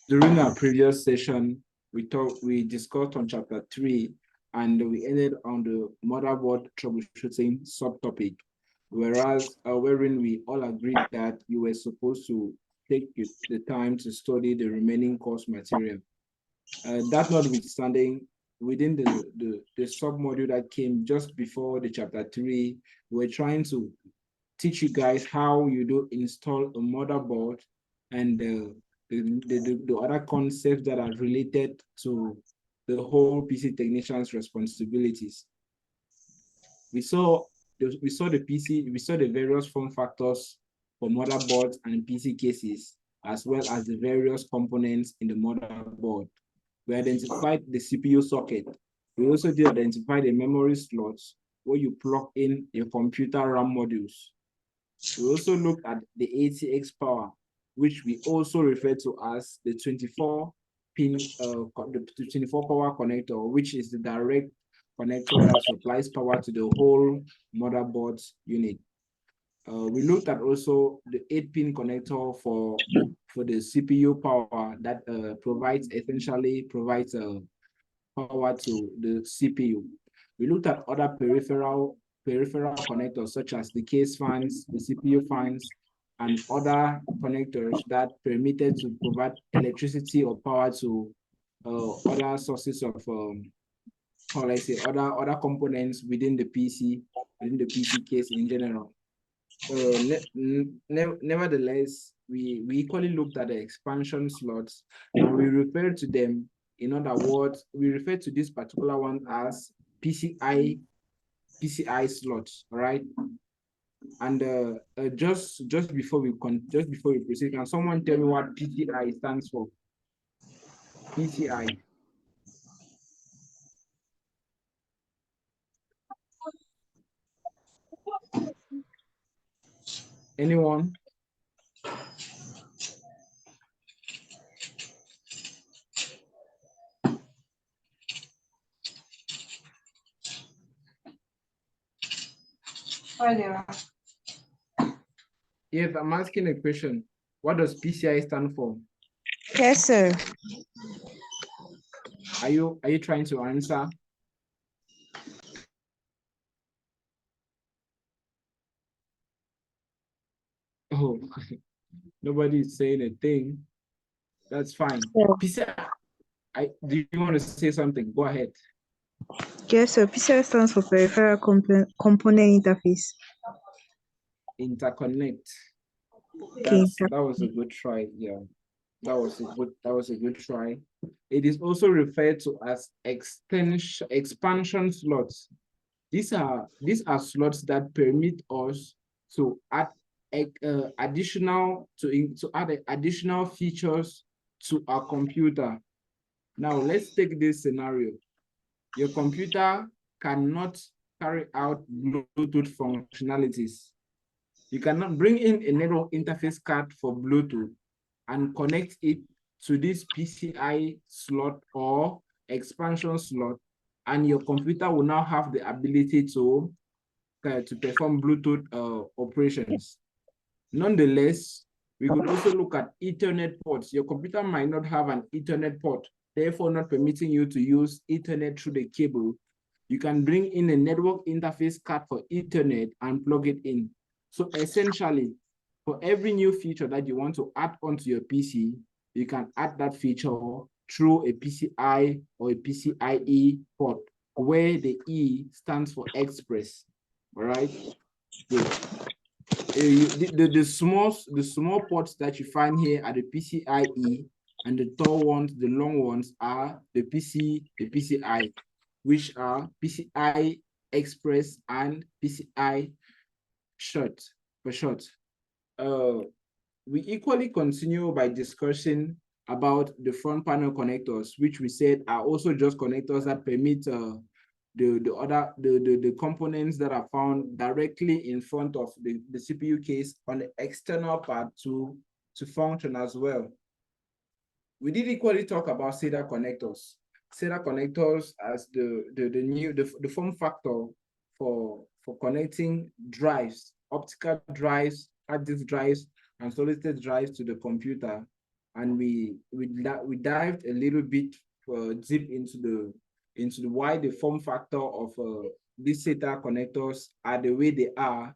During our previous session, we discussed on chapter 3, and we ended on the motherboard troubleshooting subtopic, wherein we all agreed that you were supposed to take the time to study the remaining course material. That notwithstanding, within the submodule that came just before the chapter 3, we're trying to teach you guys how you do install a motherboard and the other concepts that are related to the whole PC technician's responsibilities. We saw the PC, we saw the various form factors for motherboards and PC cases, as well as the various components in the motherboard. We identified the CPU socket. We also did identify the memory slots where you plug in your computer RAM modules. We also looked at the ATX power, which we also refer to as the 24 pin, the 24 power connector, which is the direct connector that supplies power to the whole motherboard unit. We looked at also the 8-pin connector for the CPU power that essentially provides power to the CPU. We looked at other peripheral connectors such as the case fans, the CPU fans, and other connectors that permitted to provide electricity or power to other sources of or let's say other components within the PC case in general. Nevertheless, we equally looked at the expansion slots, and we referred to them. In other words, we refer to this particular one as PCI slots, right? And just before we proceed, can someone tell me what PCI stands for? PCI. Anyone? Yes, I'm asking a question. What does PCI stand for? Yes, sir. Are you trying to answer? Oh, nobody is saying a thing. That's fine. PCI, do you want to say something? Go ahead. Yes, sir. PCI stands for Peripheral Component Interface. Interconnect. Okay. That was a good try. Yeah, that was a good try. It is also referred to as expansion slots. These are slots that permit us to add additional features to our computer. Now let's take this scenario. Your computer cannot carry out Bluetooth functionalities. You cannot bring in a network interface card for Bluetooth and connect it to this PCI slot or expansion slot, and your computer will now have the ability to perform Bluetooth operations. Nonetheless, we could also look at Ethernet ports. Your computer might not have an Ethernet port, therefore not permitting you to use Ethernet through the cable. You can bring in a network interface card for Ethernet and plug it in. So essentially, for every new feature that you want to add onto your PC, you can add that feature through a PCI or a PCIe port, where the E stands for express. All right. Good. The small ports that you find here are the PCIe, and the tall ones, the long ones, are the PCI, which are PCI Express and PCI short for short. We equally continue by discussing about the front panel connectors, which we said are also just connectors that permit the components that are found directly in front of the CPU case on the external part to function as well. We did equally talk about SATA connectors. SATA connectors as the form factor for connecting drives, optical drives, hard disk drives, and solid state drives to the computer. and we dived a little bit deep into the why the form factor of these SATA connectors are the way they are,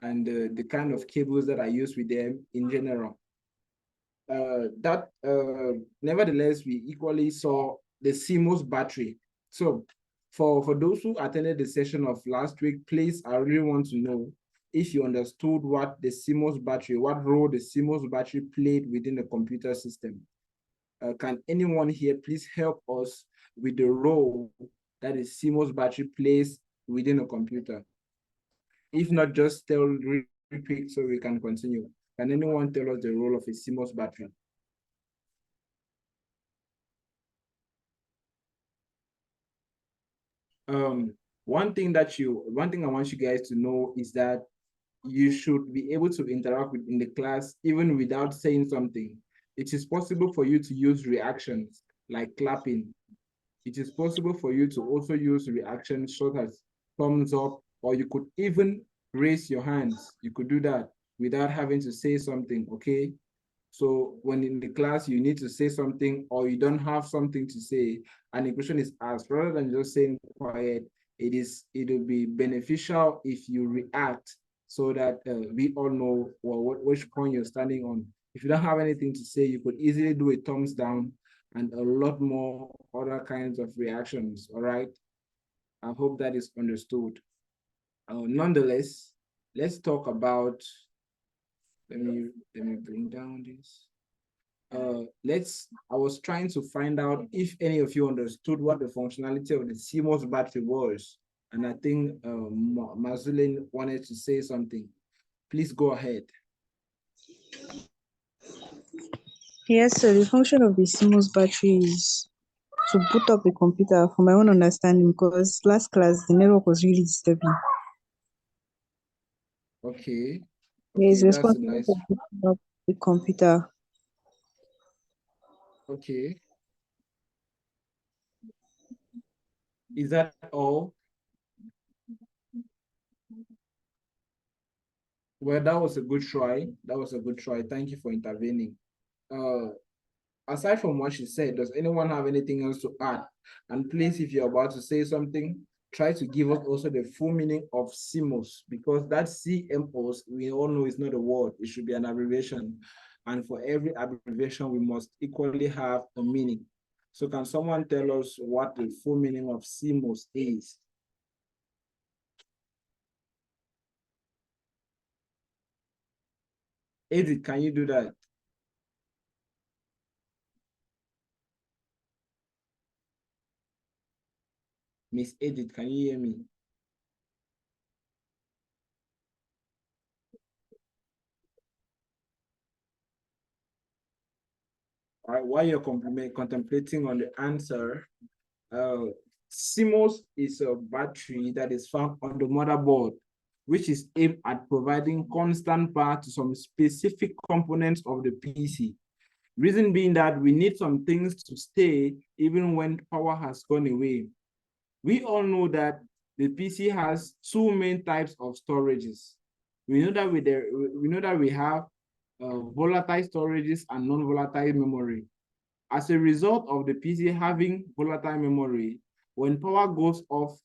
and the kind of cables that are used with them in general. Nevertheless, we equally saw the CMOS battery. So for those who attended the session of last week, please, I really want to know if you understood what the CMOS battery, what role the CMOS battery played within the computer system. Can anyone here please help us with the role that the CMOS battery plays within a computer? If not, just tell real quick so we can continue. Can anyone tell us the role of a CMOS battery? One thing I want you guys to know is that you should be able to interact with in the class even without saying something. It is possible for you to use reactions like clapping. It is possible for you to also use reactions such as thumbs up, or you could even raise your hands. You could do that without having to say something, okay? So when in the class you need to say something or you don't have something to say and the question is asked, rather than just saying quiet, it'll be beneficial if you react so that we all know which point you're standing on. If you don't have anything to say, you could easily do a thumbs down and a lot more other kinds of reactions, all right? I hope that is understood. Nonetheless, let's talk about, let me bring down this. I was trying to find out if any of you understood what the functionality of the CMOS battery was. And I think Mazulin wanted to say something. Please go ahead. Yes, so the function of the CMOS battery is to boot up a computer, from my own understanding, because last class the network was really disturbing. Okay. He is Okay, that's a responsible nice. for booting up the computer. Okay. Is that all? Well, that was a good try. That was a good try. Thank you for intervening. Aside from what she said, does anyone have anything else to add? And please, if you're about to say something, try to give us also the full meaning of CMOS, because that CMOS, we all know is not a word. It should be an abbreviation. And for every abbreviation, we must equally have a meaning. So can someone tell us what the full meaning of CMOS is? Edith, can you do that? Miss Edith, can you hear me? All right, while you're contemplating on the answer, CMOS is a battery that is found on the motherboard, which is aimed at providing constant power to some specific components of the PC. Reason being that we need some things to stay even when power has gone away. We all know that the PC has two main types of storages. We know that we have volatile storages and non-volatile memory. As a result of the PC having volatile memory, when power goes off,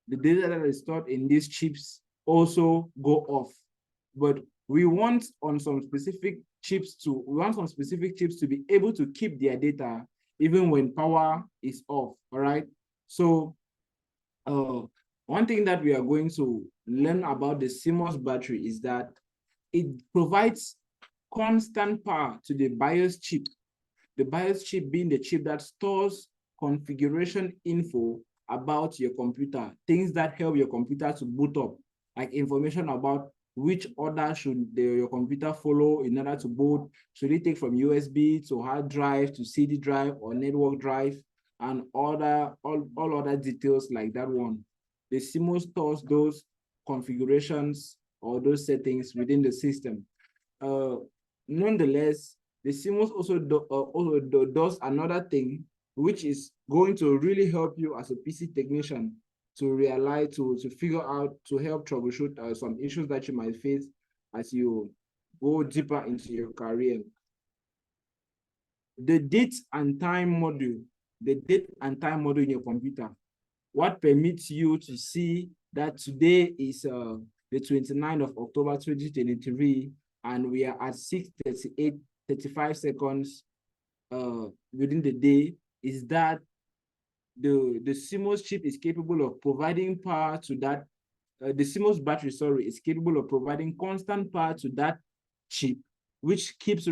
the data that is stored in these chips also go off. But we want some specific chips to be able to keep their data even when power is off, all right? So one thing that we are going to learn about the CMOS battery is that it provides constant power to the BIOS chip. The BIOS chip being the chip that stores configuration info about your computer, things that help your computer to boot up, like information about which order should your computer follow in order to boot. Should it take from USB to hard drive to CD drive or network drive, and all other details like that one. The CMOS stores those configurations or those settings within the system. Nonetheless, the CMOS also does another thing, which is going to really help you as a PC technician to realize, to figure out, to help troubleshoot some issues that you might face as you go deeper into your career. the date and time module, in your computer, what permits you to see that today is the 29th of October 2023, and we are at 6:38:35 seconds within the day, is that the CMOS chip is capable of providing power to that, the CMOS battery, sorry, is capable of providing constant power to that chip, which keeps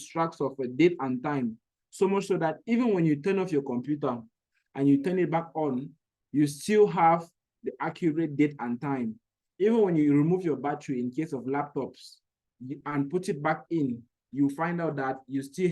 tracks of a date and time, so much so that even when you turn off your computer and you turn it back on, you still have the accurate date and time. Even when you remove your battery in case of laptops and put it back in, you find out that you still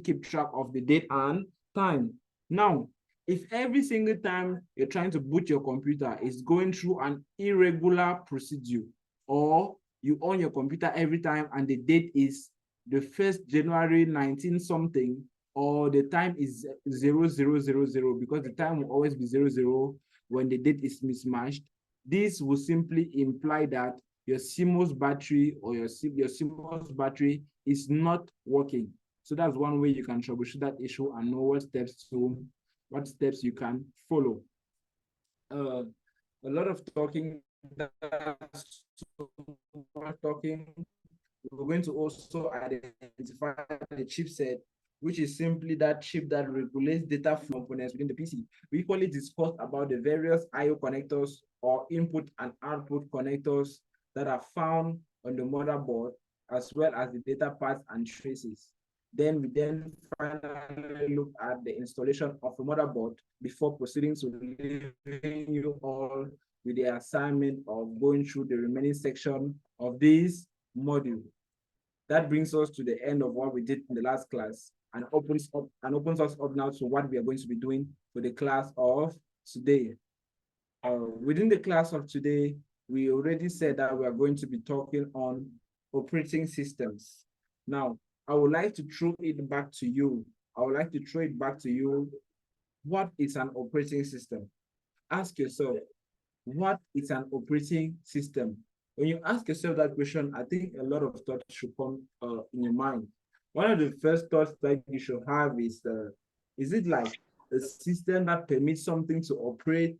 keep track of the date and time. Now, if every single time you're trying to boot your computer is going through an irregular procedure, or you on your computer every time and the date is the 1st January 19 something, or the time is 0000, because the time will always be 00 when the date is mismatched, this will simply imply that your CMOS battery or your CMOS battery is not working. So that's one way you can troubleshoot that issue and know what steps you can follow. A lot of talking. We're going to also identify the chipset, which is simply that chip that regulates data flow components within the PC. We equally discussed about the various I/O connectors or input and output connectors that are found on the motherboard, as well as the data paths and traces. Then we finally look at the installation of a motherboard before proceeding to leaving you all with the assignment of going through the remaining section of this module. That brings us to the end of what we did in the last class, and opens us up now to what we are going to be doing for the class of today. Within the class of today, we already said that we are going to be talking on operating systems. Now, I would like to throw it back to you. What is an operating system? Ask yourself, what is an operating system? When you ask yourself that question, I think a lot of thoughts should come in your mind. One of the first thoughts that you should have is it like a system that permits something to operate?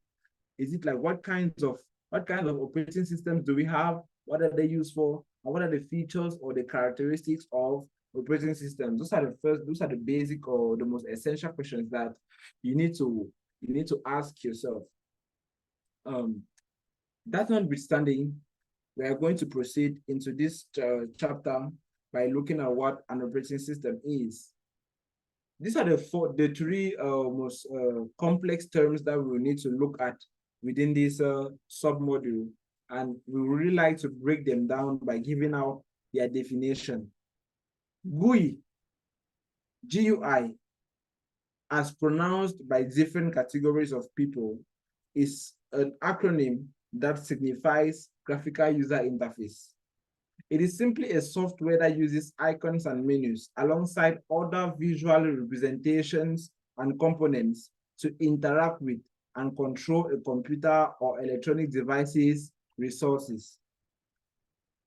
Is it like what kind of operating systems do we have? What are they used for? And what are the features or the characteristics of operating systems? Those are the basic or the most essential questions that you need to ask yourself. That notwithstanding, we are going to proceed into this chapter by looking at what an operating system is. These are the three most complex terms that we will need to look at within this sub-module, and we would really like to break them down by giving out their definition. GUI, GUI, as pronounced by different categories of people, is an acronym that signifies graphical user interface. It is simply a software that uses icons and menus alongside other visual representations and components to interact with and control a computer or electronic device's resources.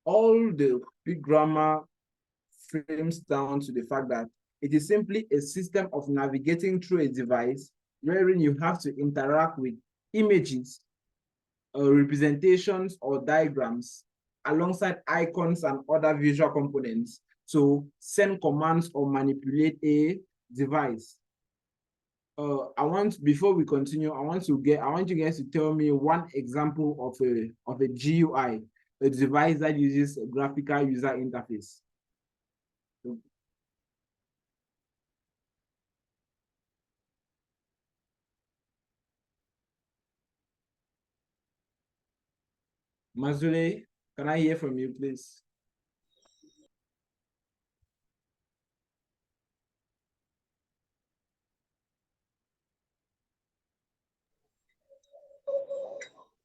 All the big grammar frames down to the fact that it is simply a system of navigating through a device wherein you have to interact with images, representations or diagrams alongside icons and other visual components to send commands or manipulate a device. Before we continue, I want you guys to tell me one example of a GUI, a device that uses a graphical user interface. Mazule, can I hear from you, please?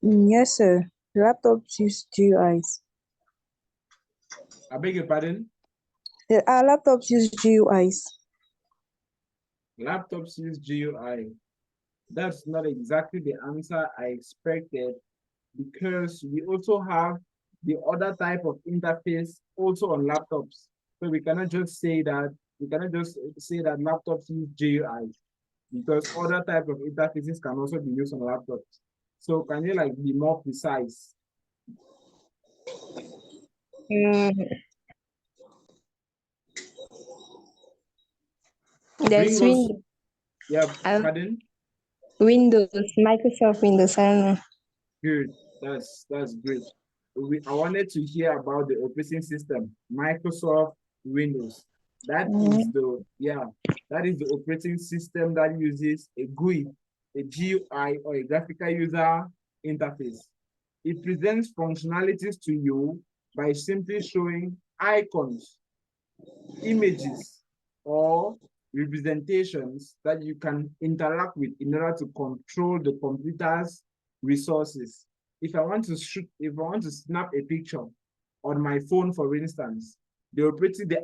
Yes, sir. Laptops use GUIs. I beg your pardon? Our laptops use GUIs. Laptops use GUI. That's not exactly the answer I expected, because we also have the other type of interface also on laptops. So we cannot just say that laptops use GUI, because other type of interfaces can also be used on laptops. So can you like be more precise? There's Bring us, Windows, yeah, pardon? Microsoft Windows. I don't know. Good. That's great. I wanted to hear about the operating system, Microsoft Windows. That is the operating system that uses a GUI, a GUI, or a graphical user interface. It presents functionalities to you by simply showing icons, images, or representations that you can interact with in order to control the computer's resources. If I want to snap a picture on my phone, for instance, the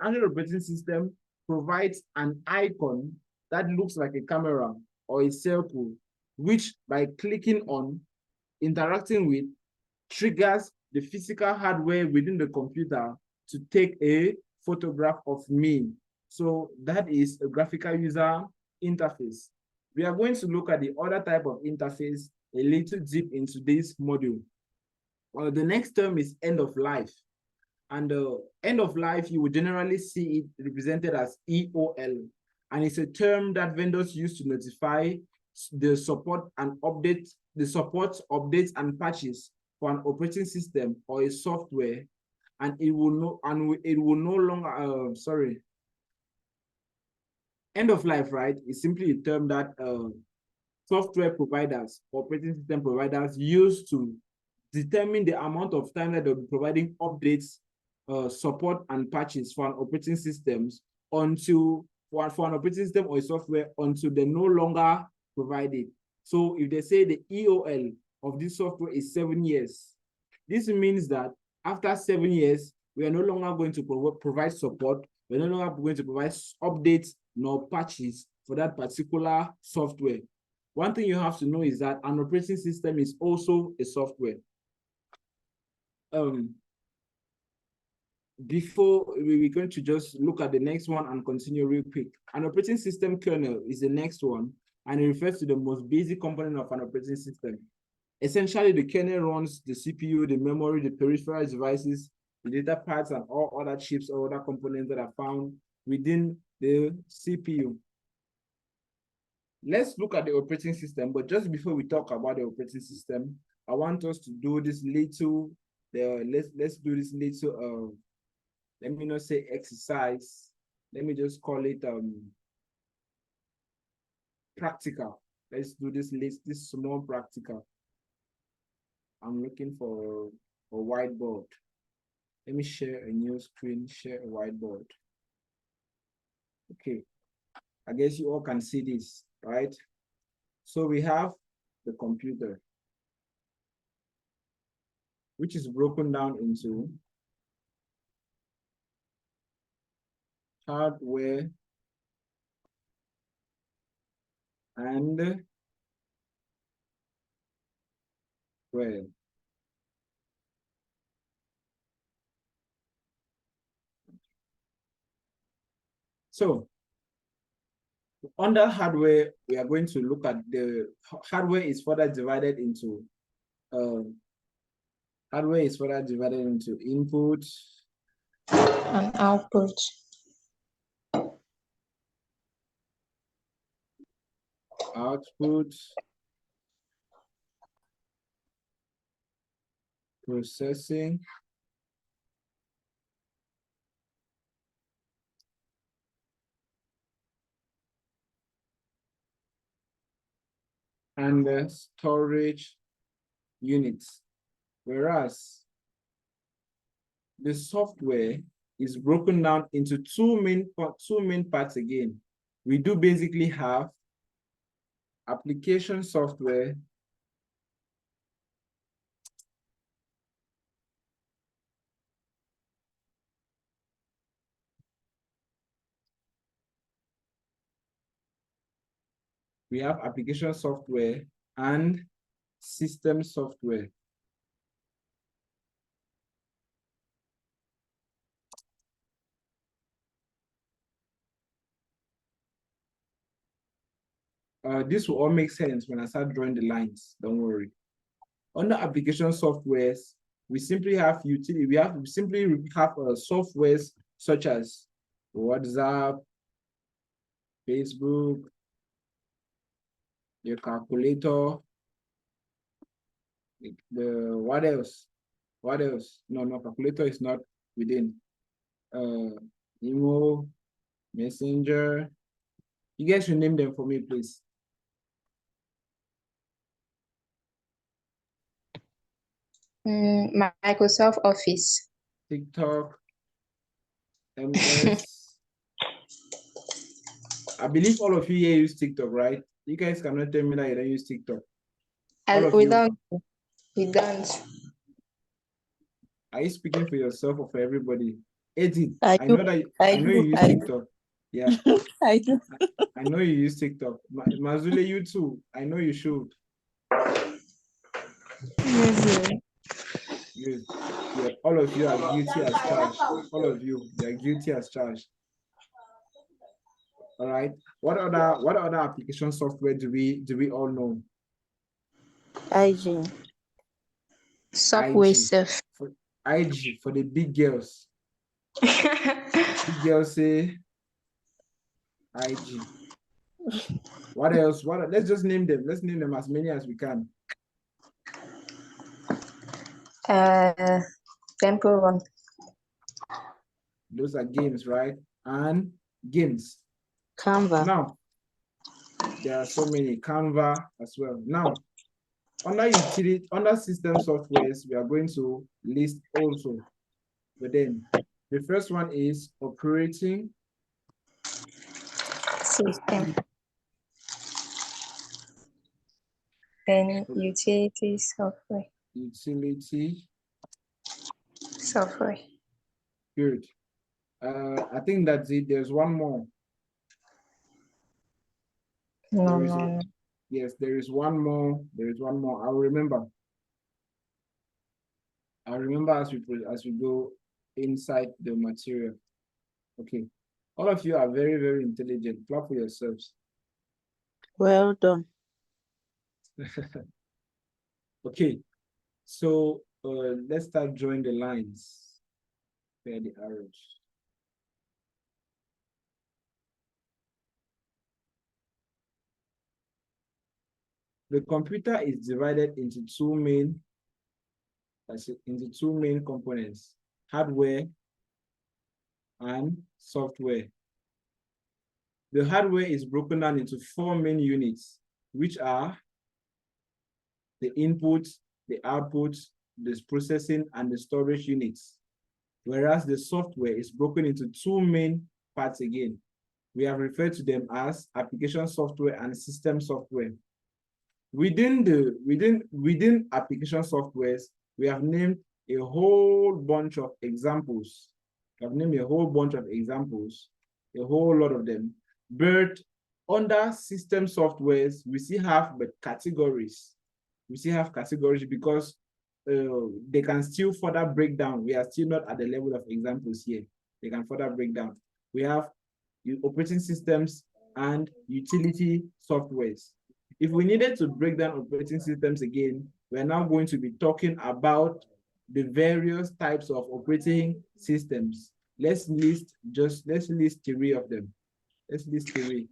Android operating system provides an icon that looks like a camera or a circle, which by clicking on, interacting with, triggers the physical hardware within the computer to take a photograph of me. So that is a graphical user interface. We are going to look at the other type of interface a little deep into this module. The next term is end of life. And end of life, you will generally see it represented as EOL. And it's a term that vendors use to notify the support, updates, and patches for an operating system or a software, and it will no longer end of life, right? Is simply a term that software providers, operating system providers use to determine the amount of time that they'll be providing updates, support, and patches for an operating systems for an operating system or a software until they no longer provide it. So if they say the EOL of this software is 7 years, this means that after 7 years, we are no longer going to provide support. We're no longer going to provide updates nor patches for that particular software. One thing you have to know is that an operating system is also a software. Before we're going to just look at the next one and continue real quick. An operating system kernel is the next one, and it refers to the most basic component of an operating system. Essentially, the kernel runs the CPU, the memory, the peripheral devices, the data pads, and all other chips or other components that are found within the CPU. Let's look at the operating system, but just before we talk about the operating system, I want us to do this little, let's do this little, let me not say exercise, let me just call it practical. Let's do this small practical. I'm looking for a whiteboard. Let me share a new screen, share a whiteboard. Okay, I guess you all can see this, right? So we have the computer, which is broken down into hardware and software. So under hardware, we are going to look at the hardware is further divided into input And output. Output, processing, and the storage units. Whereas the software is broken down into two main parts again. We do basically have application software and system software. this will all make sense when I start drawing the lines. Don't worry. Under application softwares, we simply have utility. We simply have softwares such as WhatsApp, Facebook, your calculator, the what else? What else? No, calculator is not within. Email, Messenger. You guys should name them for me, please. Microsoft Office. TikTok, MS. I believe all of you here use TikTok, right? You guys cannot tell me that you don't use TikTok. All of We you. don't. We don't. Are you speaking for yourself or for everybody? Edith, I I know do. that I I know do. you use I do. TikTok. Yeah, I do. I know you use TikTok. Mazule, you too. I know you should. Yes, sir. Good. Yeah, all of you are guilty as charged. All of you are guilty as charged. All right. What other application software do we all know? IG. Subway IG. Surf. For IG for the big girls. Big girls say IG. What else? Let's just name them. Let's name them as many as we can. Temple Run. Those are games, right? And games. Canva. Now, there are so many. Canva as well. Now, under system softwares, we are going to list also. But then, the first one is operating System. Then utility software. Utility. Software. Good. I think that's it. There's one more. No. Yes, there is one more. There is one more. I'll remember. I'll remember as we go inside the material. Okay. All of you are very, very intelligent. Clap for yourselves. Well done. Okay. So let's start drawing the lines. Where the arrows. The computer is divided into two main components: hardware and software. The hardware is broken down into four main units, which are the input, the output, the processing, and the storage units. Whereas the software is broken into two main parts again. We have referred to them as application software and system software. Within application softwares, we have named a whole bunch of examples. I've named a whole bunch of examples, a whole lot of them. But under system softwares, we still have categories. We still have categories because they can still further break down. We are still not at the level of examples here. They can further break down. We have operating systems and utility softwares. If we needed to break down operating systems again, we're now going to be talking about the various types of operating systems. Let's list three of them. Let's list three.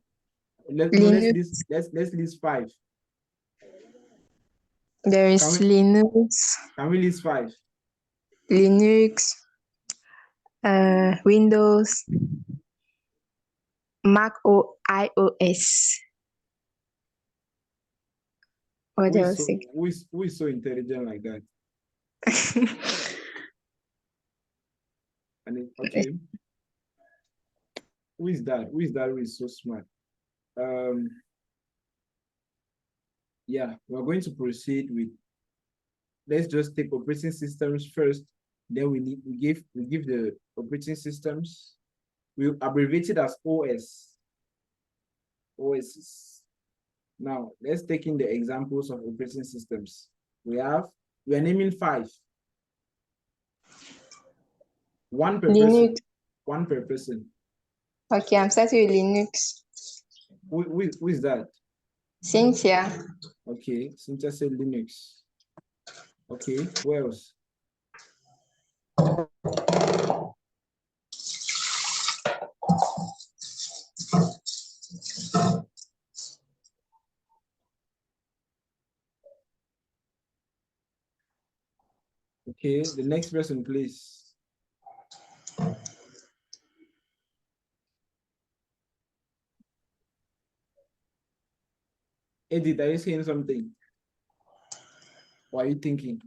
Let's list five. There is Linux. Can we list five? Linux, Windows, Mac iOS. What else? Who is so intelligent like that? Okay. Who is that? Who is so smart? Yeah, we're going to proceed with. Let's just take operating systems first. Then we give the operating systems. We abbreviate it as OS. OS. Now let's take in the examples of operating systems. We are naming five. One per Linux. person. One per person. Okay, I'm starting with Linux. Who is that? Cynthia. Okay, Cynthia said Linux. Okay, who else? Okay, the next person, please. Edith, are you saying something? What are you thinking?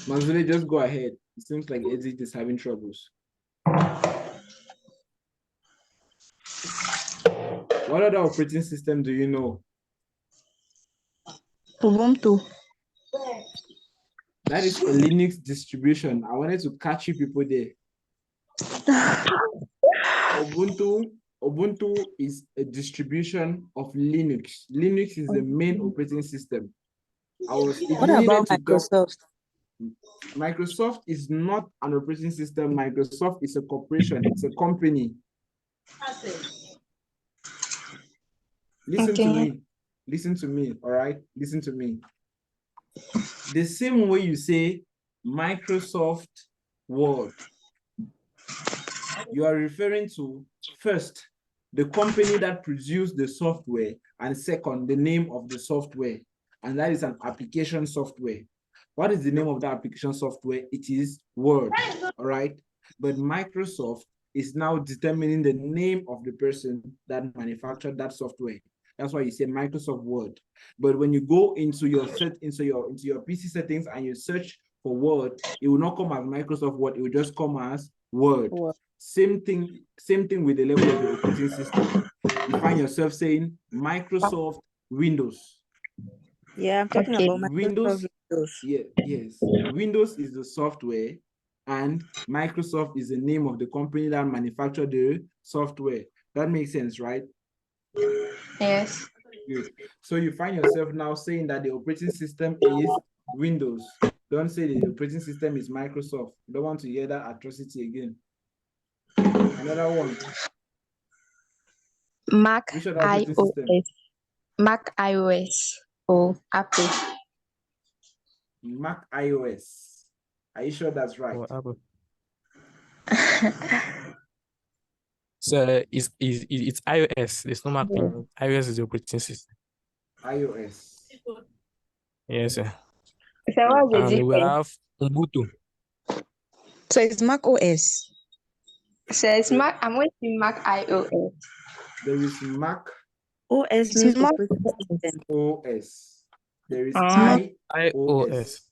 Manzule, just go ahead. It seems like Edith is having troubles. What other operating system do you know? Ubuntu. That is a Linux distribution. I wanted to catch you people there. Ubuntu is a distribution of Linux. Linux is the main operating system. What about Microsoft? Microsoft is not an operating system. Microsoft is a corporation. It's a company. Listen to me. Listen to me. All right. Listen to me. The same way you say Microsoft Word, you are referring to first the company that produced the software, and second the name of the software, and that is an application software. What is the name of that application software? It is Word. All right. But Microsoft is now determining the name of the person that manufactured that software. That's why you say Microsoft Word. But when you go into your PC settings and you search for Word, it will not come as Microsoft Word. It will just come as Word. Same thing with the level of the operating system. You find yourself saying Microsoft Windows. Yeah, I'm talking about Windows. Windows. Yeah, yes. Windows is the software, and Microsoft is the name of the company that manufactured the software. That makes sense, right? Yes. Good. So you find yourself now saying that the operating system is Windows. Don't say the operating system is Microsoft. Don't want to hear that atrocity again. Another one. Mac Which other operating system? iOS. Mac iOS or Apple. Mac iOS. Are you sure that's right? Or Apple. So it's iOS. There's no Mac. iOS is the operating system. iOS. Yes, sir. So what's the And we difference? have Ubuntu. So it's Mac OS. So it's Mac. I'm waiting Mac iOS. There is Mac OS means Mac operating system. OS. There is Ah. iOS.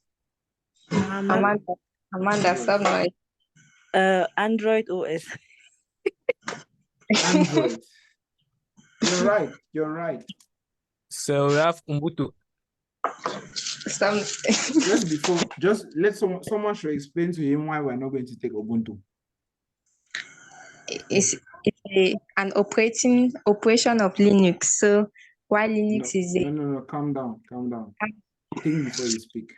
Amanda, Yes. stop noise. Android OS. Android. You're right. You're right. So we have Ubuntu. Stop. Just let someone should explain to him why we're not going to take Ubuntu. It's an operation of Linux. So why Linux is a No. Calm down. Calm down. Think before you speak.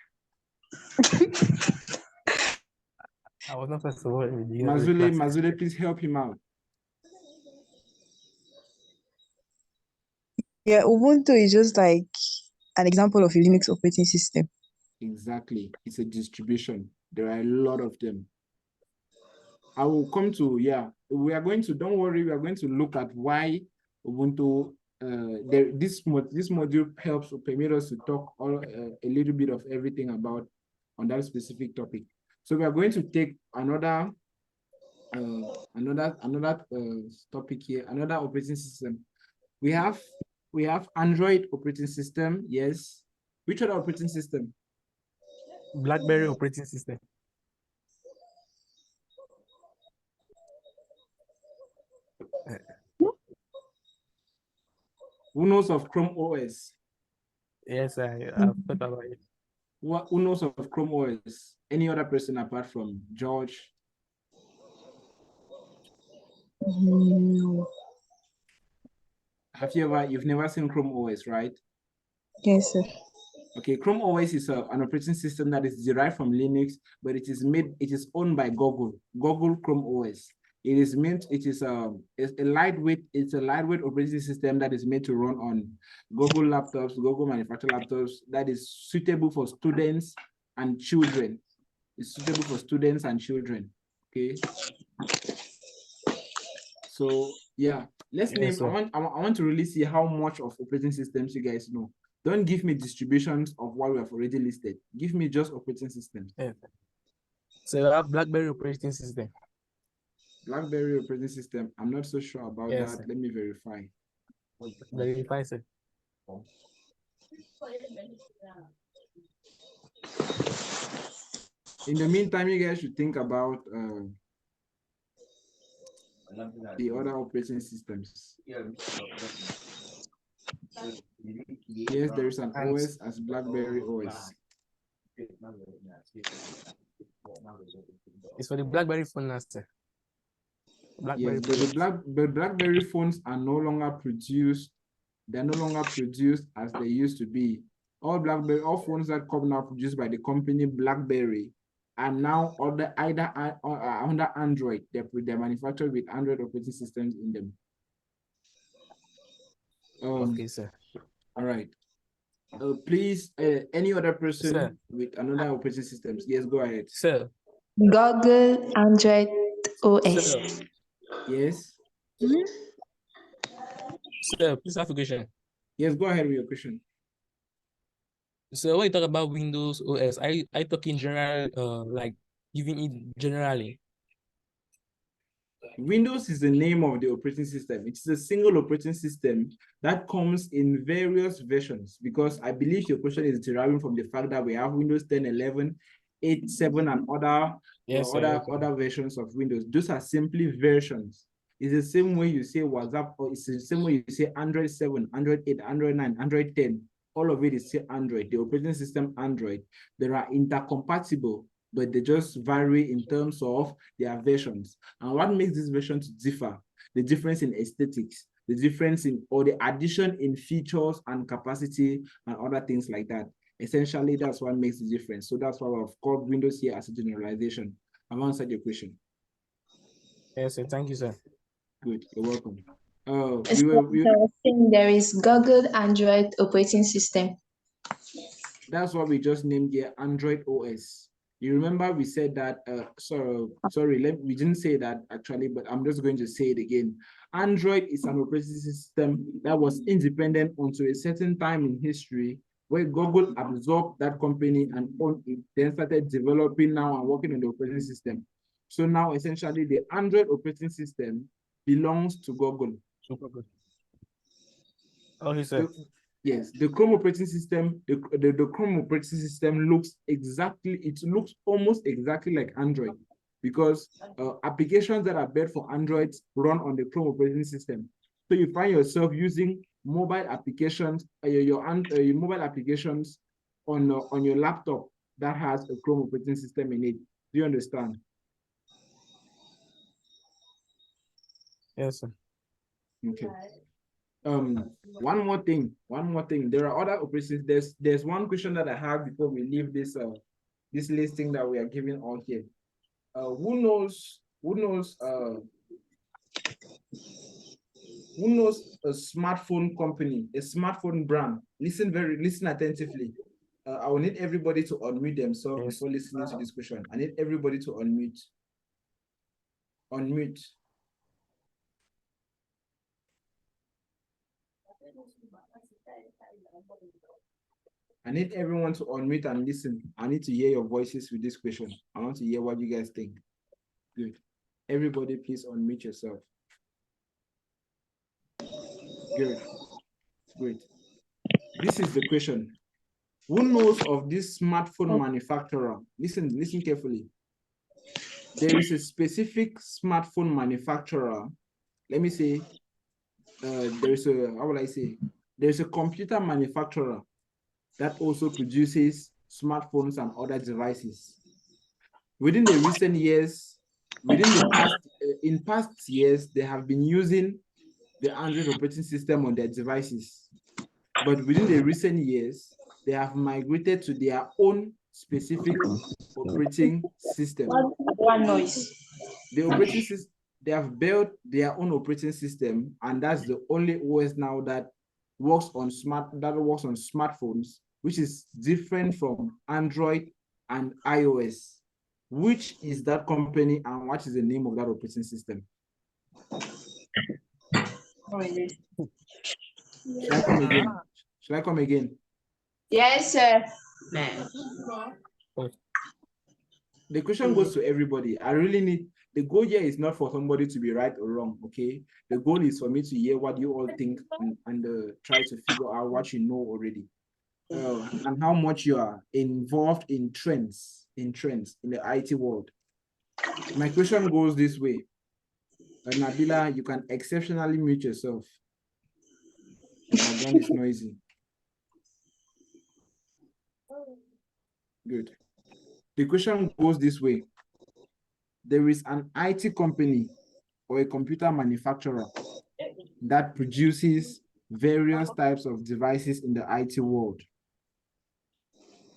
I was not first of all. Mazule, please help him out. Yeah, Ubuntu is just like an example of a Linux operating system. Exactly. It's a distribution. There are a lot of them. I will come to, don't worry, we are going to look at why Ubuntu, this module helps to permit us to talk a little bit of everything about on that specific topic. So we are going to take another topic here, another operating system. We have Android operating system, yes. Which other operating system? BlackBerry operating system. Who knows of Chrome OS? Yes, I've thought about it. Who knows of Chrome OS? Any other person apart from George? No. You've never seen Chrome OS, right? Yes, sir. Okay, Chrome OS is an operating system that is derived from Linux, but it is owned by Google Chrome OS. It is it's a lightweight operating system that is made to run on Google laptops, Google manufactured laptops, that is suitable for students and children. It's suitable for students and children. Okay. So yeah, let's Yes, name. sir. I want to really see how much of operating systems you guys know. Don't give me distributions of what we have already listed. Give me just operating systems. Yeah. So I have BlackBerry operating system. BlackBerry operating system. I'm not so sure about Yes, that. sir. Let me verify. Verify, sir. In the meantime, you guys should think about the other operating systems. Yes, there is an And- OS as BlackBerry OS. It's for the BlackBerry phone now, sir. BlackBerry Yes, but the BlackBerry phones are no longer produced. They're no longer produced as they used to be. All phones that come now produced by the company BlackBerry are now under Android. They're manufactured with Android operating systems in them. Okay, sir. All right. Please, any other person Sir. with another operating systems? Yes, go ahead. Sir. Google Android OS. Sir. Yes. Sir, please have a question. Yes, go ahead with your question. So when you talk about Windows OS, I talk in general, like giving it generally. Windows is the name of the operating system. It's a single operating system that comes in various versions, because I believe your question is deriving from the fact that we have Windows 10, 11, 8, 7, and other versions of Windows. Those are simply versions. It's the same way you say WhatsApp, or it's the same way you say Android 7, Android 8, Android 9, Android 10. All of it is still Android. The operating system Android. They are intercompatible, but they just vary in terms of their versions. And what makes these versions differ? The difference in aesthetics, the difference in, or the addition in features and capacity and other things like that. Essentially, that's what makes the difference. So that's why we've called Windows here as a generalization. I've answered your question. Yes, sir. Thank you, sir. Good, you're welcome. There is Google Android operating system. That's what we just named here, Android OS. You remember we said that, we didn't say that actually, but I'm just going to say it again. Android is an operating system that was independent until a certain time in history, where Google absorbed that company and then started developing now and working on the operating system. So now essentially the Android operating system belongs to Google. Okay, sir. Yes, the Chrome operating system, the Chrome operating system looks almost exactly like Android, because applications that are built for Android run on the Chrome operating system. So you find yourself using mobile applications, your mobile applications on your laptop that has a Chrome operating system in it. Do you understand? Yes, sir. Okay. One more thing. There are other operations. There's one question that I have before we leave this this listing that we are giving out here. Who knows a smartphone company, a smartphone brand? Listen attentively. I will need everybody to unmute themselves before listening to this question. I need everybody to unmute. Unmute. I need everyone to unmute and listen. I need to hear your voices with this question. I want to hear what you guys think. Good. Everybody, please unmute yourself. Good. Great. This is the question. Who knows of this smartphone manufacturer? Listen carefully. There is a specific smartphone manufacturer. Let me say, there's a computer manufacturer that also produces smartphones and other devices. Within the recent years, in past years, they have been using the Android operating system on their devices. But within the recent years, they have migrated to their own specific operating system. One noise. The they have built their own operating system, and that's the only OS now that works on smartphones, which is different from Android and iOS. Which is that company, and what is the name of that operating system? Should I come again? Should I come again? Yes, sir. The question goes to everybody. I really need, the goal here is not for somebody to be right or wrong, okay? The goal is for me to hear what you all think and try to figure out what you know already. And how much you are involved in trends in the IT world. My question goes this way. Nabila, you can exceptionally mute yourself. The background is noisy. Good. The question goes this way. There is an IT company or a computer manufacturer that produces various types of devices in the IT world.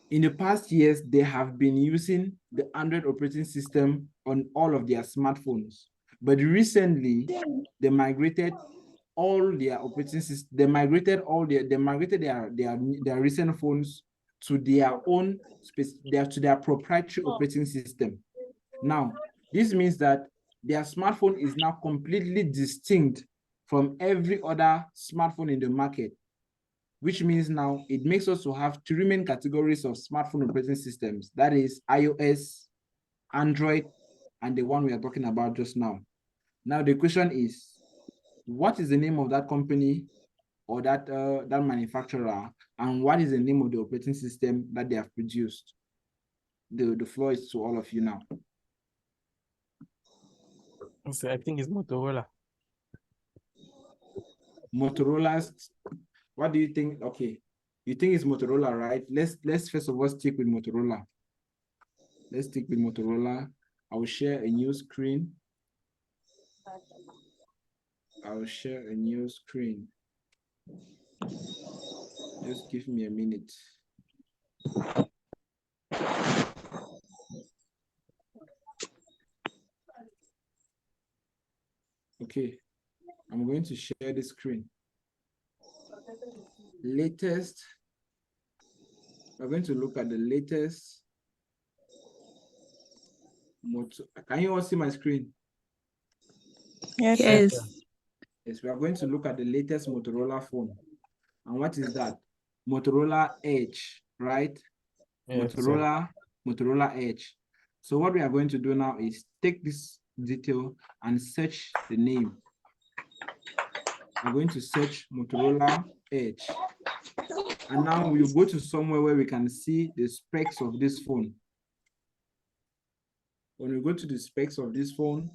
In the past years, they have been using the Android operating system on all of their smartphones. But recently, they migrated all their operating systems, they migrated their recent phones to their own to their proprietary operating system. Now, this means that their smartphone is now completely distinct from every other smartphone in the market, which means now it makes us to have three main categories of smartphone operating systems. That is iOS, Android, and the one we are talking about just now. Now, the question is, what is the name of that company or that manufacturer, and what is the name of the operating system that they have produced? The floor is to all of you now. So I think it's Motorola. Motorola's, what do you think? Okay, you think it's Motorola, right? Let's first of all stick with Motorola. Let's stick with Motorola. I will share a new screen. I will share a new screen. Just give me a minute. Okay, I'm going to share the screen. Latest, we're going to look at the latest. Can you all see my screen? Yes. Yes, we are going to look at the latest Motorola phone. And what is that? Motorola Edge, right? Yes, Motorola Edge. So what we are going to do now is take this detail and search the name. I'm going to search Motorola Edge. And now we'll go to somewhere where we can see the specs of this phone. When we go to the specs of this phone,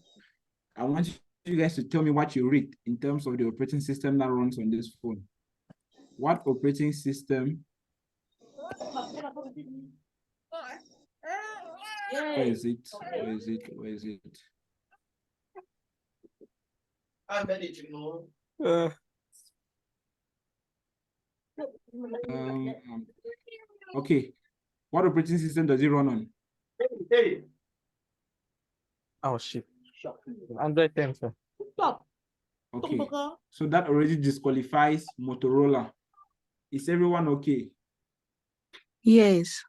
I want you guys to tell me what you read in terms of the operating system that runs on this phone. What operating system? Where is it? Where is it? Where is it? Okay. What operating system does it run on? Oh shit. Android 10, sir. Okay. So that already disqualifies Motorola. Is everyone okay? Yes.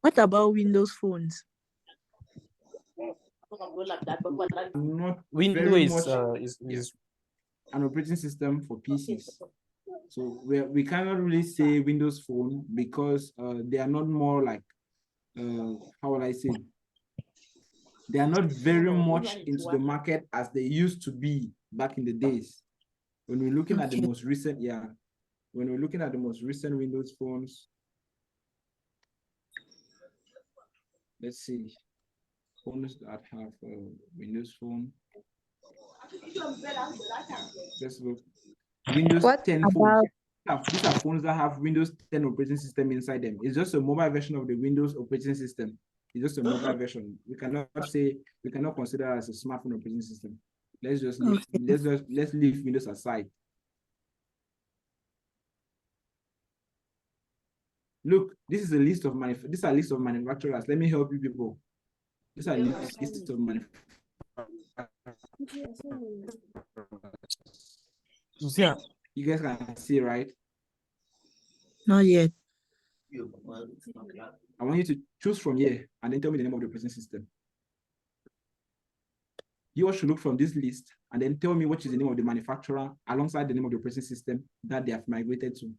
What about Windows phones? Not Windows very is much is an operating system for PCs. So we cannot really say Windows Phone because they are not more like, how would I say? They are not very much into the market as they used to be back in the days. When we're looking at the most recent, when we're looking at the most recent Windows phones, let's see, phones that have Windows Phone. Let's look. Windows 10 phones. These are phones that have Windows 10 operating system inside them. It's just a mobile version of the Windows operating system. It's just a mobile version. We cannot consider it as a smartphone operating system. Let's just Okay. let's leave Windows aside. Look, this is a list of manufacturers. Let me help you people. These are list of manufacturers. Yeah. You guys can see, right? Not yet. I want you to choose from here and then tell me the name of the operating system. You all should look from this list and then tell me what is the name of the manufacturer alongside the name of the operating system that they have migrated to.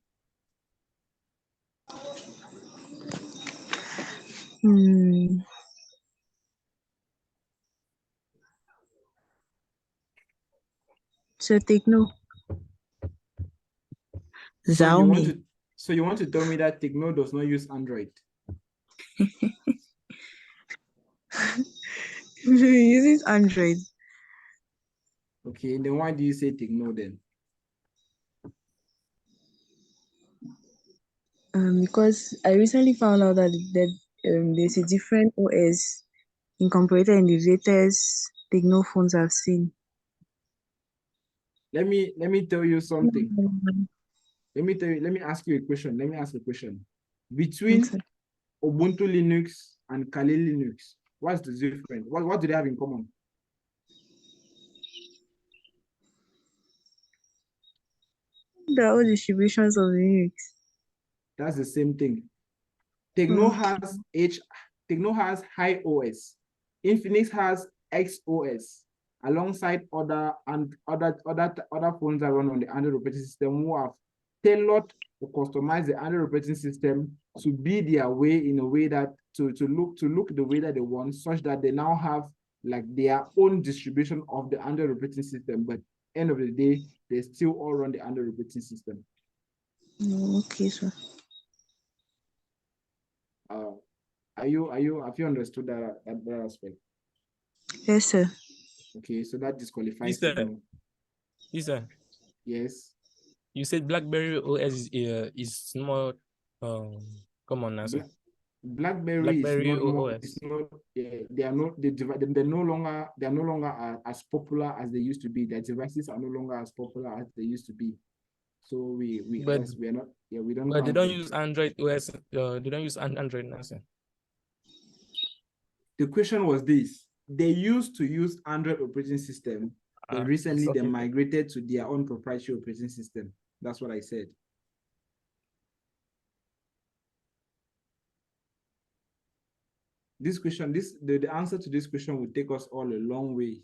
So Techno. Xiaomi. So you want to tell me that Techno does not use Android? Uses Android. Okay, then why do you say Techno then? Because I recently found out that there's a different OS incorporated in the latest Techno phones I've seen. Let me tell you something. Let me ask you a question. Between Okay. Ubuntu Linux and Kali Linux, what's the difference? What do they have in common? There are all distributions of Linux. That's the same thing. Techno Okay. has High OS. Infinix has XOS alongside other phones that run on the Android operating system who have tailored to customize the Android operating system to be their way in a way that to look the way that they want, such that they now have like their own distribution of the Android operating system. But end of the day, they still all run the Android operating system. Okay, sir. Have you understood that aspect? Yes, sir. Okay, so that disqualifies Yes, sir. Techno. Yes, sir. Yes. You said BlackBerry OS is more common now, sir. BlackBerry is BlackBerry not more. OS. It's not. They are not. They're no longer as popular as they used to be. Their devices are no longer as popular as they used to be. So we But are not. Yeah, we don't. But they count don't them. use Android OS. They don't use Android now, sir. The question was this: they used to use Android operating system, but recently they migrated to their own proprietary operating system. That's what I said. This question, the answer to this question will take us all a long way.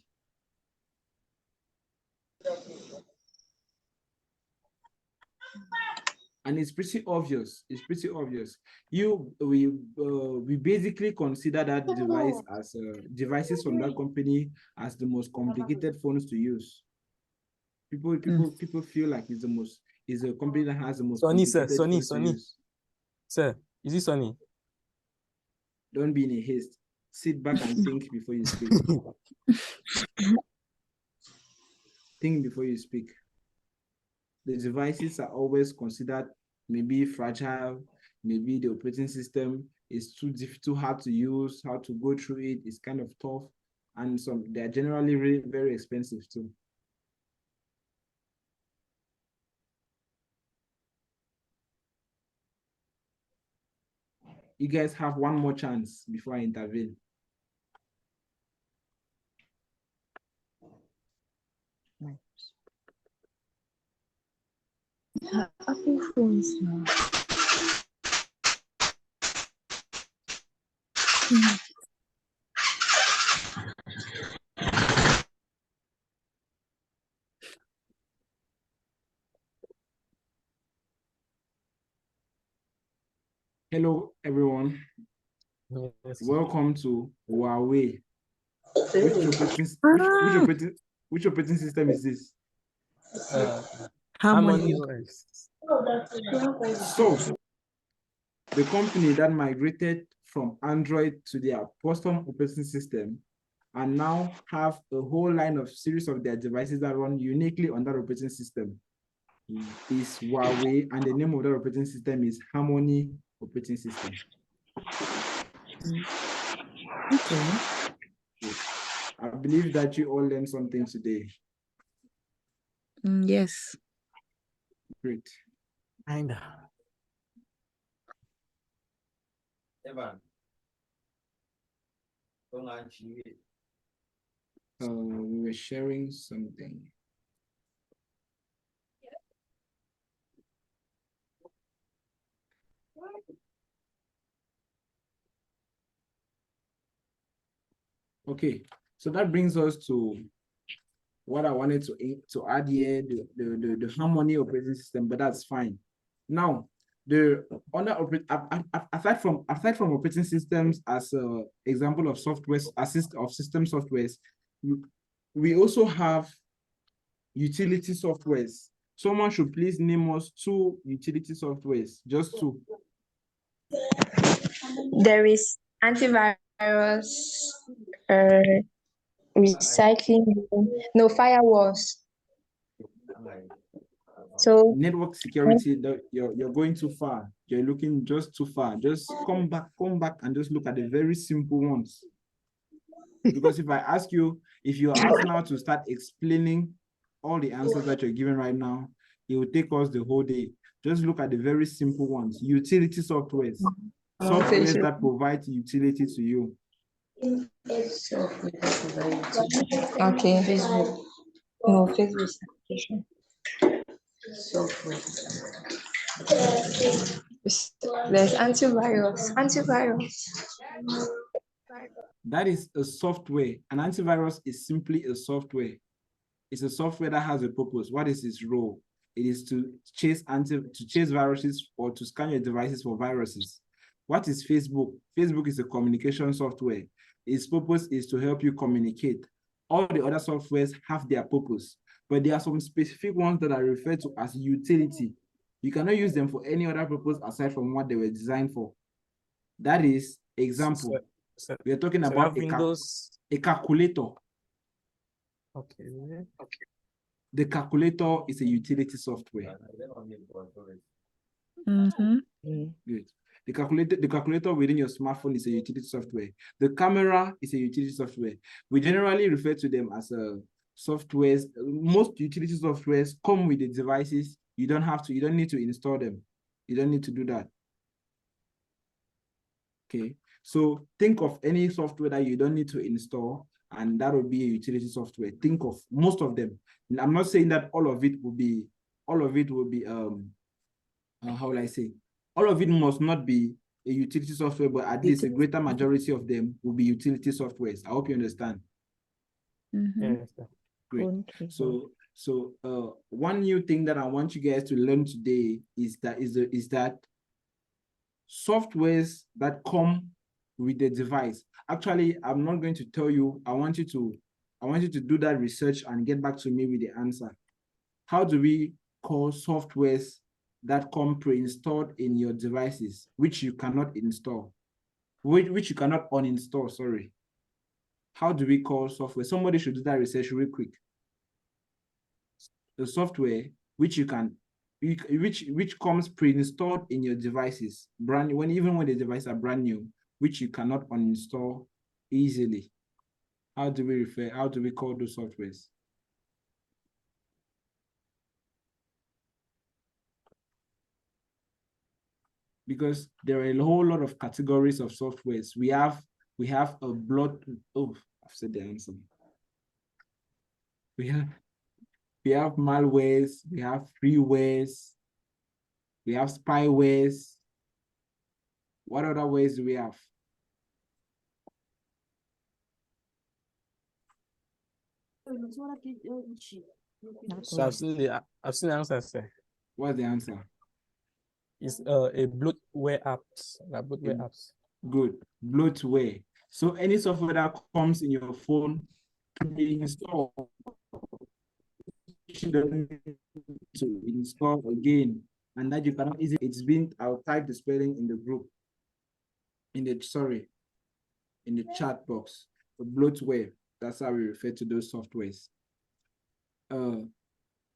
And it's pretty obvious. It's pretty obvious. We basically consider that device as devices from that company as the most complicated phones to use. People feel like it's a company that has the most complicated phones to use. Sir, is it Sony? Don't be in a haste. Sit back and think before you speak. Think before you speak. The devices are always considered maybe fragile, maybe the operating system is too hard to use, how to go through it is kind of tough, and they're generally really very expensive too. You guys have one more chance before I intervene. Apple phones now. Hello, everyone. Yes. Welcome to Huawei. Which operating system is this? Harmony OS. So, the company that migrated from Android to their custom operating system and now have a whole line of series of their devices that run uniquely on that operating system is Huawei, and the name of that operating system is Harmony operating system. Okay. Yes. I believe that you all learned something today. Yes. Great. Kinda. Evan. We were sharing something. Okay, so that brings us to what I wanted to add here, the Harmony operating system, but that's fine. Now, aside from operating systems as an example of software of system softwares, we also have utility softwares. Someone should please name us 2 utility softwares, just 2. There is antivirus, recycling, no firewalls. So Network security, you're going too far. You're looking just too far. Just come back and just look at the very simple ones. Because if you're asked now to start explaining all the answers that you're giving right now, it will take us the whole day. Just look at the very simple ones. Utility softwares. Softwares that provide utility to you. okay. Facebook. No, Facebook application. Software. There's antivirus. That is a software. An antivirus is simply a software. It's a software that has a purpose. What is its role? It is to chase viruses or to scan your devices for viruses. What is Facebook? Facebook is a communication software. Its purpose is to help you communicate. All the other softwares have their purpose, but there are some specific ones that are referred to as utility. You cannot use them for any other purpose aside from what they were designed for. That is, example, we are talking about a calculator. Okay. The calculator is a utility software. Good. The calculator within your smartphone is a utility software. The camera is a utility software. We generally refer to them as softwares. Most utility softwares come with the devices. You don't need to install them. You don't need to do that. Okay. So think of any software that you don't need to install, and that will be a utility software. Think of most of them. I'm not saying that all of it will be how will I say? All of it must not be a utility software, but at least a greater majority of them will be utility softwares. I hope you understand. Yes. Great. So one new thing that I want you guys to learn today is that softwares that come with the device. Actually, I'm not going to tell you. I want you to do that research and get back to me with the answer. How do we call softwares that come pre-installed in your devices, which you cannot install, which you cannot uninstall, sorry? How do we call software? Somebody should do that research real quick. The software which comes pre-installed in your devices, even when the devices are brand new, which you cannot uninstall easily. How do we call those softwares? Because there are a whole lot of categories of softwares. We have a blood. Oh, I've said the answer. We have malwares, we have freewares, we have spywares. What other ways do we have? So I've seen the answer, sir. What's the answer? It's a bloatware apps. Bloatware apps. Good. Bloatware. So any software that comes in your phone can be installed. You don't need to install again, and that you cannot easily. It's been. I'll type the spelling in the group. In the chat box. The bloatware. That's how we refer to those softwares.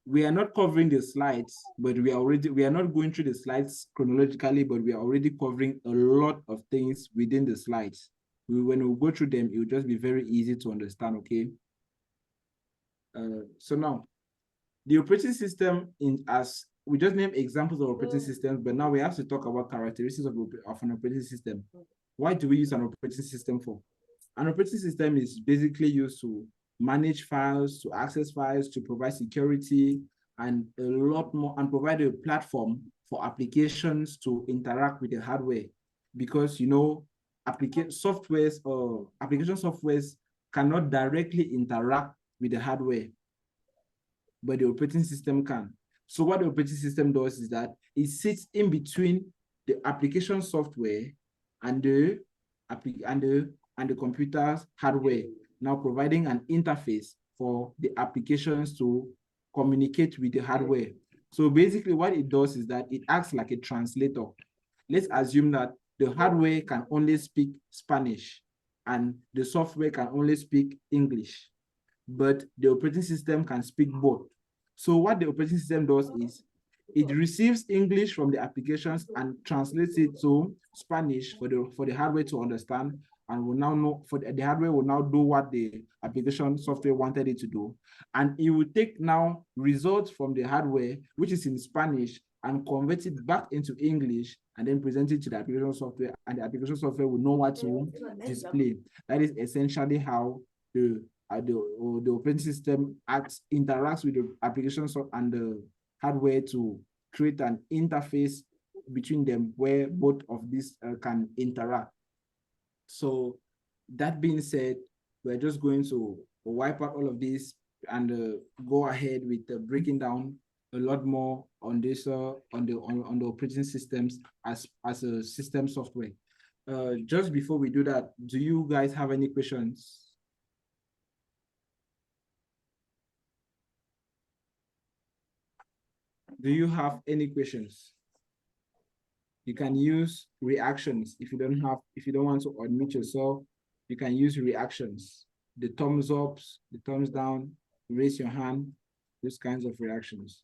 We are not covering the slides, but we are not going through the slides chronologically, but we are already covering a lot of things within the slides. when we go through them, it will just be very easy to understand, okay? So now, the operating system we just name examples of operating systems, but now we have to talk about characteristics of an operating system. Why do we use an operating system for? An operating system is basically used to manage files, to access files, to provide security, and a lot more, and provide a platform for applications to interact with the hardware. Because, you know, application softwares cannot directly interact with the hardware, but the operating system can. So what the operating system does is that it sits in between the application software and the computer's hardware, now providing an interface for the applications to communicate with the hardware. So basically what it does is that it acts like a translator. Let's assume that the hardware can only speak Spanish and the software can only speak English, but the operating system can speak both. So what the operating system does is it receives English from the applications and translates it to Spanish for the hardware to understand, and will now know, the hardware will now do what the application software wanted it to do. And it will take now results from the hardware, which is in Spanish, and convert it back into English, and then present it to the application software, and the application software will know what to display. That is essentially how the operating system interacts with the applications and the hardware to create an interface between them where both of these can interact. So that being said, we're just going to wipe out all of this and go ahead with breaking down a lot more on this on the operating systems as a system software. Just before we do that, do you guys have any questions? Do you have any questions? You can use reactions if you don't want to unmute yourself. You can use reactions, the thumbs ups, the thumbs down, raise your hand, those kinds of reactions.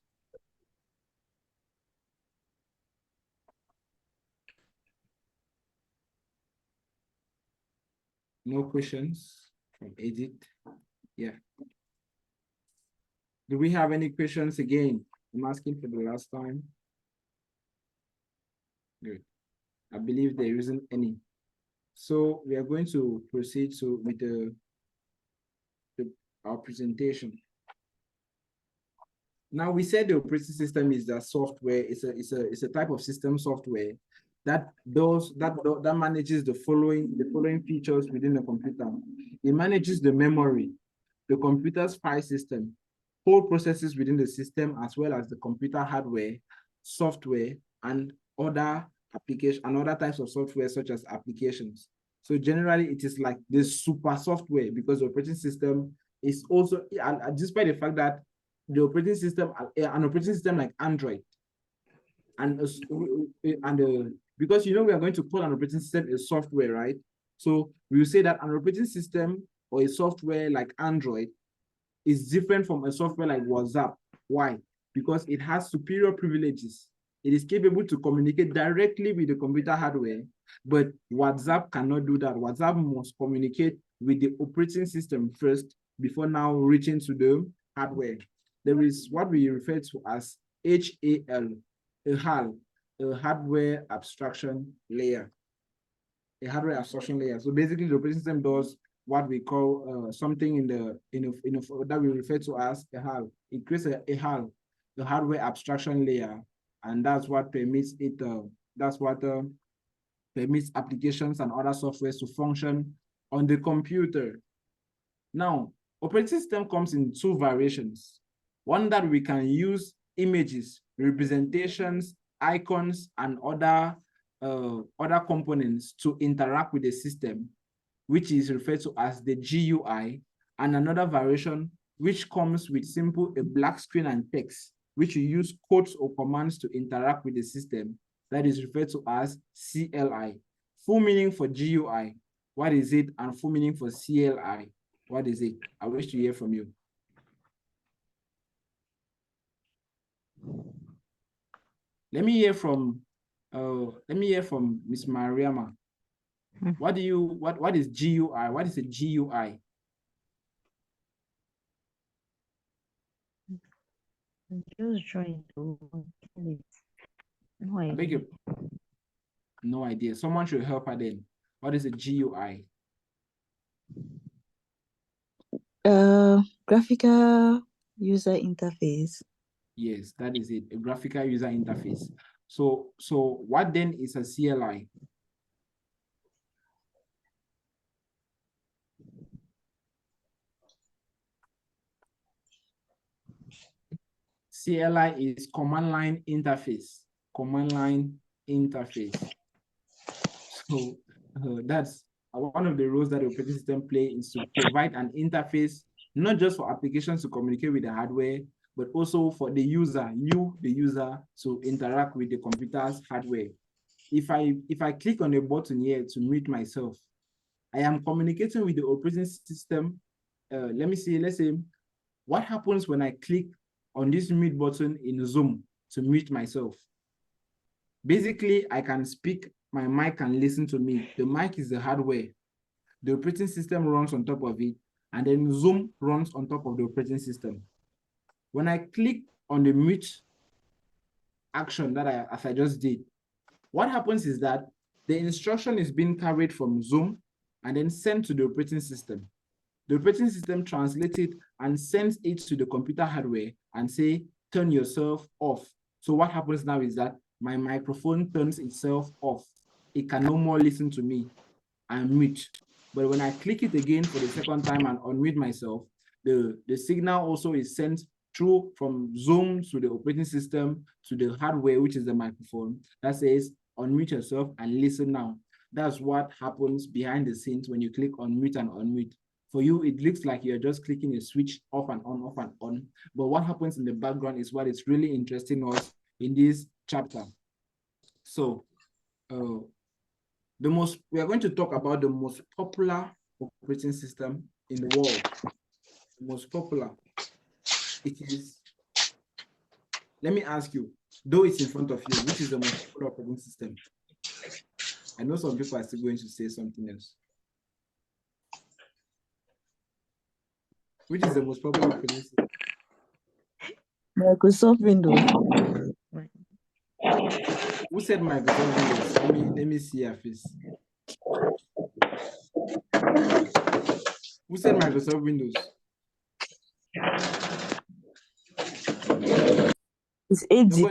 No questions from Edith? Yeah. Do we have any questions again? I'm asking for the last time. Good. I believe there isn't any. So we are going to proceed with our presentation. Now we said the operating system is the software. It's a type of system software that manages the following features within the computer. It manages the memory, the computer's file system, whole processes within the system, as well as the computer hardware, software, and other applications and other types of software such as applications. So generally, it is like the super software, because the operating system is also, despite the fact that the operating system, an operating system like Android, because we are going to call an operating system a software, right? So we will say that an operating system or a software like Android is different from a software like WhatsApp. Why? Because it has superior privileges. It is capable to communicate directly with the computer hardware, but WhatsApp cannot do that. WhatsApp must communicate with the operating system first before now reaching to the hardware. There is what we refer to as HAL, a HAL, a hardware abstraction layer. A hardware abstraction layer. So basically, the operating system does what we call something that we refer to as a HAL. It creates a HAL, the hardware abstraction layer, and that's what permits it. Permits applications and other softwares to function on the computer. Now, operating system comes in two variations. One that we can use images, representations, icons, and other components to interact with the system, which is referred to as the GUI, and another variation which comes with a black screen and text, which you use codes or commands to interact with the system, that is referred to as CLI. Full meaning for GUI, what is it? And full meaning for CLI, what is it? I wish to hear from you. Let me hear from Ms. Mariama. What is GUI? What is a GUI? Just trying to kill it. No I beg idea. you. No idea. Someone should help her then. What is a GUI? Graphical user interface. Yes, that is it. A graphical user interface. So what then is a CLI? CLI is command line interface. Command line interface. So that's one of the roles that the operating system play is to provide an interface, not just for applications to communicate with the hardware, but also for the user, the user, to interact with the computer's hardware. If I click on a button here to mute myself, I am communicating with the operating system. Let's say, what happens when I click on this mute button in Zoom to mute myself? Basically, I can speak, my mic can listen to me. The mic is the hardware. The operating system runs on top of it, and then Zoom runs on top of the operating system. When I click on the mute action as I just did, what happens is that the instruction is being carried from Zoom and then sent to the operating system. The operating system translates it and sends it to the computer hardware and say, turn yourself off. So what happens now is that my microphone turns itself off. It can no more listen to me. I'm mute. But when I click it again for the second time and unmute myself, the signal also is sent through from Zoom to the operating system to the hardware, which is the microphone, that says unmute yourself and listen now. That's what happens behind the scenes when you click on mute and unmute. For you, it looks like you're just clicking a switch off and on, off and on. But what happens in the background is what is really interesting us in this chapter. So we are going to talk about the most popular operating system in the world. The most popular. It is, let me ask you, though it's in front of you, which is the most popular operating system? I know some people are still going to say something else. Which is the most popular operating system? Microsoft Windows. Who said Microsoft Windows? Let me see your face. Who said Microsoft Windows? It's AD. No,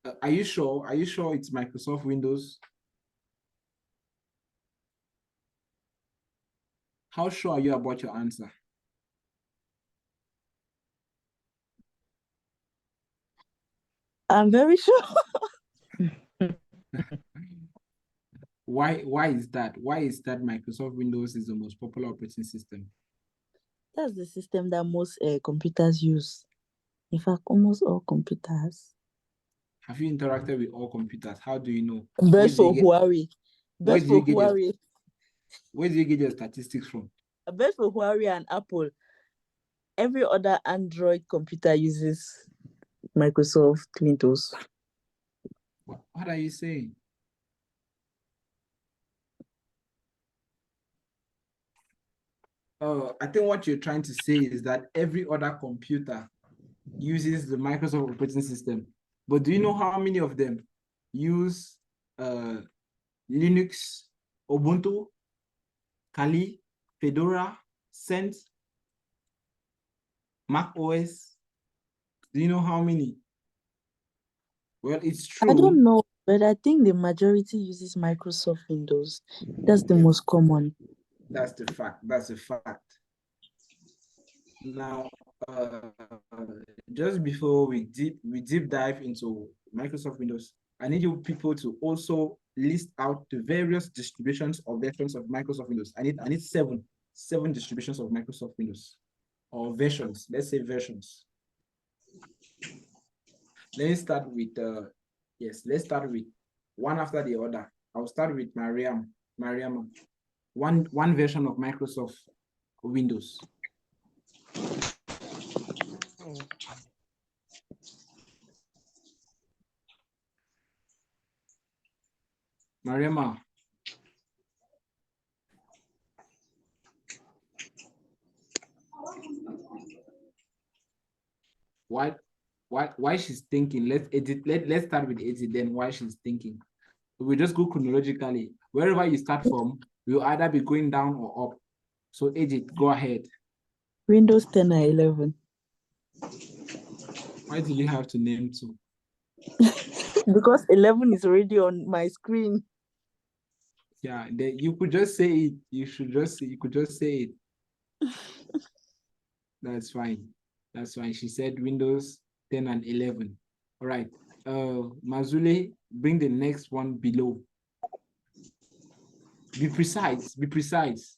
but, are you sure? Are you sure it's Microsoft Windows? How sure are you about your answer? I'm very sure. Why is that? Why is that Microsoft Windows is the most popular operating system? That's the system that most computers use. In fact, almost all computers. Have you interacted with all computers? How do you know? Best for Huawei. Best for Huawei. Where do you get your statistics from? Best for Huawei and Apple. Every other Android computer uses Microsoft Windows. What are you saying? I think what you're trying to say is that every other computer uses the Microsoft operating system. But do you know how many of them use Linux, Ubuntu, Kali, Fedora, Cent, Mac OS? Do you know how many? Well, it's true. I don't know, but I think the majority uses Microsoft Windows. That's the most common. That's the fact. That's a fact. Now, just before we deep dive into Microsoft Windows, I need you people to also list out the various distributions or versions of Microsoft Windows. I need seven distributions of Microsoft Windows, or versions. Let's say versions. Let's start with let's start with one after the other. I'll start with Mariam. One version of Microsoft Windows. Mariama. why she's thinking. Let's start with edit, then why she's thinking. We just go chronologically. Wherever you start from, we'll either be going down or up. So edit, go ahead. Windows 10 and 11. Why did you have to name two? Because 11 is already on my screen. Yeah, you could just say it. You could just say it. That's fine. That's fine. She said Windows 10 and 11. All right. Mazule, bring the next one below. Be precise. Be precise.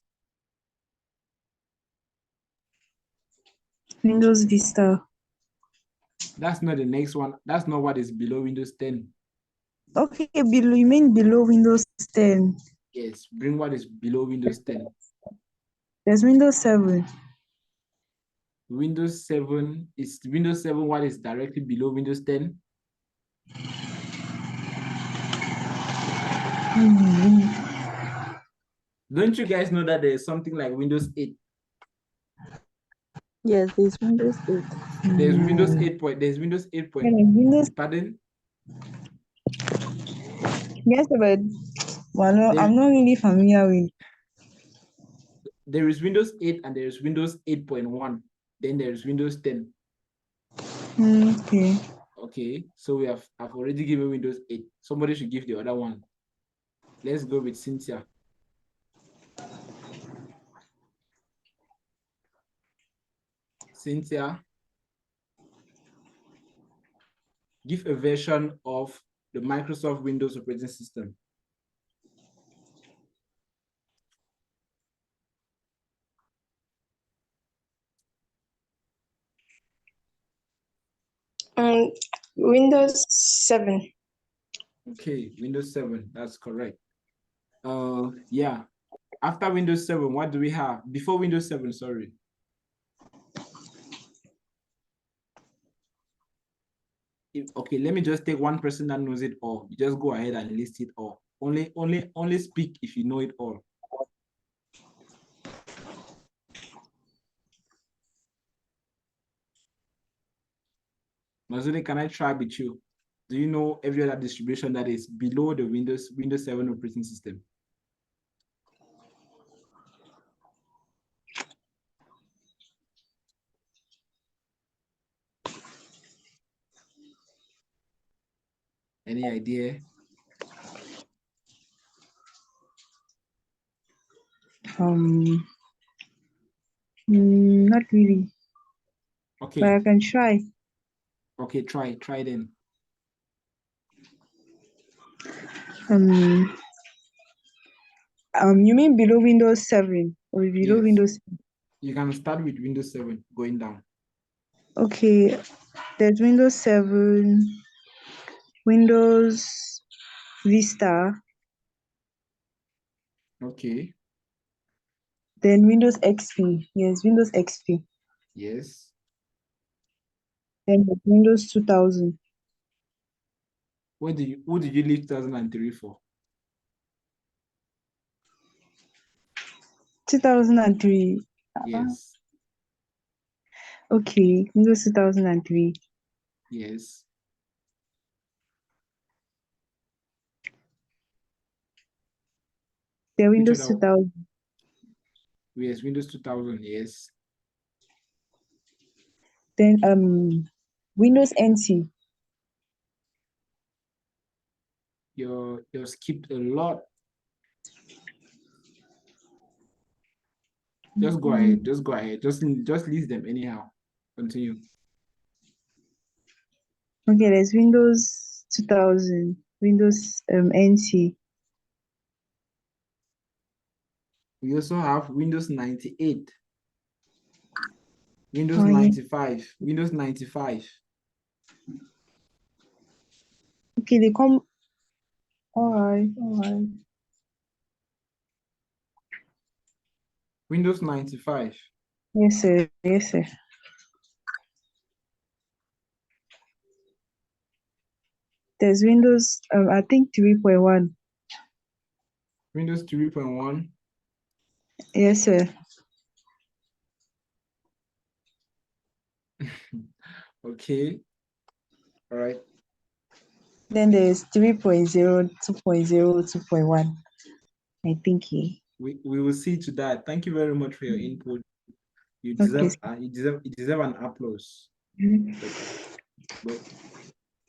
Windows Vista. That's not the next one. That's not what is below Windows 10. Okay, below, you mean below Windows 10? Yes, bring what is below Windows 10. There's Windows 7. Windows 7 is Windows 7 what is directly below Windows 10? Don't you guys know that there's something like Windows 8? Yes, there's Windows 8. There's Windows 8 point. There's Windows 8 point. Windows, Pardon? yes, but well, no, I'm not really familiar with. There is Windows 8 and there is Windows 8.1. Then there is Windows 10. Okay. Okay, so I've already given Windows 8. Somebody should give the other one. Let's go with Cynthia. Cynthia, give a version of the Microsoft Windows operating system. Windows 7. Okay, Windows 7, that's correct. Yeah. After Windows 7, what do we have? Before Windows 7, sorry. Okay, let me just take one person that knows it all. You just go ahead and list it all. Only speak if you know it all. Mazune, can I try with you? Do you know every other distribution that is below the Windows 7 operating system? Any idea? Not really. Okay. But I can try. Okay, try then. You mean below Windows 7 or below Yes. Windows? You can start with Windows 7 going down. Okay, there's Windows 7, Windows Vista, Okay. then Windows XP. Yes, Windows XP. Yes. Then there's Windows 2000. Who did you leave 2003 for? 2003. Yes. Okay, Windows 2003. Yes. The Which Windows other- 2000. Yes, Windows 2000, yes. Then Windows NT. You skipped a lot. Just go ahead. Just go ahead. Just list them anyhow. Continue. Okay, there's Windows 2000, Windows NT. We also have Windows 98, Windows Oh, yeah. 95, Windows 95. Okay, they come. All right. Windows 95. Yes, sir. Yes, sir. There's Windows, I think 3.1. Windows 3.1. Yes, sir. Okay. All right. Then there's 3.0, 2.0, 2.1. I think We will see to that. Thank you very much for your input. You Okay. deserve an applause. Mhm. But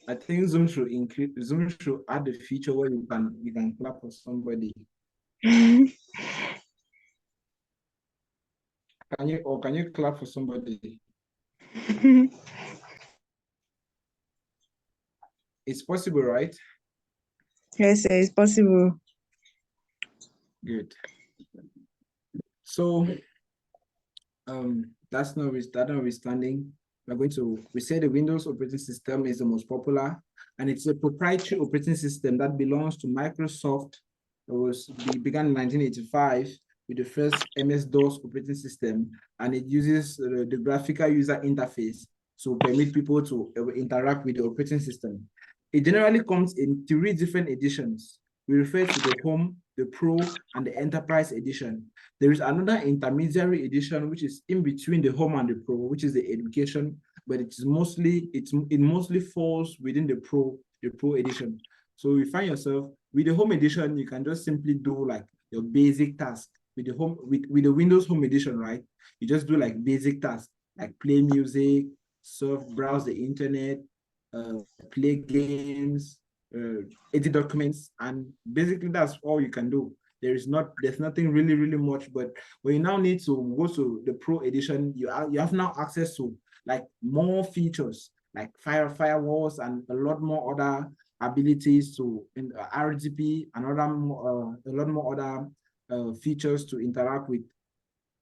I think Zoom should add a feature where you can clap for somebody. Can you clap for somebody? It's possible, right? Yes, sir, it's possible. Good. So that notwithstanding, we say the Windows operating system is the most popular, and it's a proprietary operating system that belongs to Microsoft. It began in 1985 with the first MS-DOS operating system, and it uses the graphical user interface to permit people to interact with the operating system. It generally comes in 3 different editions. We refer to the Home, the Pro, and the Enterprise edition. There is another intermediary edition, which is in between the Home and the Pro, which is the education, but it mostly falls within the Pro edition. So you find yourself with the Home edition, you can just simply do like your basic task with the Windows Home edition, right? You just do like basic tasks like play music, browse the internet, play games, edit documents, and basically that's all you can do. There's nothing really much, but when you now need to go to the Pro edition, you have now access to like more features like firewalls and a lot more other abilities to RDP and a lot more other features to interact with.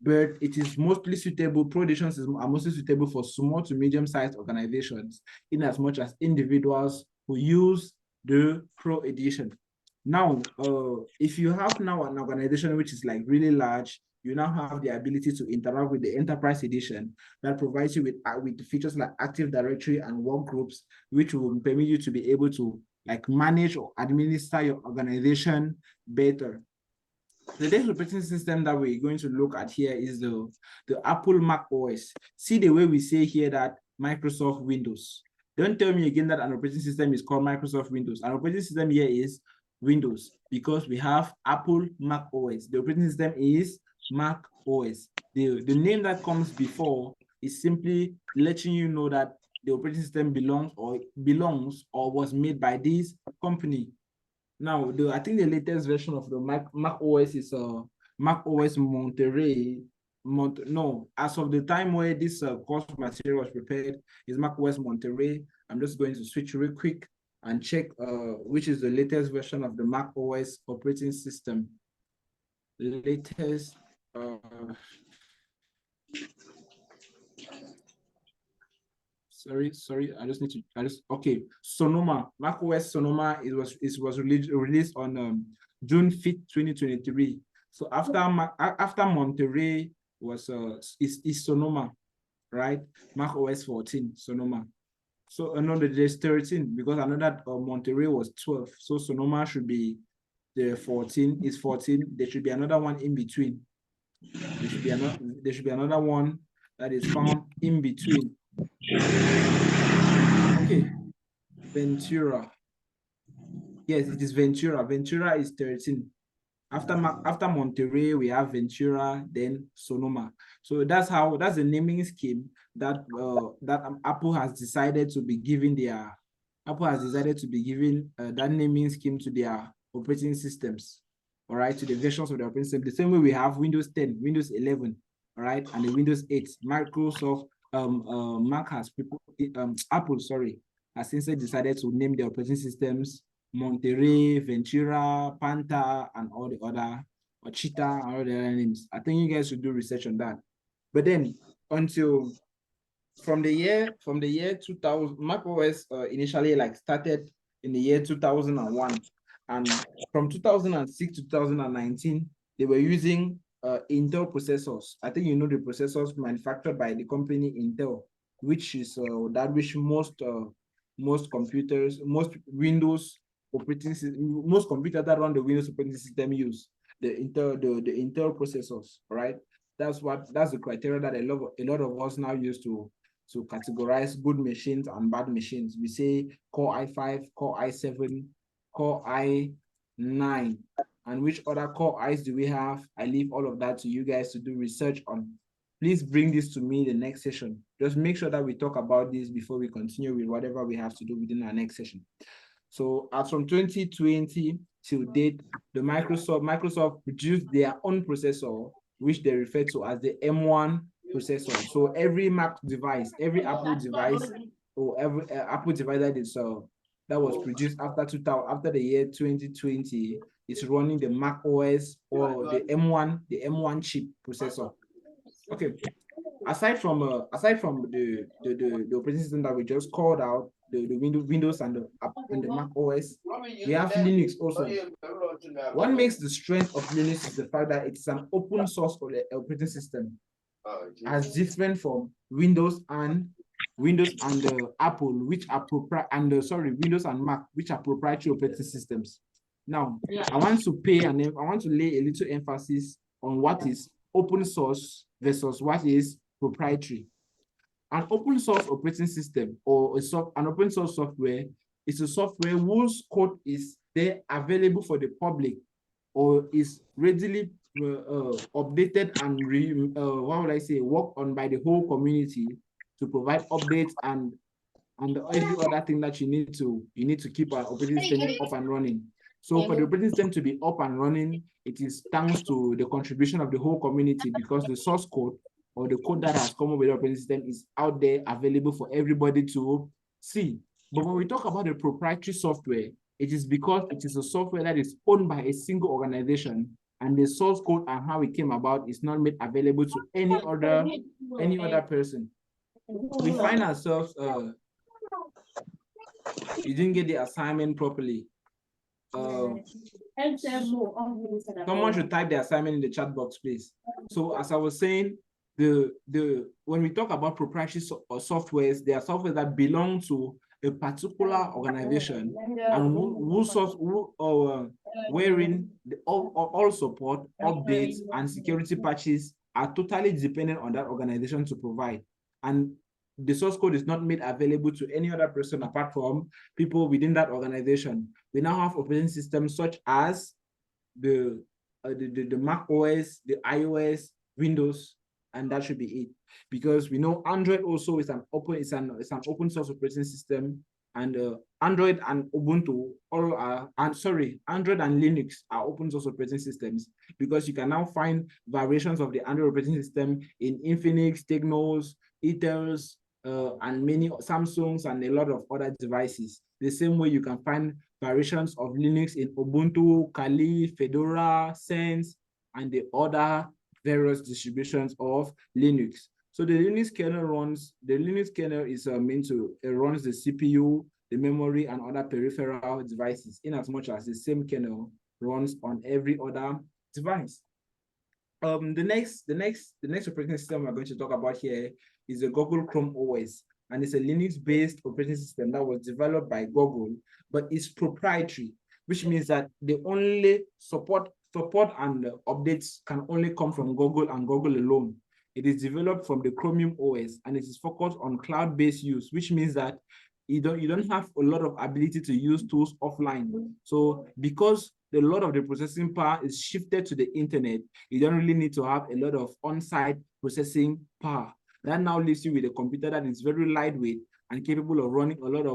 But it is mostly suitable, Pro editions are mostly suitable for small to medium-sized organizations, in as much as individuals who use the Pro edition. Now, if you have now an organization which is like really large, you now have the ability to interact with the Enterprise edition that provides you with features like Active Directory and work groups, which will permit you to be able to like manage or administer your organization better. The next operating system that we're going to look at here is the Apple Mac OS. See the way we say here that Microsoft Windows. Don't tell me again that an operating system is called Microsoft Windows. An operating system here is Windows because we have Apple Mac OS. The operating system is Mac OS. The name that comes before is simply letting you know that the operating system belongs or was made by this company. Now, I think the latest version of the Mac OS is Mac OS Monterey. As of the time where this course material was prepared, is Mac OS Monterey. I'm just going to switch real quick and check which is the latest version of the Mac OS operating system. The latest. Sorry, okay. Sonoma, Mac OS Sonoma, it was released on June 5th, 2023. So after Monterey is Sonoma, right? Mac OS 14, Sonoma. So another there's 13 because another Monterey was 12. So Sonoma should be the 14 is 14. There should be another one in between. There should be another one that is found in between. Okay, Ventura. Yes, it is Ventura. Ventura is 13. After Monterey, we have Ventura, then Sonoma. So that's the naming scheme that Apple has decided to be giving that naming scheme to their operating systems. All right, to the versions of the operating system. The same way we have Windows 10, Windows 11, all right, and the Windows 8. Microsoft, Apple, has instead decided to name the operating systems Monterey, Ventura, Panta, and all the other, or Cheetah, and all the other names. I think you guys should do research on that. But then, from the year 2000, macOS initially started in the year 2001, and from 2006 to 2019, they were using Intel processors. I think you know the processors manufactured by the company Intel, which is which most computers, most Windows operating system, most computers that run the Windows operating system use the Intel processors, right? That's the criteria that a lot of us now use to to categorize good machines and bad machines. We say Core i5, Core i7, Core i9, and which other Core i's do we have? I leave all of that to you guys to do research on. Please bring this to me the next session. Just make sure that we talk about this before we continue with whatever we have to do within our next session. So as from 2020 till date, the Microsoft produced their own processor, which they refer to as the M1 processor. So every Mac device, every Apple device, or every Apple device that was produced after the year 2020 is running the Mac OS or the M1 chip processor. Okay. Aside from the operating system that we just called out, the Windows and the Mac OS, we have Linux also. What makes the strength of Linux is the fact that it's an open source operating system, as different from Windows and Apple, which are Windows and Mac, which are proprietary operating systems. Now, I want to lay a little emphasis on what is open source versus what is proprietary. An open source operating system or an open source software is a software whose code is there available for the public or is readily updated and worked on by the whole community to provide updates and every other thing that you need to keep an operating system up and running. So for the operating system to be up and running, it is thanks to the contribution of the whole community, because the source code or the code that has come up with the operating system is out there available for everybody to see. But when we talk about the proprietary software, it is because it is a software that is owned by a single organization, and the source code and how it came about is not made available to any other person. We find ourselves, you didn't get the assignment properly. Someone should type the assignment in the chat box, please. So as I was saying, when we talk about proprietary softwares, they are software that belong to a particular organization and wherein all support, updates, and security patches are totally dependent on that organization to provide. And the source code is not made available to any other person apart from people within that organization. We now have operating systems such as the Mac OS, the iOS, Windows, and that should be it. Because we know Android also is an open source operating system, and Android and Ubuntu Android and Linux are open source operating systems, because you can now find variations of the Android operating system in Infinix, Technos, Intels, and many Samsungs and a lot of other devices. The same way you can find variations of Linux in Ubuntu, Kali, Fedora, Sense, and the other various distributions of Linux. So the Linux kernel runs the CPU, the memory, and other peripheral devices, in as much as the same kernel runs on every other device. The next operating system we're going to talk about here is the Google Chrome OS, and it's a Linux-based operating system that was developed by Google, but it's proprietary, which means that the only support and updates can only come from Google and Google alone. It is developed from the Chromium OS, and it is focused on cloud-based use, which means that you don't have a lot of ability to use tools offline. So because a lot of the processing power is shifted to the internet, you don't really need to have a lot of on-site processing power. That now leaves you with a computer that is very lightweight and capable of running a lot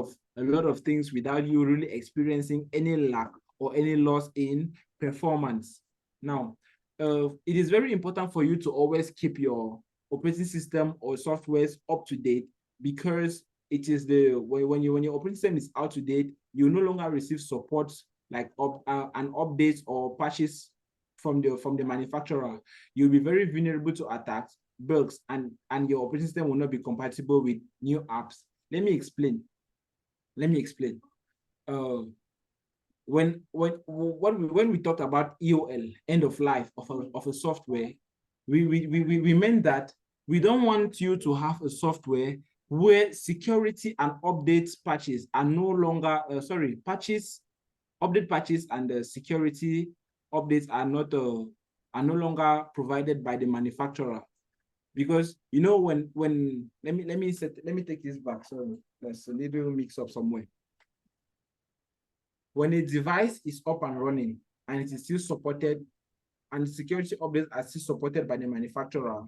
of things without you really experiencing any lag or any loss in performance. Now, it is very important for you to always keep your operating system or softwares up to date, because it is when your operating system is out of date, you no longer receive support like and updates or patches from the manufacturer. You'll be very vulnerable to attacks, bugs, and your operating system will not be compatible with new apps. Let me explain. When we talked about EOL, end of life of a software, we meant that we don't want you to have a software where security and updates patches are no longer update patches and security updates are no longer provided by the manufacturer. Because you know when let me take this back. So there's a little mix up somewhere. When a device is up and running and it is still supported and security updates are still supported by the manufacturer,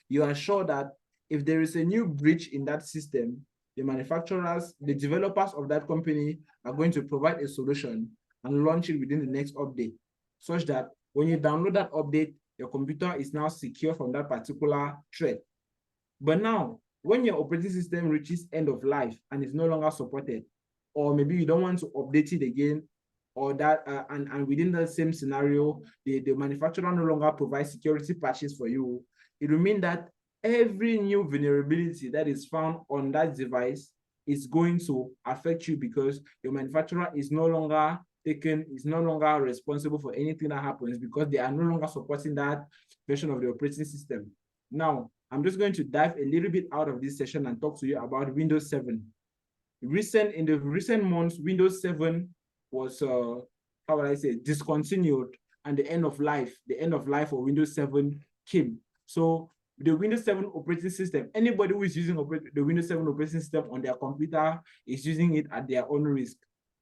you are sure that if there is a new breach in that system, the manufacturers, the developers of that company are going to provide a solution and launch it within the next update, such that when you download that update, your computer is now secure from that particular threat. But now, when your operating system reaches end of life and is no longer supported, or maybe you don't want to update it again, or that and within the same scenario, the manufacturer no longer provides security patches for you, it will mean that every new vulnerability that is found on that device is going to affect you, because your manufacturer is no longer responsible for anything that happens, because they are no longer supporting that version of the operating system. Now, I'm just going to dive a little bit out of this session and talk to you about Windows 7. In the recent months, Windows 7 was, how would I say, discontinued, and the end of life for Windows 7 came. So the Windows 7 operating system, anybody who is using the Windows 7 operating system on their computer is using it at their own risk.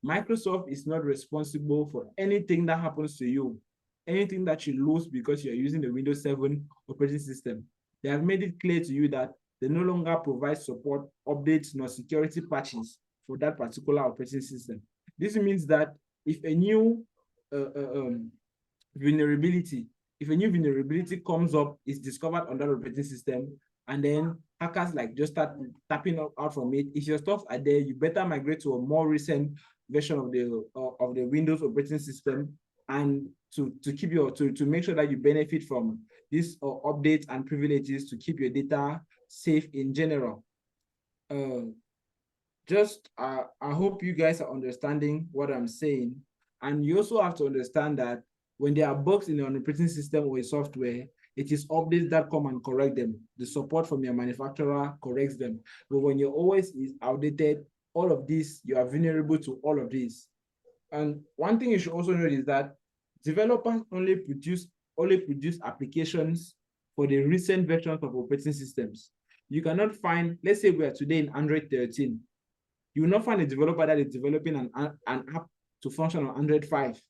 Microsoft is not responsible for anything that happens to you, anything that you lose because you're using the Windows 7 operating system. They have made it clear to you that they no longer provide support, updates, nor security patches for that particular operating system. This means that if a new vulnerability comes up, is discovered on that operating system, and then hackers like just start tapping out from it, if your stuff are there, you better migrate to a more recent version of the Windows operating system, and to make sure that you benefit from these updates and privileges to keep your data safe in general. I hope you guys are understanding what I'm saying. And you also have to understand that when there are bugs in an operating system or a software, it is updates that come and correct them. The support from your manufacturer corrects them. But when your OS is outdated, all of this, you are vulnerable to all of this. And one thing you should also know is that developers only produce applications for the recent versions of operating systems. You cannot find, let's say we are today in Android 13. You will not find a developer that is developing an app to function on Android 5.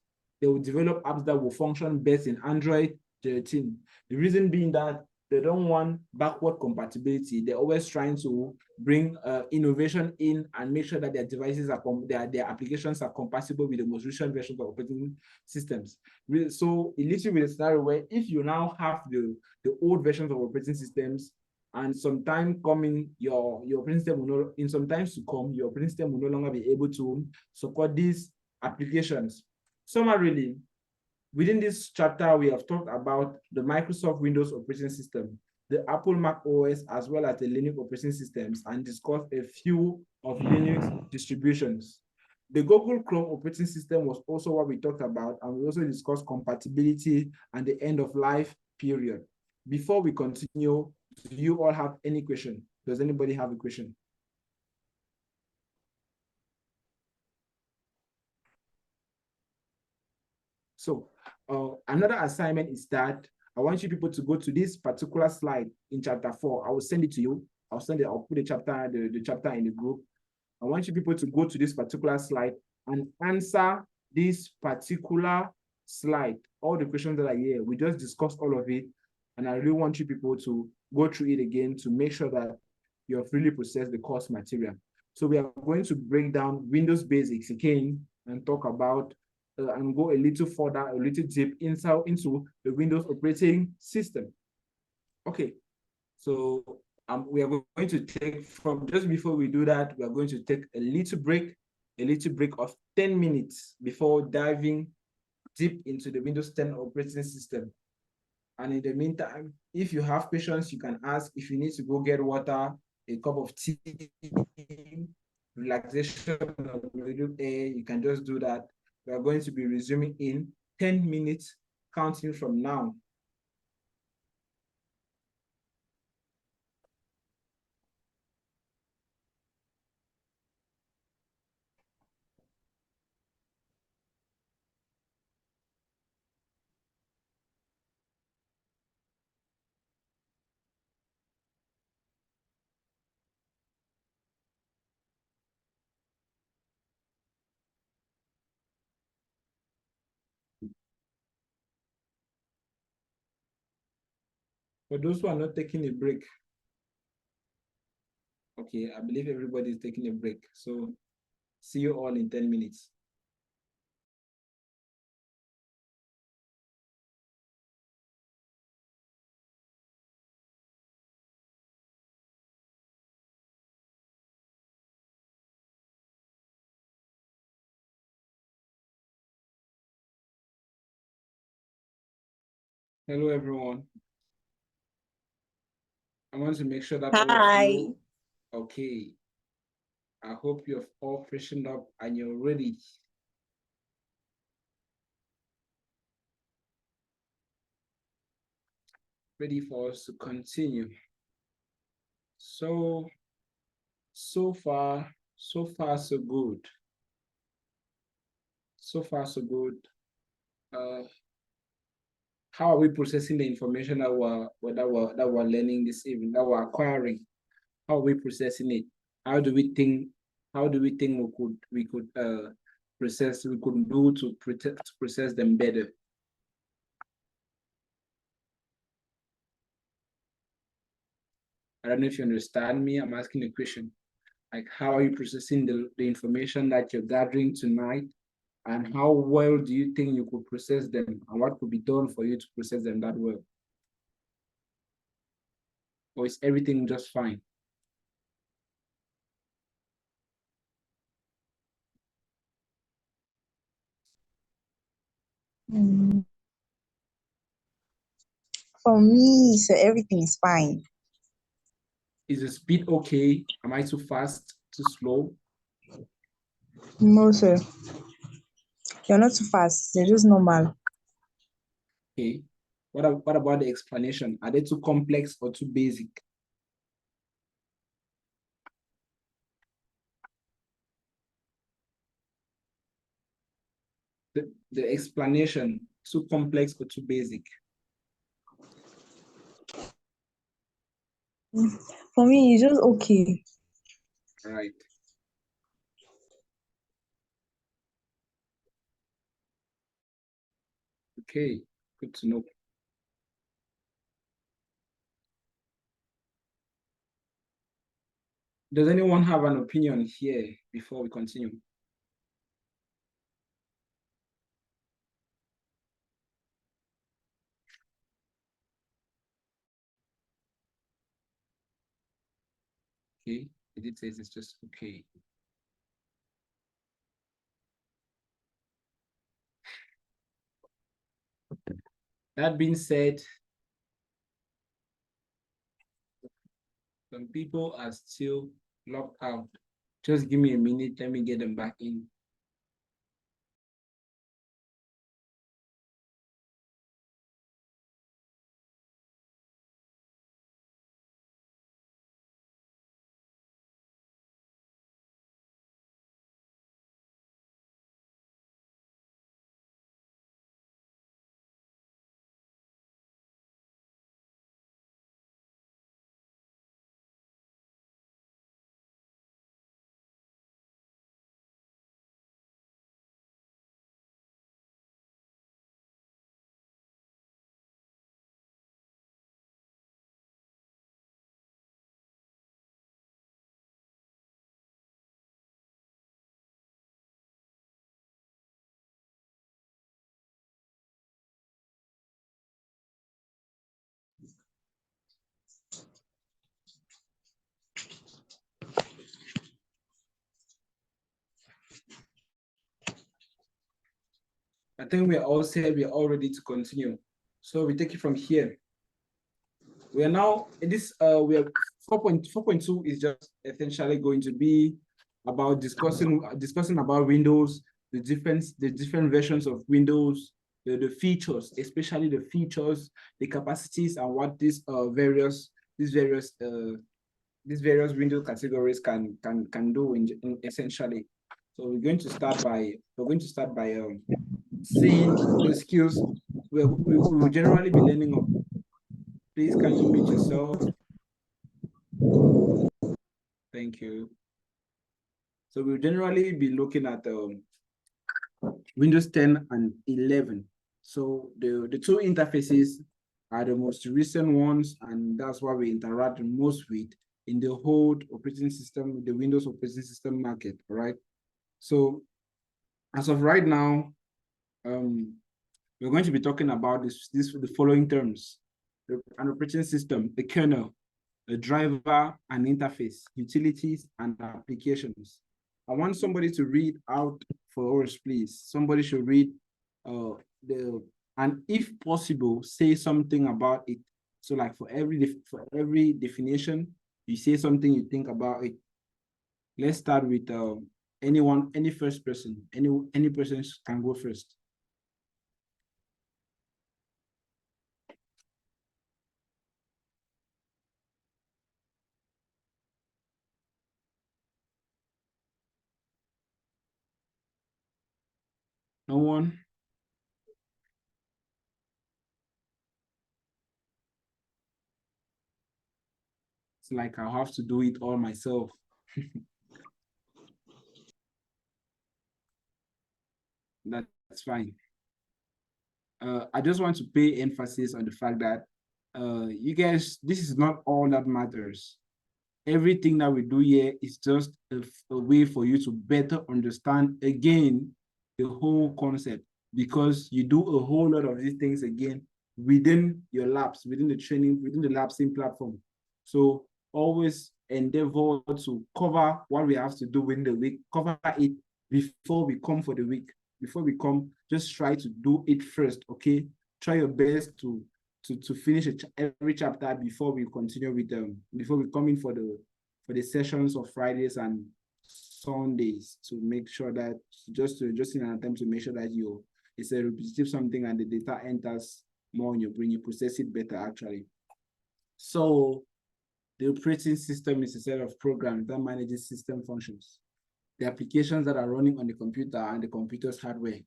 They will develop apps that will function best in Android 13. The reason being that they don't want backward compatibility. They're always trying to bring innovation in and make sure that their devices are their applications are compatible with the most recent versions of operating systems. So it leaves you with a scenario where if you now have the old versions of operating systems, and sometime coming, your operating system will in some times to come, your operating system will no longer be able to support these applications. Summarily, within this chapter, we have talked about the Microsoft Windows operating system, the Apple Mac OS, as well as the Linux operating systems, and discussed a few of Linux distributions. The Google Chrome operating system was also what we talked about, and we also discussed compatibility and the end of life period. Before we continue, do you all have any question? Does anybody have a question? So another assignment is that I want you people to go to this particular slide in chapter 4. I will send it to you. I'll put the chapter in the group. I want you people to go to this particular slide and answer this particular slide. All the questions that are here, we just discussed all of it. And I really want you people to go through it again to make sure that you have really processed the course material. So we are going to break down Windows Basics again and talk about and go a little further, a little deep into the Windows operating system. Okay, so we are going to take from, just before we do that, we are going to take a little break of 10 minutes before diving deep into the Windows 10 operating system. And in the meantime, if you have questions, you can ask. If you need to go get water, a cup of tea, relaxation, or a little air, you can just do that. We are going to be resuming in 10 minutes, counting from now. For those who are not taking a break, okay, I believe everybody is taking a break. So see you all in 10 minutes. Hello, everyone. I want to make sure that all of Hi. you, okay. I hope you've all freshened up and you're ready. Ready for us to continue. So far, so good. So far, so good. How are we processing the information that we're learning this evening, that we're acquiring? How are we processing it? How do we think we could process, we could do to process them better? I don't know if you understand me. I'm asking a question. Like, how are you processing the information that you're gathering tonight? And how well do you think you could process them? And what could be done for you to process them that well? Or is everything just fine? Mm. For me, so everything is fine. Is the speed okay? Am I too fast, too slow? No, sir. You're not too fast. You're just normal. Okay. What about the explanation? Are they too complex or too basic? The explanation, too complex or too basic? For me, it's just okay. Right. Okay, good to know. Does anyone have an opinion here before we continue? Okay, it says it's just okay. That being said, some people are still locked out. Just give me a minute, let me get them back in. I think we're all set, we're all ready to continue. So we take it from here. We are now in this, we are 4.2 is just essentially going to be about discussing about Windows, the different versions of Windows, the features, especially the features, the capacities, and what these various Windows categories can do in essentially. So we're going to start by seeing the skills we will generally be learning on. Please, can you mute yourself? Thank you. So we'll generally be looking at Windows 10 and 11. So the two interfaces are the most recent ones, and that's what we interact the most with in the whole operating system, the Windows operating system market, all right? So as of right now, we're going to be talking about the following terms: an operating system, a kernel, a driver, an interface, utilities, and applications. I want somebody to read out for us, please. Somebody should read and if possible, say something about it. So like for every definition, you say something you think about it. Let's start with any first person. Any person can go first. No one? It's like I'll have to do it all myself. That's fine. I just want to pay emphasis on the fact that you guys, this is not all that matters. Everything that we do here is just a way for you to better understand again the whole concept, because you do a whole lot of these things again within your labs, within the training, within the LabSim platform. So always endeavor to cover what we have to do within the week, cover it before we come for the week. Before we come, just try to do it first, okay? Try your best to finish every chapter before we continue with before we come in for the sessions of Fridays and Sundays, to make sure that just in an attempt to make sure that it's a repetitive something and the data enters more in your brain, you process it better actually. So the operating system is a set of programs that manages system functions, the applications that are running on the computer and the computer's hardware.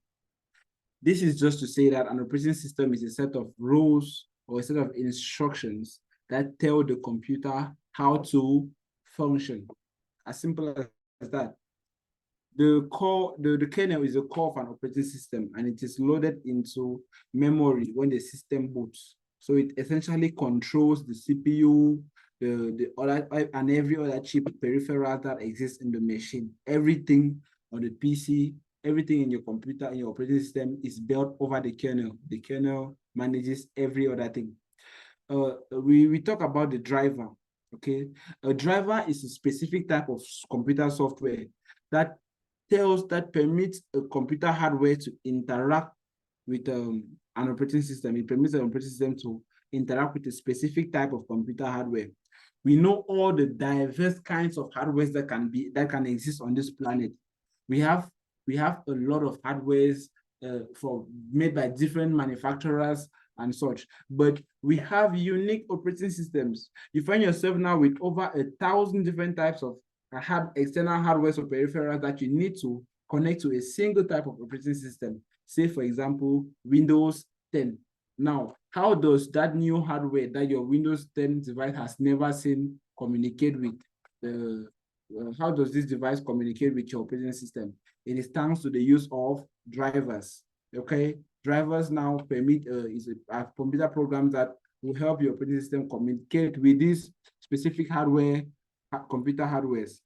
This is just to say that an operating system is a set of rules or a set of instructions that tell the computer how to function. As simple as that. The kernel is the core of an operating system, and it is loaded into memory when the system boots. So it essentially controls the CPU, the other and every other chip peripheral that exists in the machine. Everything on the PC, everything in your computer, in your operating system is built over the kernel. The kernel manages every other thing. We talk about the driver, okay? A driver is a specific type of computer software that permits a computer hardware to interact with an operating system. It permits an operating system to interact with a specific type of computer hardware. We know all the diverse kinds of hardwares that can exist on this planet. We have a lot of hardwares made by different manufacturers and such, but we have unique operating systems. You find yourself now with over 1,000 different types of external hardware or peripherals that you need to connect to a single type of operating system. Say, for example, Windows 10. Now, how does that new hardware that your Windows 10 device has never seen communicate with how does this device communicate with your operating system? It is thanks to the use of drivers. Okay, drivers now permit computer programs that will help your operating system communicate with these specific computer hardwares.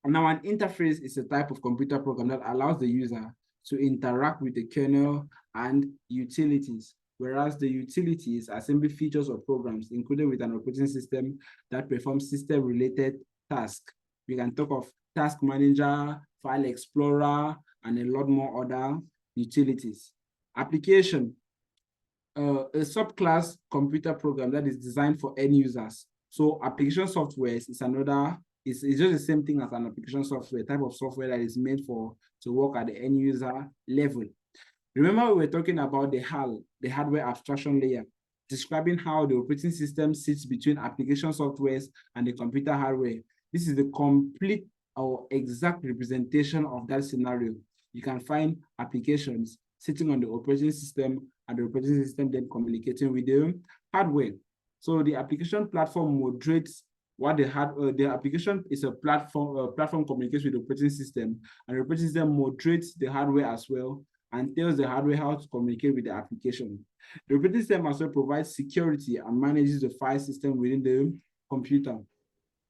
And now an interface is a type of computer program that allows the user to interact with the kernel and utilities, whereas the utilities are simply features or programs included with an operating system that perform system-related tasks. We can talk of Task Manager, File Explorer, and a lot more other utilities. Application, a subclass computer program that is designed for end users. So application software is it's just the same thing as an application software, type of software that is made to work at the end user level. Remember, we were talking about the HAL, the hardware abstraction layer, describing how the operating system sits between application softwares and the computer hardware. This is the complete or exact representation of that scenario. You can find applications sitting on the operating system and the operating system then communicating with the hardware. So the application platform moderates what the application is a platform communicates with the operating system, and the operating system moderates the hardware as well and tells the hardware how to communicate with the application. The operating system also provides security and manages the file system within the computer.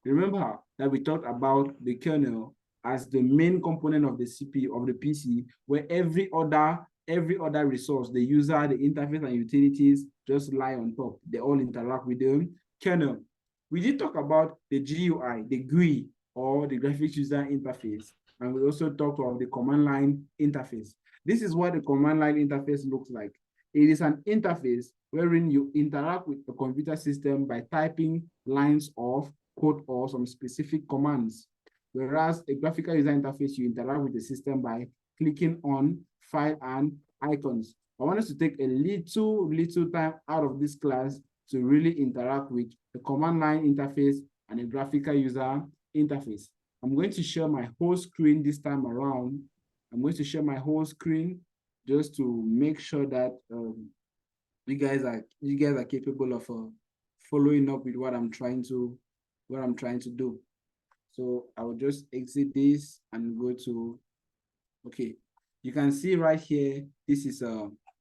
Remember that we talked about the kernel as the main component of the CPU of the PC, where every other resource, the user, the interface, and utilities just lie on top. They all interact with the kernel. We did talk about the GUI, the GUI, or the graphics user interface, and we also talked about the command line interface. This is what the command line interface looks like. It is an interface wherein you interact with the computer system by typing lines of code or some specific commands. Whereas a graphical user interface, you interact with the system by clicking on file and icons. I want us to take a little time out of this class to really interact with the command line interface and a graphical user interface. I'm going to share my whole screen this time around. I'm going to share my whole screen just to make sure that you guys are capable of following up with what I'm trying to do. So I will just exit this and go to, okay. You can see right here, this is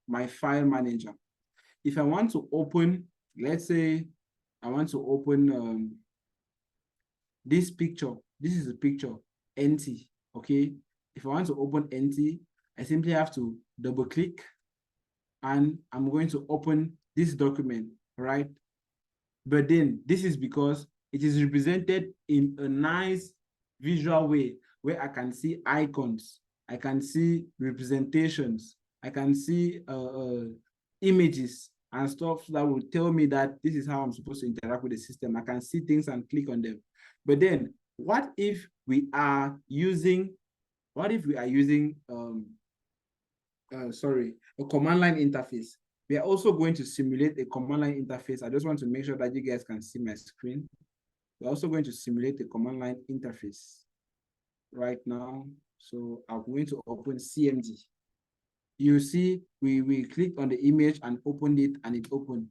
my file manager. If I want to open, let's say I want to open this picture. This is a picture, NT, okay? If I want to open NT, I simply have to double click and I'm going to open this document, right? But then this is because it is represented in a nice visual way where I can see icons, I can see representations, I can see images and stuff that will tell me that this is how I'm supposed to interact with the system. I can see things and click on them. But then what if we are using a command line interface? We are also going to simulate a command line interface. I just want to make sure that you guys can see my screen. We're also going to simulate the command line interface right now. So I'm going to open CMD. You see, we clicked on the image and opened it, and it opened.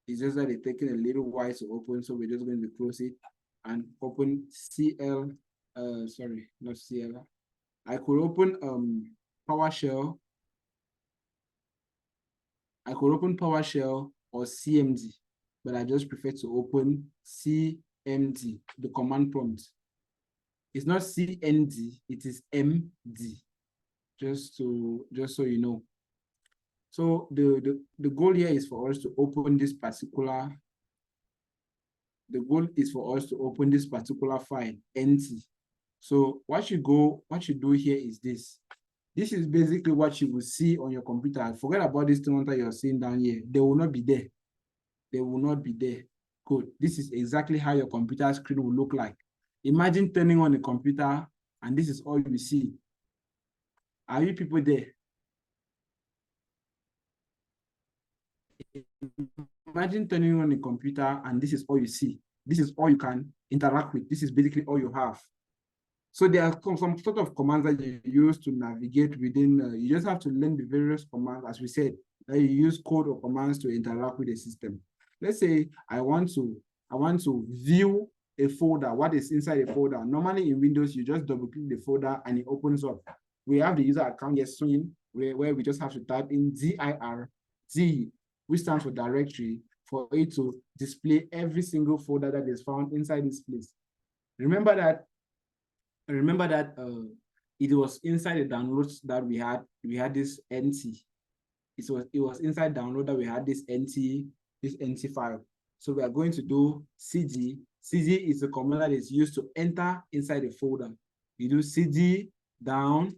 It's just that it's taking a little while to open, so we're just going to close it and open CL. Sorry, not CL. I could open PowerShell. I could open PowerShell or CMD, but I just prefer to open CMD, the command prompt. It's not CND, it is MD, just so you know. So the goal here is for us to open this particular, file, NT. So what you do here is this. This is basically what you will see on your computer. Forget about this thing that you're seeing down here. They will not be there. They will not be there. Good. This is exactly how your computer screen will look like. Imagine turning on a computer and this is all you see. Are you people there? Imagine turning on a computer and this is all you see. This is all you can interact with. This is basically all you have. So there are some sort of commands that you use to navigate within. You just have to learn the various commands, as we said, that you use code or commands to interact with the system. Let's say I want to view a folder, what is inside a folder. Normally in Windows, you just double click the folder and it opens up. We have the user account here soon, where we just have to type in dir, which stands for directory, for it to display every single folder that is found inside this place. Remember that it was inside the downloads that we had this NT. It was inside download that we had this NT file. So we are going to do cd. Cd is the command that is used to enter inside the folder. You do cd downloads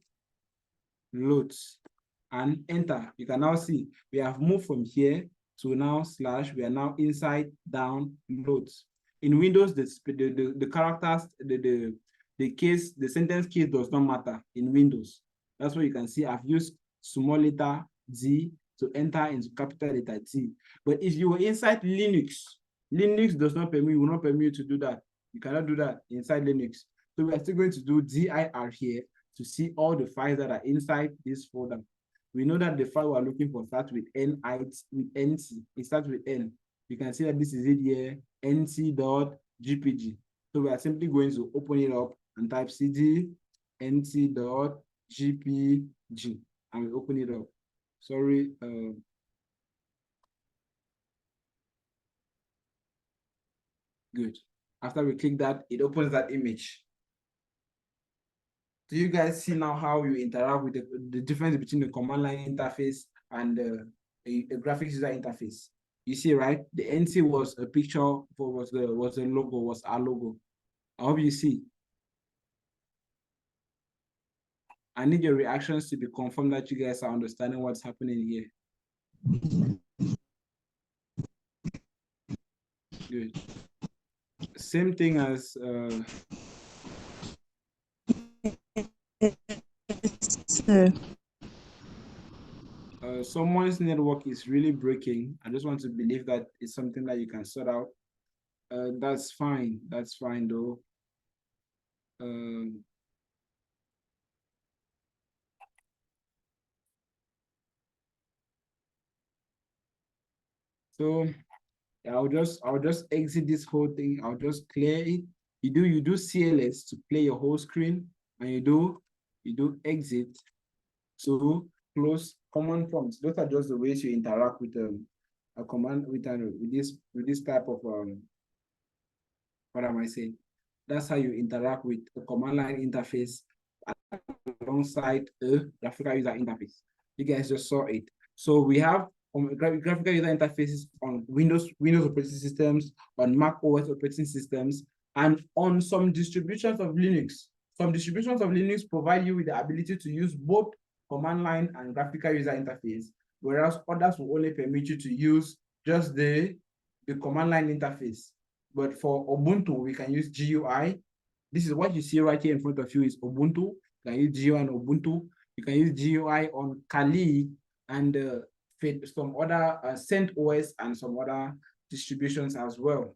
and enter. You can now see we have moved from here to now / we are now inside downloads. In Windows, the characters, the sentence case does not matter in Windows. That's why you can see I've used small letter Z to enter into capital letter T. But if you were inside Linux will not permit you to do that. You cannot do that inside Linux. So we are still going to do dir here to see all the files that are inside this folder. We know that the file we're looking for starts with NT. It starts with N. You can see that this is it here, nt.gpg. So we are simply going to open it up and type cd nt.gpg. and we open it up. Sorry. Good. After we click that, it opens that image. Do you guys see now how you interact with the difference between the command line interface and a graphics user interface? You see, right? The NC was a picture, was the logo, was our logo. I hope you see. I need your reactions to be confirmed that you guys are understanding what's happening here. Good. Same thing as someone's network is really breaking. I just want to believe that it's something that you can sort out. That's fine. That's fine though. So I'll just exit this whole thing. I'll just clear it. You do CLS to play your whole screen, and you do exit to close command prompts. Those are just the ways you interact with a command with this type of what am I saying? That's how you interact with the command line interface alongside a graphical user interface. You guys just saw it. So we have graphical user interfaces on Windows operating systems, on Mac OS operating systems, and on some distributions of Linux. Some distributions of Linux provide you with the ability to use both command line and graphical user interface, whereas others will only permit you to use just the command line interface. But for Ubuntu, we can use GUI. This is what you see right here in front of you is Ubuntu. You can use GUI on Ubuntu. You can use GUI on Kali and some other CentOS and some other distributions as well.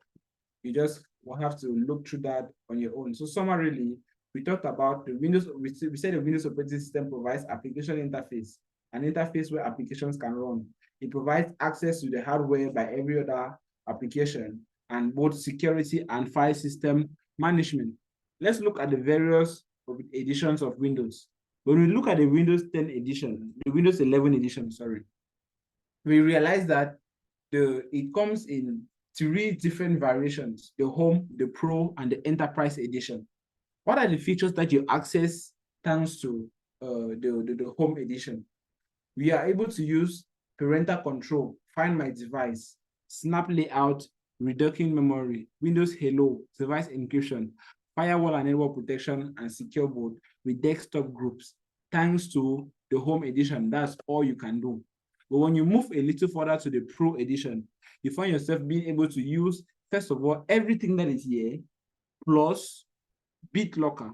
You just will have to look through that on your own. So summarily, we talked about the Windows, we said the Windows operating system provides application interface, an interface where applications can run. It provides access to the hardware by every other application and both security and file system management. Let's look at the various editions of Windows. When we look at the Windows 10 edition, the Windows 11 edition, sorry, we realize that it comes in 3 different variations: the Home, the Pro, and the Enterprise edition. What are the features that you access thanks to the Home edition? We are able to use parental control, Find My Device, Snap Layout, Reducing Memory, Windows Hello, device encryption, firewall and network protection, and secure boot with desktop groups. Thanks to the Home edition, that's all you can do. But when you move a little further to the Pro edition, you find yourself being able to use, first of all, everything that is here, plus BitLocker,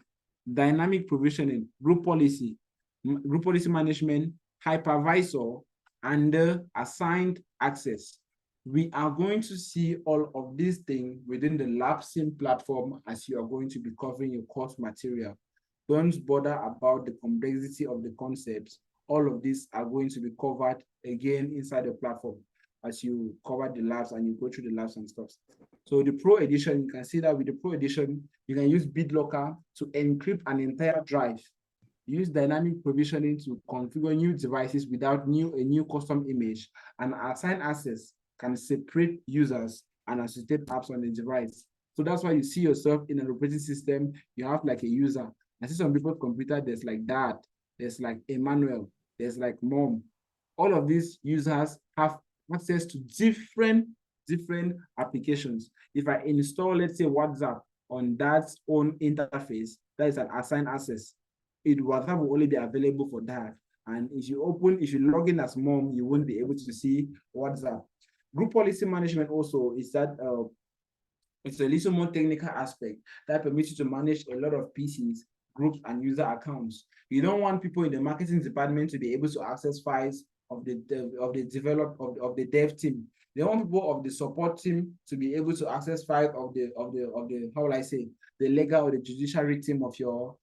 dynamic provisioning, group policy management, hypervisor, and assigned access. We are going to see all of these things within the LabSim platform as you are going to be covering your course material. Don't bother about the complexity of the concepts. All of these are going to be covered again inside the platform as you cover the labs and you go through the labs and stuff. So the Pro edition, you can see that with the Pro edition, you can use BitLocker to encrypt an entire drive. Use dynamic provisioning to configure new devices without a new custom image, and assign access can separate users and associate apps on the device. So that's why you see yourself in an operating system, you have like a user. I see some people's computer, there's like Dad, there's like Emmanuel, there's like Mom. All of these users have access to different applications. If I install, let's say, WhatsApp on Dad's own interface, that is an assigned access. WhatsApp will only be available for Dad. And if you log in as Mom, you won't be able to see WhatsApp. Group policy management also is that it's a little more technical aspect that permits you to manage a lot of PCs, groups, and user accounts. You don't want people in the marketing department to be able to access files of the dev team. They want people of the support team to be able to access files of the how will I say, the legal or the judiciary team of your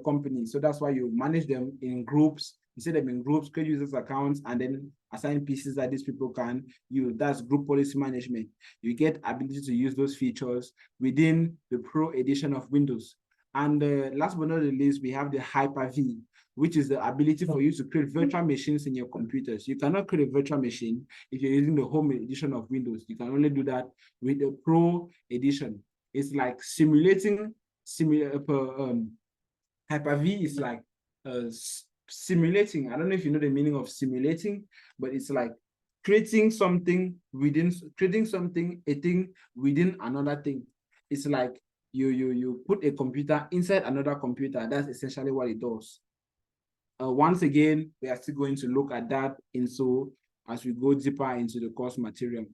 company. So that's why you manage them in groups. You set them in groups, create users accounts, and then assign pieces that these people can use. That's group policy management. You get ability to use those features within the Pro edition of Windows. And last but not least, we have the Hyper-V. which is the ability for you to create virtual machines in your computers. You cannot create a virtual machine if you're using the home edition of Windows. You can only do that with the Pro edition. It's like simulating, Hyper-V is like simulating. I don't know if you know the meaning of simulating, but it's like creating something within, a thing within another thing. It's like you put a computer inside another computer. That's essentially what it does. Once again, we are still going to look at that as we go deeper into the course material.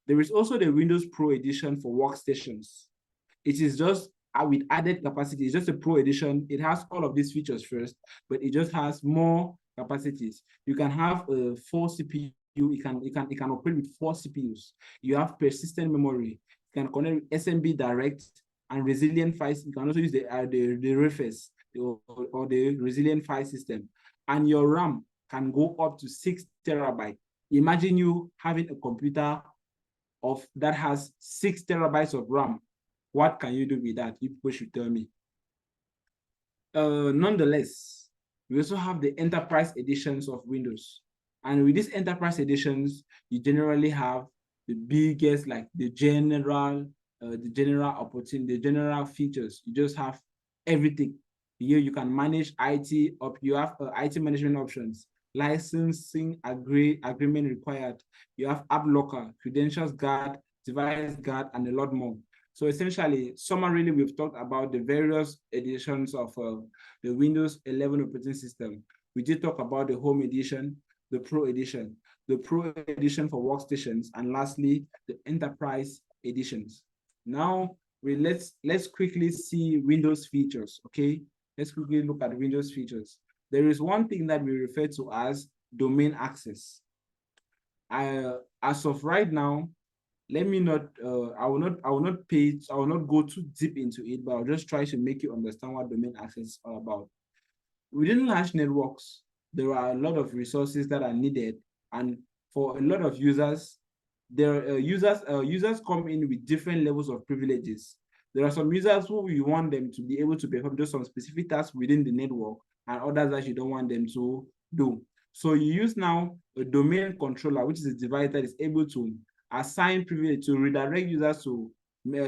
There is also the Windows Pro edition for workstations. It is just with added capacity. It's just a Pro edition. It has all of these features first, but it just has more capacities. You can have 4 CPU. You can operate with 4 CPUs. You have persistent memory. You can connect with SMB Direct and resilient files. You can also use the REFS or the resilient file system. And your RAM can go up to 6 terabytes. Imagine you having a computer that has 6 terabytes of RAM. What can you do with that? You people should tell me. Nonetheless, we also have the enterprise editions of Windows. And with these enterprise editions, you generally have the biggest, like the general opportunity, the general features. You just have everything. Here you can manage IT, you have IT management options, licensing agreement required. You have App Locker, Credentials Guard, Device Guard, and a lot more. So essentially, summarily, we've talked about the various editions of the Windows 11 operating system. We did talk about the Home Edition, the Pro Edition for workstations, and lastly, the Enterprise Editions. Now, let's quickly see Windows features, okay? Let's quickly look at Windows features. There is one thing that we refer to as domain access. As of right now, let me not, I will not go too deep into it, but I'll just try to make you understand what domain access is all about. Within large networks, there are a lot of resources that are needed, and for a lot of users, users come in with different levels of privileges. There are some users who you want them to be able to perform just some specific tasks within the network, and others that you don't want them to do. So you use now a domain controller, which is a device that is able to assign privilege to redirect users to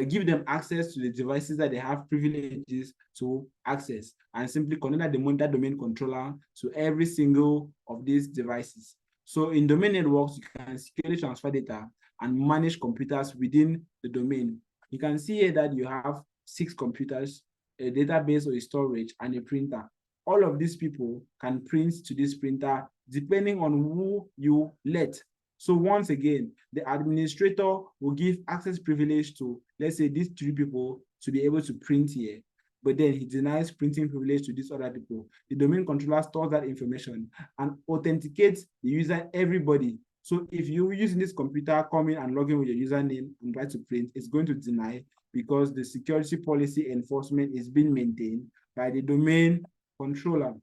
give them access to the devices that they have privileges to access, and simply connect that domain controller to every single of these devices. So in domain networks, you can securely transfer data and manage computers within the domain. You can see here that you have 6 computers, a database or a storage, and a printer. All of these people can print to this printer depending on who you let. So once again, the administrator will give access privilege to, let's say, these 3 people to be able to print here, but then he denies printing privilege to these other people. The domain controller stores that information and authenticates the user, everybody. So if you're using this computer, come in and log in with your username and try to print, it's going to deny because the security policy enforcement is being maintained by the domain controller.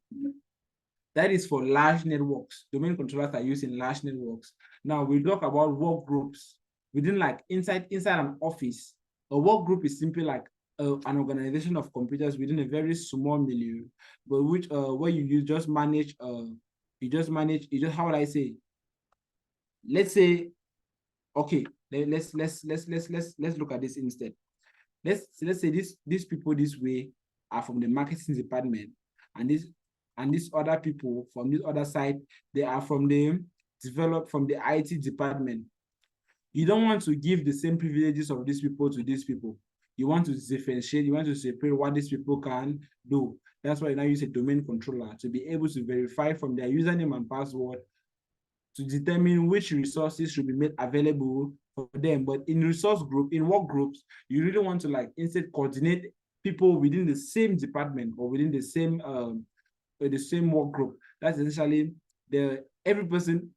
That is for large networks. Domain controllers are used in large networks. Now we talk about work groups. Within like inside an office, a work group is simply like an organization of computers within a very small milieu, but which where you just manage how would I say? Let's say, okay, let's look at this instead. Let's say these people this way are from the marketing department, and these other people from this other side, they are from the IT department. You don't want to give the same privileges of these people to these people. You want to differentiate, you want to separate what these people can do. That's why you now use a domain controller to be able to verify from their username and password to determine which resources should be made available for them. But in work groups, you really want to like instead coordinate people within the same department or within the same work group. That's essentially every person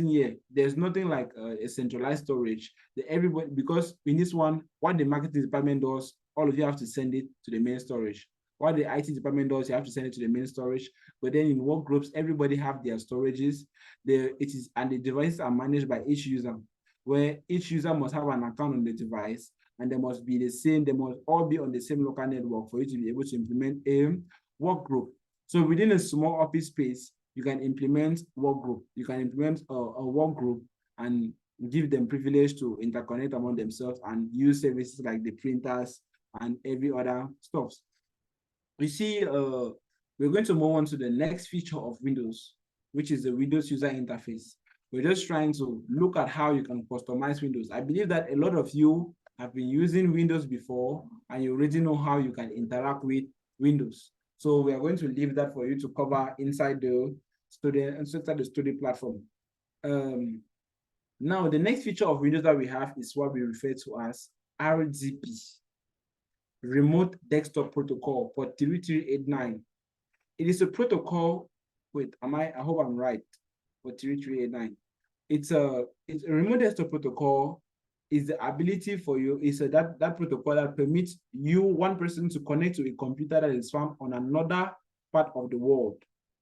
here. There's nothing like a centralized storage. Everybody, because in this one, what the marketing department does, all of you have to send it to the main storage. What the IT department does, you have to send it to the main storage. But then in work groups, everybody have their storages. And the devices are managed by each user, where each user must have an account on the device, and they must be the same. They must all be on the same local network for you to be able to implement a work group. So within a small office space, you can implement work group. You can implement a work group and give them privilege to interconnect among themselves and use services like the printers and every other stuff. We see, we're going to move on to the next feature of Windows, which is the Windows user interface. We're just trying to look at how you can customize Windows. I believe that a lot of you have been using Windows before, and you already know how you can interact with Windows. So we are going to leave that for you to cover inside the study platform. Now, the next feature of Windows that we have is what we refer to as RDP, Remote Desktop Protocol, port 3389. It is a protocol with, I hope I'm right, for 3389. It's a remote desktop protocol is the ability for you, that protocol that permits you, one person, to connect to a computer that is found on another part of the world.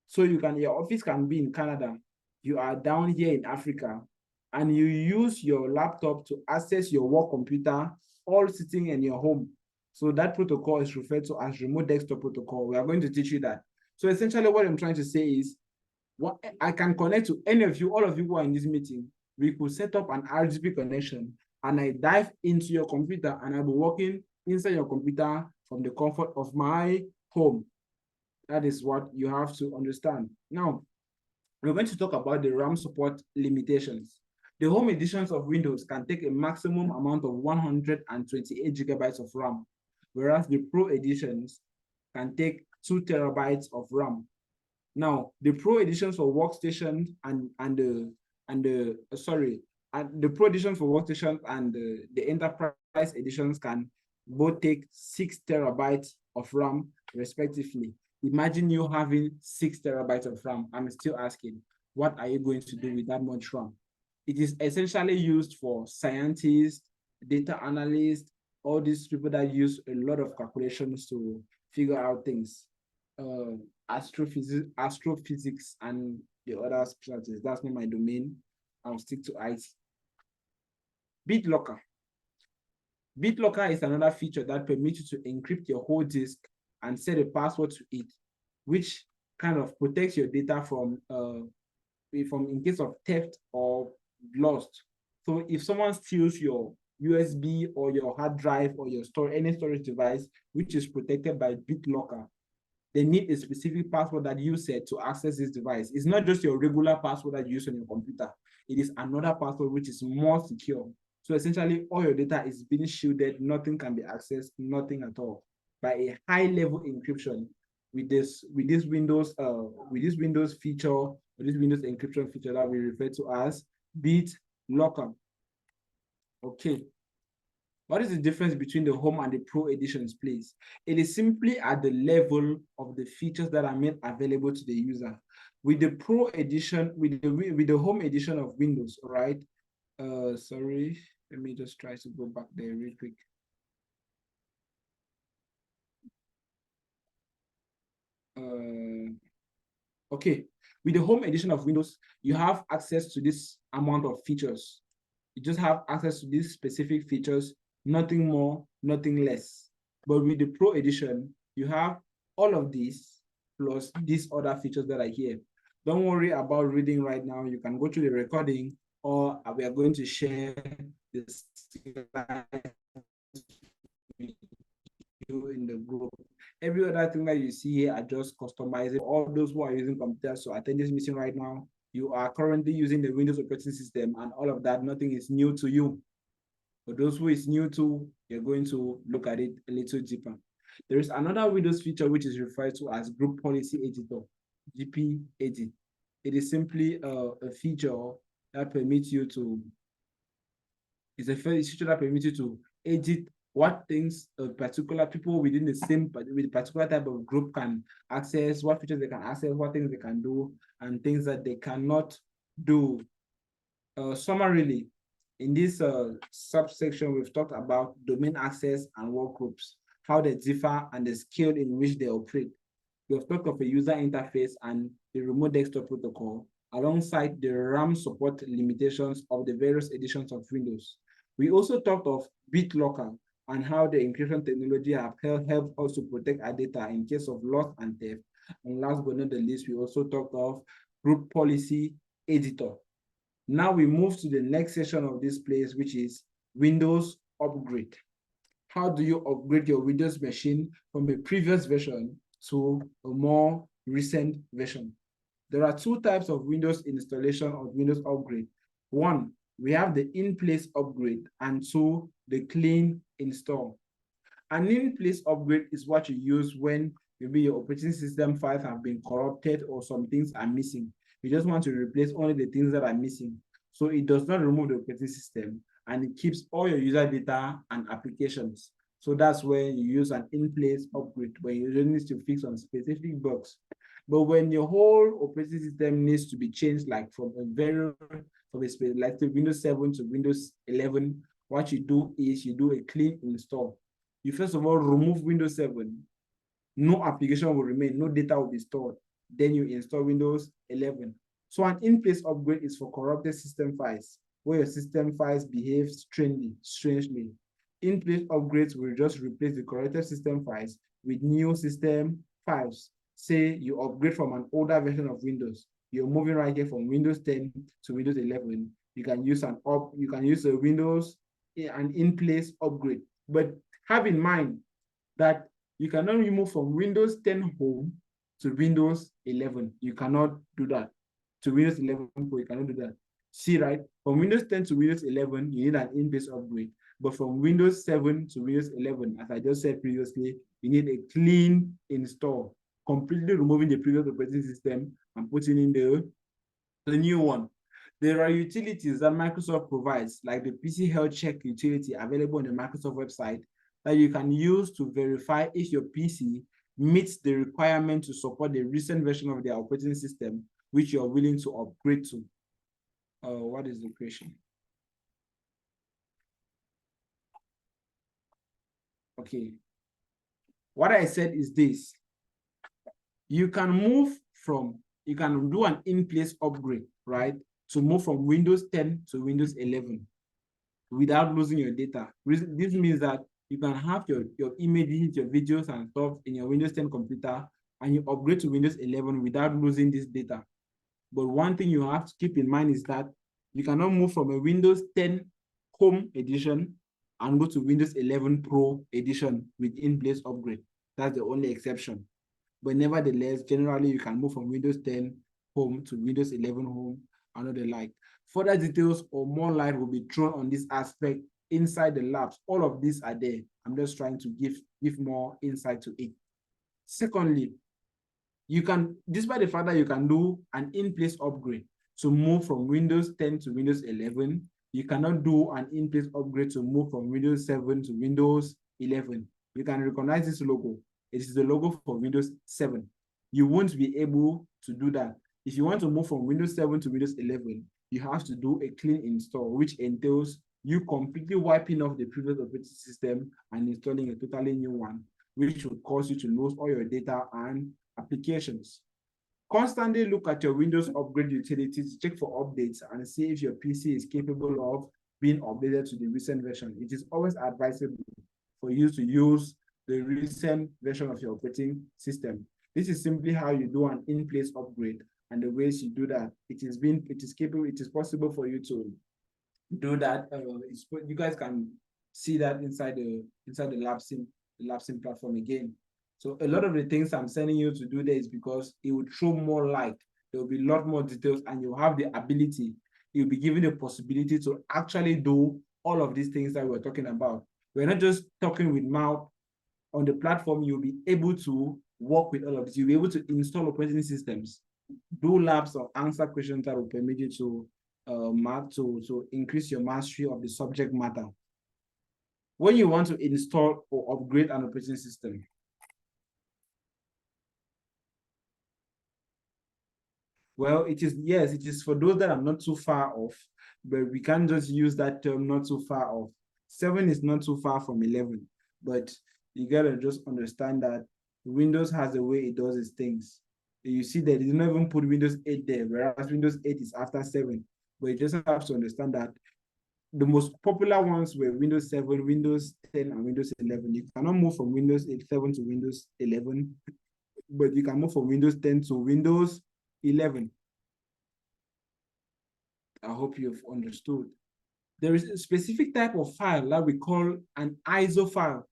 So your office can be in Canada, you are down here in Africa, and you use your laptop to access your work computer, all sitting in your home. So that protocol is referred to as remote desktop protocol. We are going to teach you that. So essentially what I'm trying to say is, I can connect to any of you, all of you who are in this meeting. We could set up an RDP connection, and I dive into your computer, and I'll be working inside your computer from the comfort of my home. That is what you have to understand. Now, we're going to talk about the RAM support limitations. The home editions of Windows can take a maximum amount of 128 gigabytes of RAM, whereas the Pro editions can take 2 terabytes of RAM. Now, the Pro editions for workstations and the Pro editions for workstations and the Enterprise editions can both take 6 terabytes of RAM respectively. Imagine you having 6 terabytes of RAM. I'm still asking, what are you going to do with that much RAM? It is essentially used for scientists, data analysts, all these people that use a lot of calculations to figure out things. Astrophysics and the other specialties. That's not my domain. I'll stick to IT. BitLocker. BitLocker is another feature that permits you to encrypt your whole disk and set a password to it, which kind of protects your data from in case of theft or lost. So if someone steals your USB or your hard drive or your any storage device, which is protected by BitLocker, they need a specific password that you set to access this device. It's not just your regular password that you use on your computer. It is another password which is more secure. So essentially, all your data is being shielded. Nothing can be accessed, nothing at all, by a high-level encryption with this Windows feature, or this Windows encryption feature that we refer to as BitLocker. Okay. What is the difference between the Home and the Pro editions, please? It is simply at the level of the features that are made available to the user. With the Pro edition, with the Home edition of Windows, right? Sorry, let me just try to go back there real quick. Okay, with the Home edition of Windows, you have access to this amount of features. You just have access to these specific features, nothing more, nothing less. But with the Pro edition, you have all of these plus these other features that are here. Don't worry about reading right now. You can go to the recording, or we are going to share this in the group. Every other thing that you see here are just customizing. All those who are using computers to attend this meeting right now, you are currently using the Windows operating system, and all of that, nothing is new to you. For those who is new to, you're going to look at it a little deeper. There is another Windows feature which is referred to as Group Policy Editor, GP Edit. It is simply a feature that permits you to, it's a feature that permits you to edit what things particular people within the same, with a particular type of group can access, what features they can access, what things they can do, and things that they cannot do. Summarily, in this subsection, we've talked about domain access and work groups, how they differ and the scale in which they operate. We've talked of a user interface and the remote desktop protocol, alongside the RAM support limitations of the various editions of Windows. We also talked of BitLocker and how the encryption technology have helped us to protect our data in case of loss and theft, And last but not the least, we also talked of group policy editor. Now we move to the next section of this place, which is Windows upgrade. How do you upgrade your Windows machine from a previous version to a more recent version? There are two types of Windows installation of Windows upgrade. One, we have the in-place upgrade, and two, the clean install. An in-place upgrade is what you use when maybe your operating system files have been corrupted or some things are missing. You just want to replace only the things that are missing. So it does not remove the operating system, and it keeps all your user data and applications. So that's when you use an in-place upgrade, when you just need to fix some specific bugs. But when your whole operating system needs to be changed, like from like to Windows 7 to Windows 11, what you do is you do a clean install. You first of all remove Windows 7. No application will remain, no data will be stored. Then you install Windows 11. So an in-place upgrade is for corrupted system files, where your system files behave strangely. In-place upgrades will just replace the corrupted system files with new system files. Say you upgrade from an older version of Windows. You're moving right here from Windows 10 to Windows 11. You can use an in-place upgrade. But have in mind that you cannot move from Windows 10 home to Windows 11. You cannot do that. To Windows 11 Pro, you cannot do that. See, right? From Windows 10 to Windows 11, you need an in-place upgrade. But from Windows 7 to Windows 11, as I just said previously, you need a clean install, completely removing the previous operating system and putting in the new one. There are utilities that Microsoft provides, like the PC Health Check utility available on the Microsoft website, that you can use to verify if your PC meets the requirement to support the recent version of their operating system, which you're willing to upgrade to. What is the question? Okay. What I said is this. You can do an in-place upgrade, right? To move from Windows 10 to Windows 11 without losing your data. This means that you can have your images, your videos and stuff in your Windows 10 computer, and you upgrade to Windows 11 without losing this data. But one thing you have to keep in mind is that you cannot move from a Windows 10 Home edition and go to Windows 11 Pro edition with in-place upgrade. That's the only exception. But nevertheless, generally, you can move from Windows 10 Home to Windows 11 Home and the like. Further details or more light will be thrown on this aspect inside the labs. All of these are there. I'm just trying to give more insight to it. Secondly, you can, despite the fact that you can do an in-place upgrade to move from Windows 10 to Windows 11, you cannot do an in-place upgrade to move from Windows 7 to Windows 11. You can recognize this logo. It is the logo for Windows 7. You won't be able to do that. If you want to move from Windows 7 to Windows 11, you have to do a clean install, which entails you completely wiping off the previous operating system and installing a totally new one, which will cause you to lose all your data and applications. Constantly look at your Windows upgrade utilities, check for updates, and see if your PC is capable of being updated to the recent version. It is always advisable for you to use the recent version of your operating system. This is simply how you do an in-place upgrade, and the ways you do that. It is possible for you to do that. You guys can see that inside the LabSim platform again. So a lot of the things I'm sending you to do there is because it will throw more light. There will be a lot more details, and you'll have the ability, you'll be given the possibility to actually do all of these things that we're talking about. We're not just talking with mouth. On the platform, you'll be able to work with all of this. You'll be able to install operating systems, do labs or answer questions that will permit you to increase your mastery of the subject matter. When you want to install or upgrade an operating system, well, it is for those that are not too far off, but we can't just use that term not too far off. 7 is not too far from 11, but you gotta just understand that Windows has a way it does its things. You see that it didn't even put Windows 8 there, whereas Windows 8 is after 7. But you just have to understand that the most popular ones were Windows 7, Windows 10, and Windows 11. You cannot move from Windows 7 to Windows 11 but you can move from Windows 10 to Windows 11. I hope you've understood. There is a specific type of file that we call an ISO file.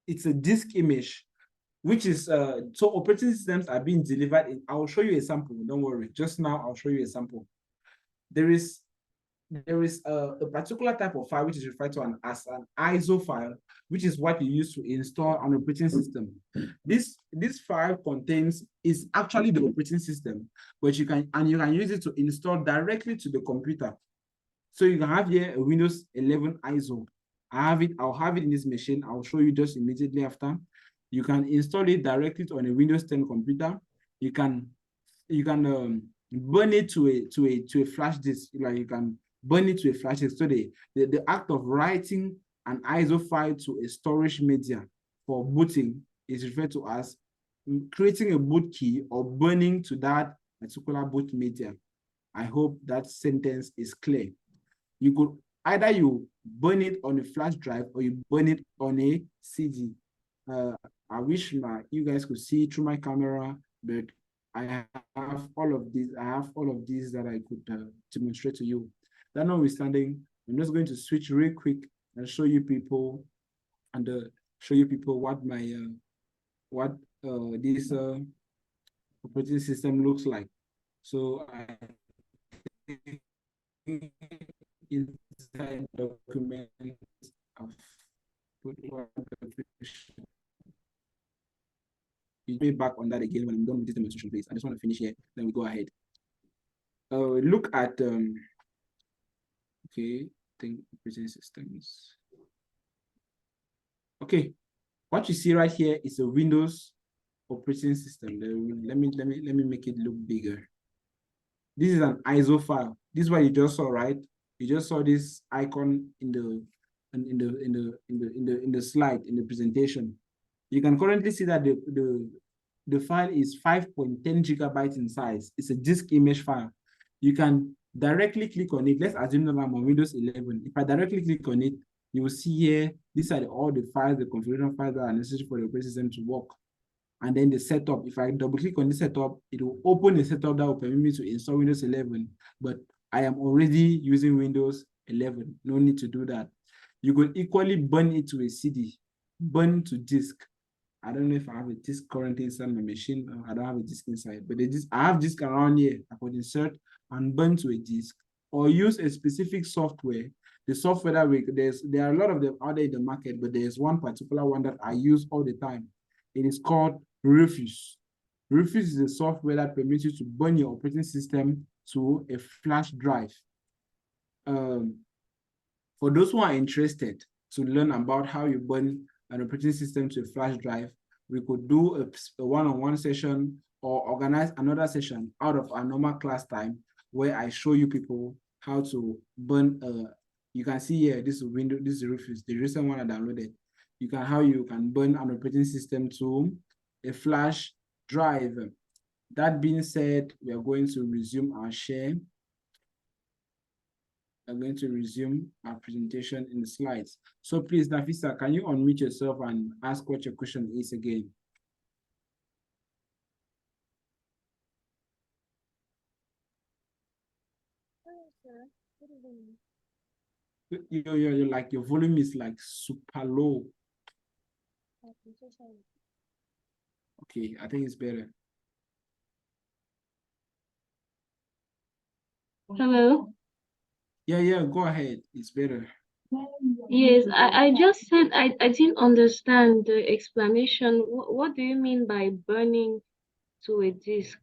It's a disk image, which is, so operating systems are being delivered in, I'll show you a sample, don't worry. Just now, I'll show you a sample. There is a particular type of file which is referred to as an ISO file, which is what you use to install an operating system. This file is actually the operating system, but you can use it to install directly to the computer. So you can have here a Windows 11 ISO. I'll have it in this machine. I'll show you just immediately after. You can install it directly on a Windows 10 computer. You can burn it to a flash disk. Like you can burn it to a flash disk. So the act of writing an ISO file to a storage media for booting is referred to as creating a boot key or burning to that particular boot media. I hope that sentence is clear. You could either you burn it on a flash drive or you burn it on a CD. I wish you guys could see through my camera, but I have all of these. I have all of these that I could demonstrate to you. That notwithstanding, I'm just going to switch real quick and show you people what this operating system looks like. So inside document I've put one you go back on that again when I'm done with this demonstration, please. I just want to finish here, then we go ahead. Look at okay, think operating systems. Okay, what you see right here is a Windows operating system. Let me make it look bigger. This is an ISO file. This is what you just saw, right? You just saw this icon in the slide in the presentation. You can currently see that the file is 5.10 gigabytes in size. It's a disk image file. You can directly click on it. Let's assume that I'm on Windows 11. If I directly click on it, you will see here, these are all the files, the configuration files that are necessary for the operating system to work. And then the setup, if I double click on the setup, it will open a setup that will permit me to install Windows 11, but I am already using Windows 11. No need to do that. You could equally burn it to a CD, burn to disk. I don't know if I have a disk currently inside my machine. I don't have a disk inside, but I have disk around here. I could insert and burn to a disk or use a specific software. The software that there are a lot of them out there in the market, but there's one particular one that I use all the time. It is called Rufus. Rufus is a software that permits you to burn your operating system to a flash drive. For those who are interested to learn about how you burn an operating system to a flash drive, we could do a one-on-one session or organize another session out of our normal class time where I show you people how to burn. You can see here, this is Windows, this is Rufus, the recent one I downloaded. How you can burn an operating system to a flash drive. That being said, we are going to resume our share. I'm going to resume our presentation in the slides. So please, Nafisa, can you unmute yourself and ask what your question is again? You're like, your volume is like super low. Okay, I think it's better. Hello. Yeah, go ahead. It's better. Yes, I just said I didn't understand the explanation. What do you mean by burning to a disk?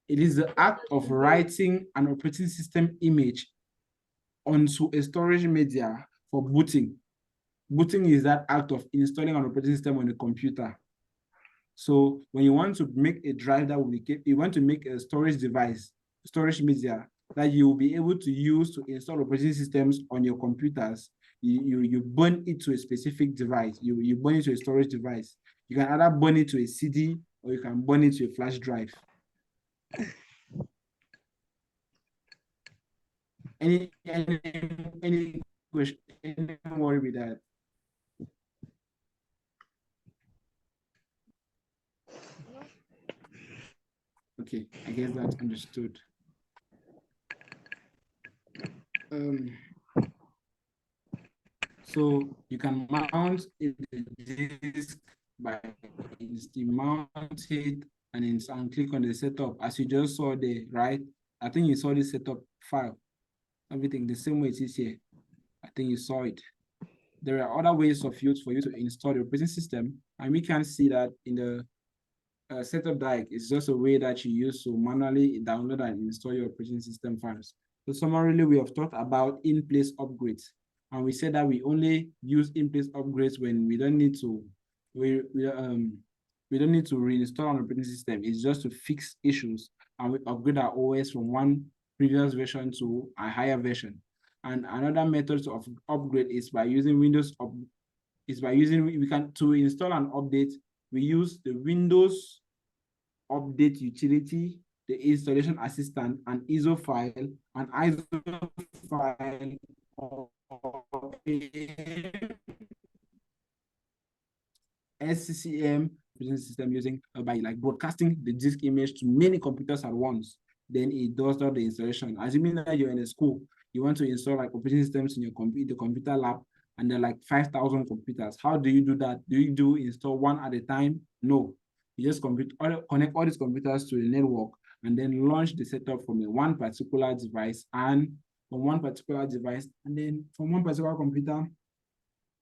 It is the act of writing an operating system image onto a storage media for booting. Booting is that act of installing an operating system on a computer. So when you want to make a drive that will be, you want to make a storage device, storage media that you will be able to use to install operating systems on your computers, you burn it to a specific device. You burn it to a storage device. You can either burn it to a CD or you can burn it to a flash drive. Any question? Don't worry with that. Okay, I guess that's understood. So you can mount the disk by mount it and click on the setup as you just saw there, right? I think you saw the setup file, everything the same way it is here. I think you saw it. There are other ways for you to install the operating system, and we can see that in the setup diag. It's just a way that you use to manually download and install your operating system files. So summarily, we have talked about in-place upgrades, and we said that we only use in-place upgrades when we don't need to don't need to reinstall an operating system. It's just to fix issues, and we upgrade our OS from one previous version to a higher version. And another method of upgrade is by using we can to install an update. We use the Windows update utility, the installation assistant, an ISO file, an ISO file, SCCM system using by like broadcasting the disk image to many computers at once. Then it does all the installation. Assuming that you're in a school, you want to install like operating systems in your computer lab, and there are like 5,000 computers. How do you do that? Do you do install one at a time? No. You just connect all these computers to the network and then launch the setup from one particular device and from one particular device and then from one particular computer,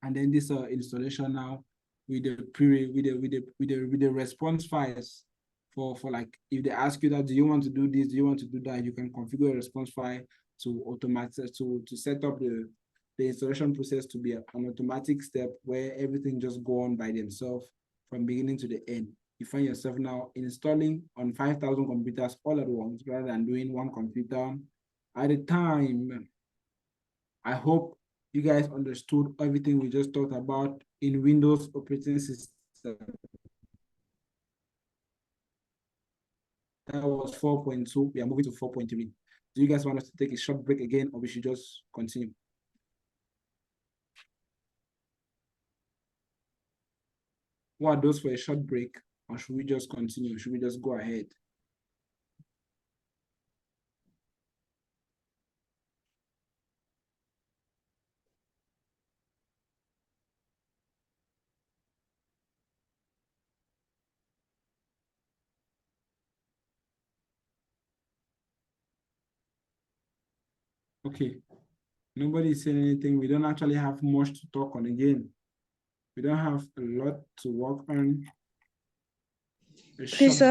and then this installation now with the response files for like if they ask you that do you want to do this, do you want to do that, you can configure a response file to automate to set up the installation process to be an automatic step where everything just go on by themselves from beginning to the end. You find yourself now installing on 5,000 computers all at once rather than doing one computer at a time. I hope you guys understood everything we just talked about in Windows operating system. That was 4.2. We are moving to 4.3. Do you guys want us to take a short break again, or we should just continue? What are those for a short break, or should we just continue? Should we just go ahead? Okay, nobody is saying anything. We don't actually have much to talk on again. We don't have a lot to work on. Please, sir.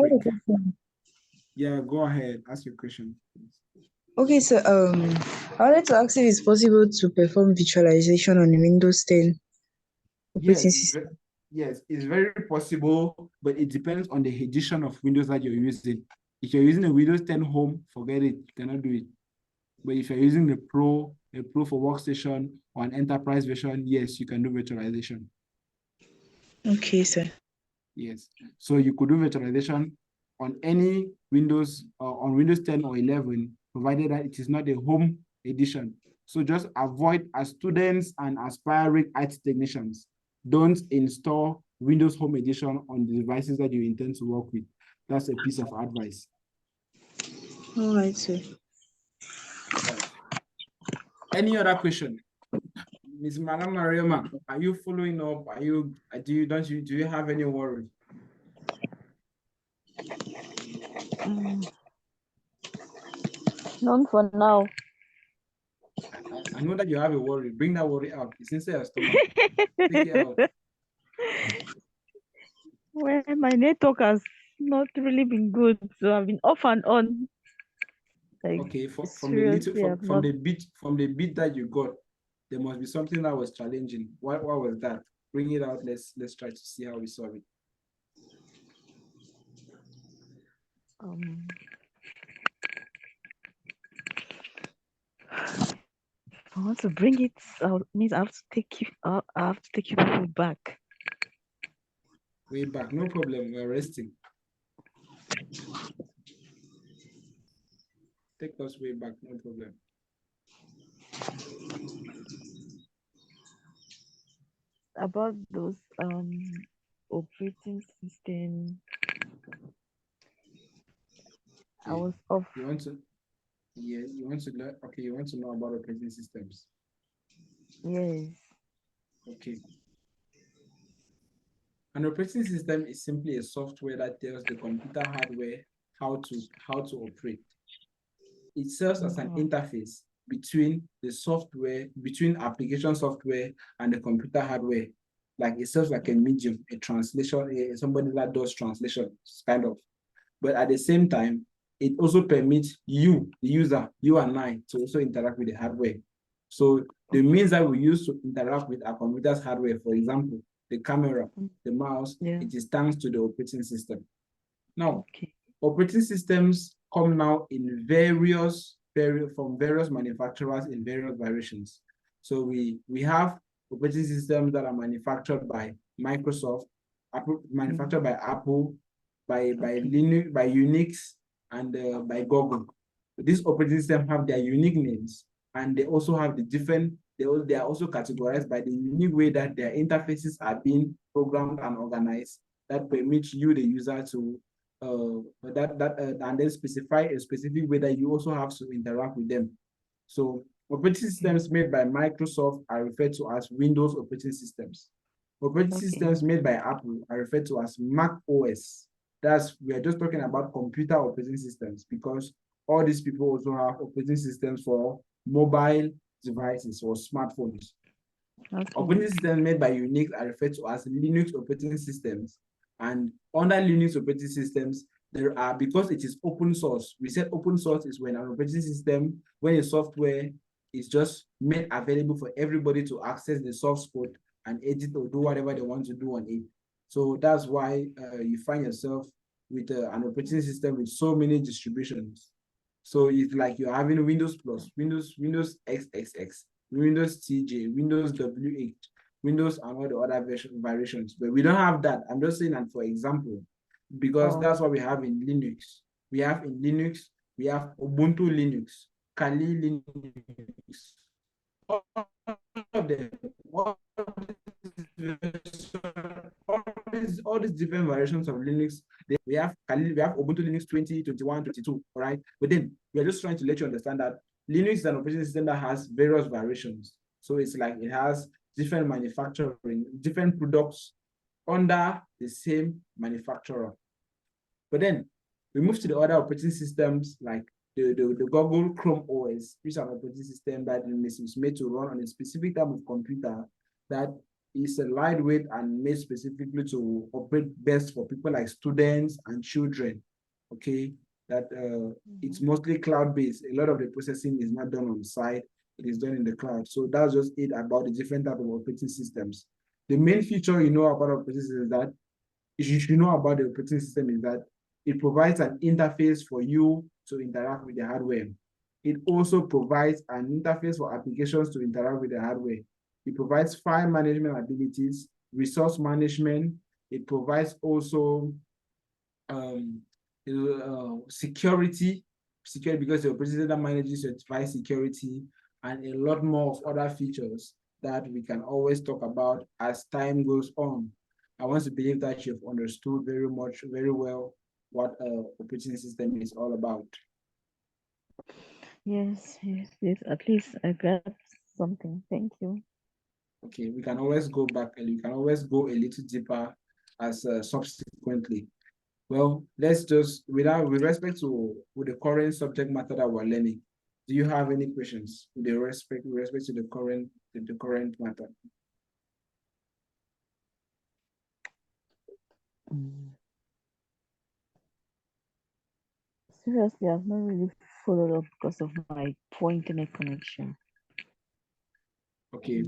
Yeah, go ahead. Ask your question. Okay, so I wanted to ask if it's possible to perform visualization on a Windows 10 operating system. Yes, it's very possible, but it depends on the edition of Windows that you're using. If you're using a Windows 10 Home, forget it, you cannot do it. But if you're using a Pro for workstation or an enterprise version, yes, you can do virtualization. Okay, sir. Yes, so you could do virtualization on any Windows, on Windows 10 or 11, provided that it is not a Home edition. So just avoid, as students and aspiring IT technicians, don't install Windows Home Edition on the devices that you intend to work with. That's a piece of advice. All right, sir. Any other question? Ms. Madam Mariama, are you following up? Do you have any worry? None for now. I know that you have a worry. Bring that worry out. It's inside your stomach. Take it out. Well, my network has not really been good, so I've been off and on. Like, okay, from the bit that you got, there must be something that was challenging. What was that? Bring it out. Let's try to see how we solve it. I want to bring it out. Means I have to take you. I have to take you people back. Way back, no problem. We're resting. Take us way back, no problem. About those operating system I was off. You want to, yeah, you want to learn, okay, you want to know about operating systems. Yes. Okay. An operating system is simply a software that tells the computer hardware how to operate. It serves as an interface between the software, between application software and the computer hardware. Like it serves like a medium, a translation, somebody that does translation, kind of. But at the same time, it also permits you, the user, you and I, to also interact with the hardware. So the means that we use to interact with our computer's hardware, for example, the camera, the mouse, it is thanks to the operating system. Now, operating systems come now in from various manufacturers in various variations. So we have operating systems that are manufactured by Microsoft, manufactured by Apple, by Linux, by Unix, and by Google. These operating systems have their unique names, and they also have the different. They are also categorized by the unique way that their interfaces are being programmed and organized that permits you, the user, to and then specify a specific way that you also have to interact with them. So operating systems made by Microsoft are referred to as Windows operating systems. Operating systems made by Apple are referred to as Mac OS. We are just talking about computer operating systems, because all these people also have operating systems for mobile devices or smartphones. Operating systems made by Unix are referred to as Linux operating systems. And under Linux operating systems, there are, because it is open source, we said open source is when an operating system, when a software is just made available for everybody to access the source code and edit or do whatever they want to do on it. So that's why you find yourself with an operating system with so many distributions. So it's like you're having Windows Plus, Windows XXX, Windows TJ, Windows W8, Windows and all the other variations. But we don't have that. I'm just saying that for example, because that's what we have in Linux. We have in Linux, we have Ubuntu Linux, Kali Linux, all of them, all these different variations of Linux. We have Ubuntu Linux 20, 21, 22, all right? But then we are just trying to let you understand that Linux is an operating system that has various variations. So it's like it has different manufacturing, different products under the same manufacturer. But then we move to the other operating systems like the Google Chrome OS, which is an operating system that is made to run on a specific type of computer that is a lightweight and made specifically to operate best for people like students and children. Okay, that it's mostly cloud-based. A lot of the processing is not done on site, it is done in the cloud. So that's just it about the different type of operating systems. The main feature you know about operating systems is that you should know about the operating system is that it provides an interface for you to interact with the hardware. It also provides an interface for applications to interact with the hardware. It provides file management abilities, resource management. It provides also security because the operating system manages your device security, and a lot more of other features that we can always talk about as time goes on. I want to believe that you've understood very well what operating system is all about. Yes. At least I got something. Thank you. Okay, we can always go back and you can always go a little deeper as subsequently. Well, let's just, with respect to the current subject matter that we're learning, do you have any questions with respect to the current matter? Seriously, I've not really followed up because of my poor internet connection. Okay,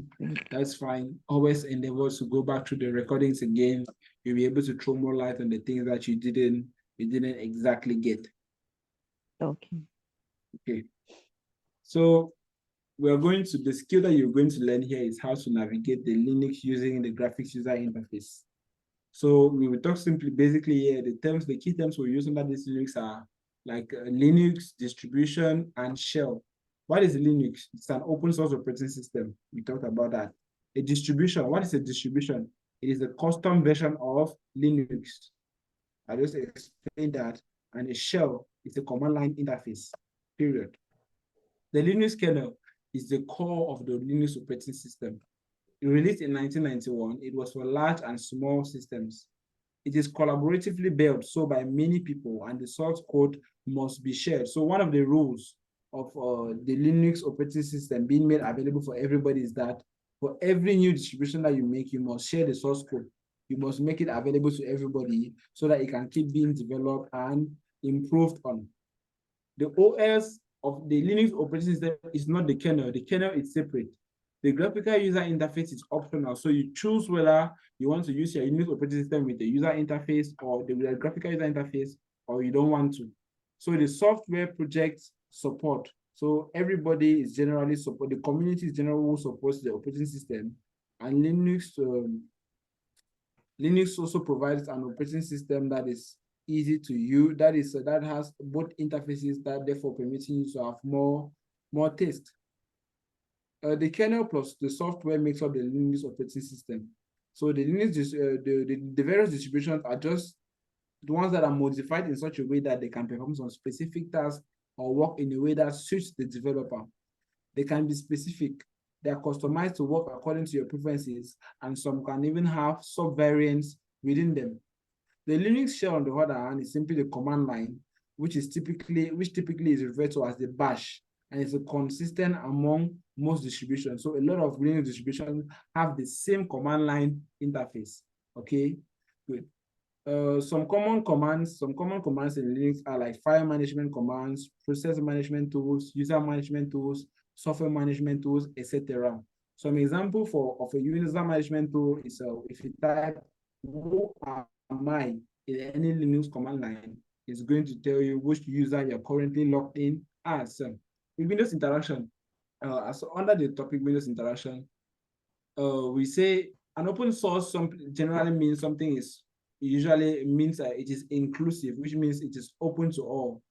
that's fine. Always endeavor to go back to the recordings again. You'll be able to throw more light on the things that you didn't exactly get. Okay. So the skill that you're going to learn here is how to navigate the Linux using the graphics user interface. So we will talk basically here, the key terms we use under this Linux are like Linux, distribution, and shell. What is Linux? It's an open source operating system. We talked about that. A distribution, what is a distribution? It is a custom version of Linux. I just explained that. And a shell It's a command line interface, period. The Linux kernel is the core of the Linux operating system. Released in 1991, it was for large and small systems. It is collaboratively built, so by many people, and the source code must be shared. So one of the rules of the Linux operating system being made available for everybody is that for every new distribution that you make, you must share the source code. You must make it available to everybody so that it can keep being developed and improved on. The OS of the Linux operating system is not the kernel. The kernel is separate. The graphical user interface is optional. So you choose whether you want to use your Linux operating system with the user interface or the graphical user interface, or you don't want to. So the software project support. So everybody is generally support. The community is generally supports the operating system, and Linux also provides an operating system that is easy to use. That has both interfaces that therefore permitting you to have more taste. The kernel plus the software makes up the Linux operating system. So the Linux, the various distributions are just the ones that are modified in such a way that they can perform some specific tasks or work in a way that suits the developer. They can be specific. They are customized to work according to your preferences, and some can even have sub-variants within them. The Linux shell, on the other hand, is simply the command line, which typically is referred to as the bash, and it's consistent among most distributions. So a lot of Linux distributions have the same command line interface. Okay, good. Some common commands in Linux are like file management commands, process management tools, user management tools, software management tools, etc. Some example of a user management tool is if you type who am I in any Linux command line, it's going to tell you which user you're currently logged in as. With Windows interaction, as under the topic Windows interaction, we say an open source generally means something is usually means it is inclusive, which means it is open to all.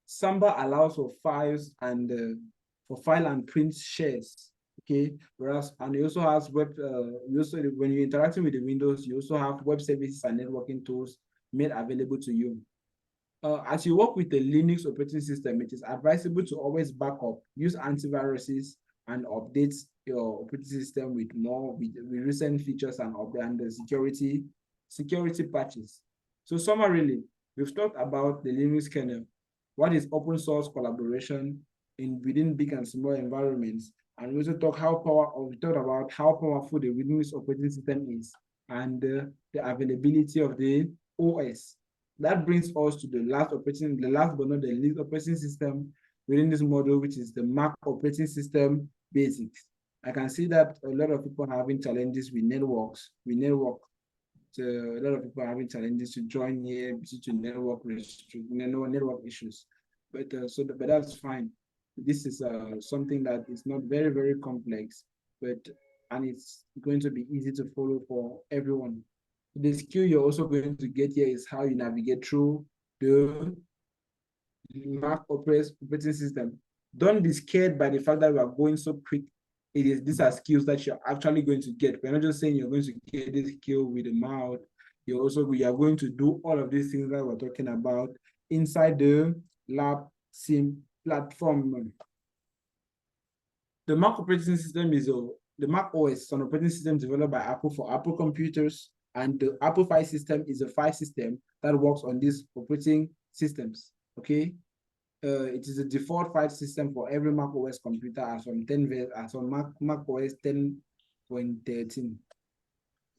Samba allows for files and for file and print shares. Okay, whereas and it also has web. When you're interacting with the Windows, you also have web services and networking tools made available to you. As you work with the Linux operating system, it is advisable to always back up, use antiviruses, and update your operating system with recent features and the security patches. So summarily, we've talked about the Linux kernel, what is open source collaboration within big and small environments, and we also talked about how powerful the Linux operating system is and the availability of the OS. That brings us to the last but not the least operating system within this model, which is the Mac operating system basics. I can see that a lot of people are having challenges with networks. So a lot of people are having challenges to join here due to network issues. But that's fine. This is something that is not very, very complex, and it's going to be easy to follow for everyone. The skill you're also going to get here is how you navigate through the Mac operating system. Don't be scared by the fact that we are going so quick. These are skills that you're actually going to get. We're not just saying you're going to get this skill with the mouth. We are going to do all of these things that we're talking about inside the Lab Sim platform. The Mac operating system the Mac OS is an operating system developed by Apple for Apple computers, and the Apple file system is a file system that works on these operating systems. Okay, it is a default file system for every Mac OS computer as from Mac OS 10.13.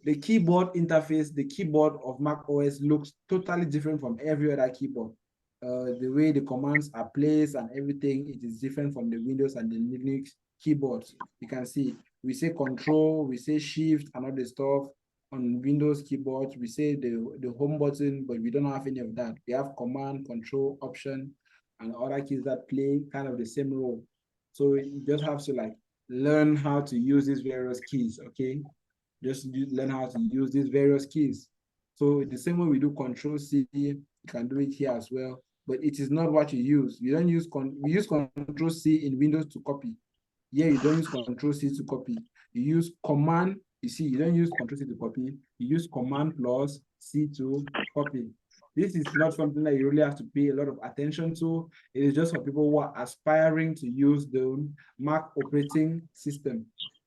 The keyboard interface, the keyboard of Mac OS looks totally different from every other keyboard. The way the commands are placed and everything, it is different from the Windows and the Linux keyboards. You can see we say Control, we say Shift, and all the stuff. On Windows keyboards, we say the home button, but we don't have any of that. We have Command, Control, Option, and other keys that play kind of the same role. So you just have to learn how to use these various keys, okay? Just learn how to use these various keys. So the same way we do Control C, you can do it here as well, but it is not what you use. We use Control C in Windows to copy. Here, you don't use Control C to copy. You use Command. You see, you don't use Control C to copy. You use Command plus C to copy. this is not something that you really have to pay a lot of attention to. It is just for people who are aspiring to use the Mac operating system.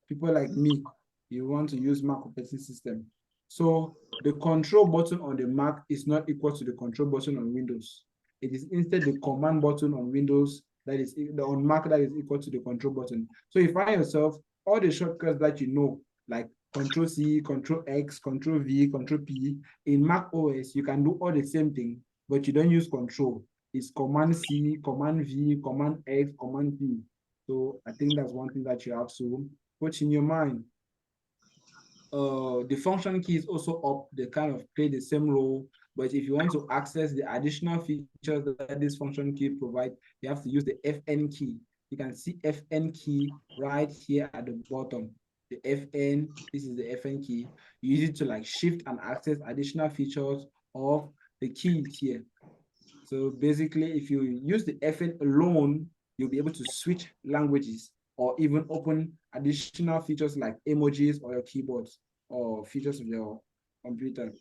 People like me, you want to use Mac operating system. So the control button on the Mac is not equal to the control button on Windows. It is instead the command button on Windows that is on Mac that is equal to the control button. So you find yourself, all the shortcuts that you know, like Control C, Control X, Control V, Control P, in Mac OS, you can do all the same thing, but you don't use Control. It's Command C, Command V, Command X, Command P. So I think that's one thing that you have to put in your mind. The function keys also up, they kind of play the same role, but if you want to access the additional features that this function key provides, you have to use the FN key. You can see FN key right here at the bottom. The FN, this is the FN key. You use it to like shift and access additional features of the keys here. So basically, if you use the FN alone, you'll be able to switch languages or even open additional features like emojis or your keyboards or features of your computer.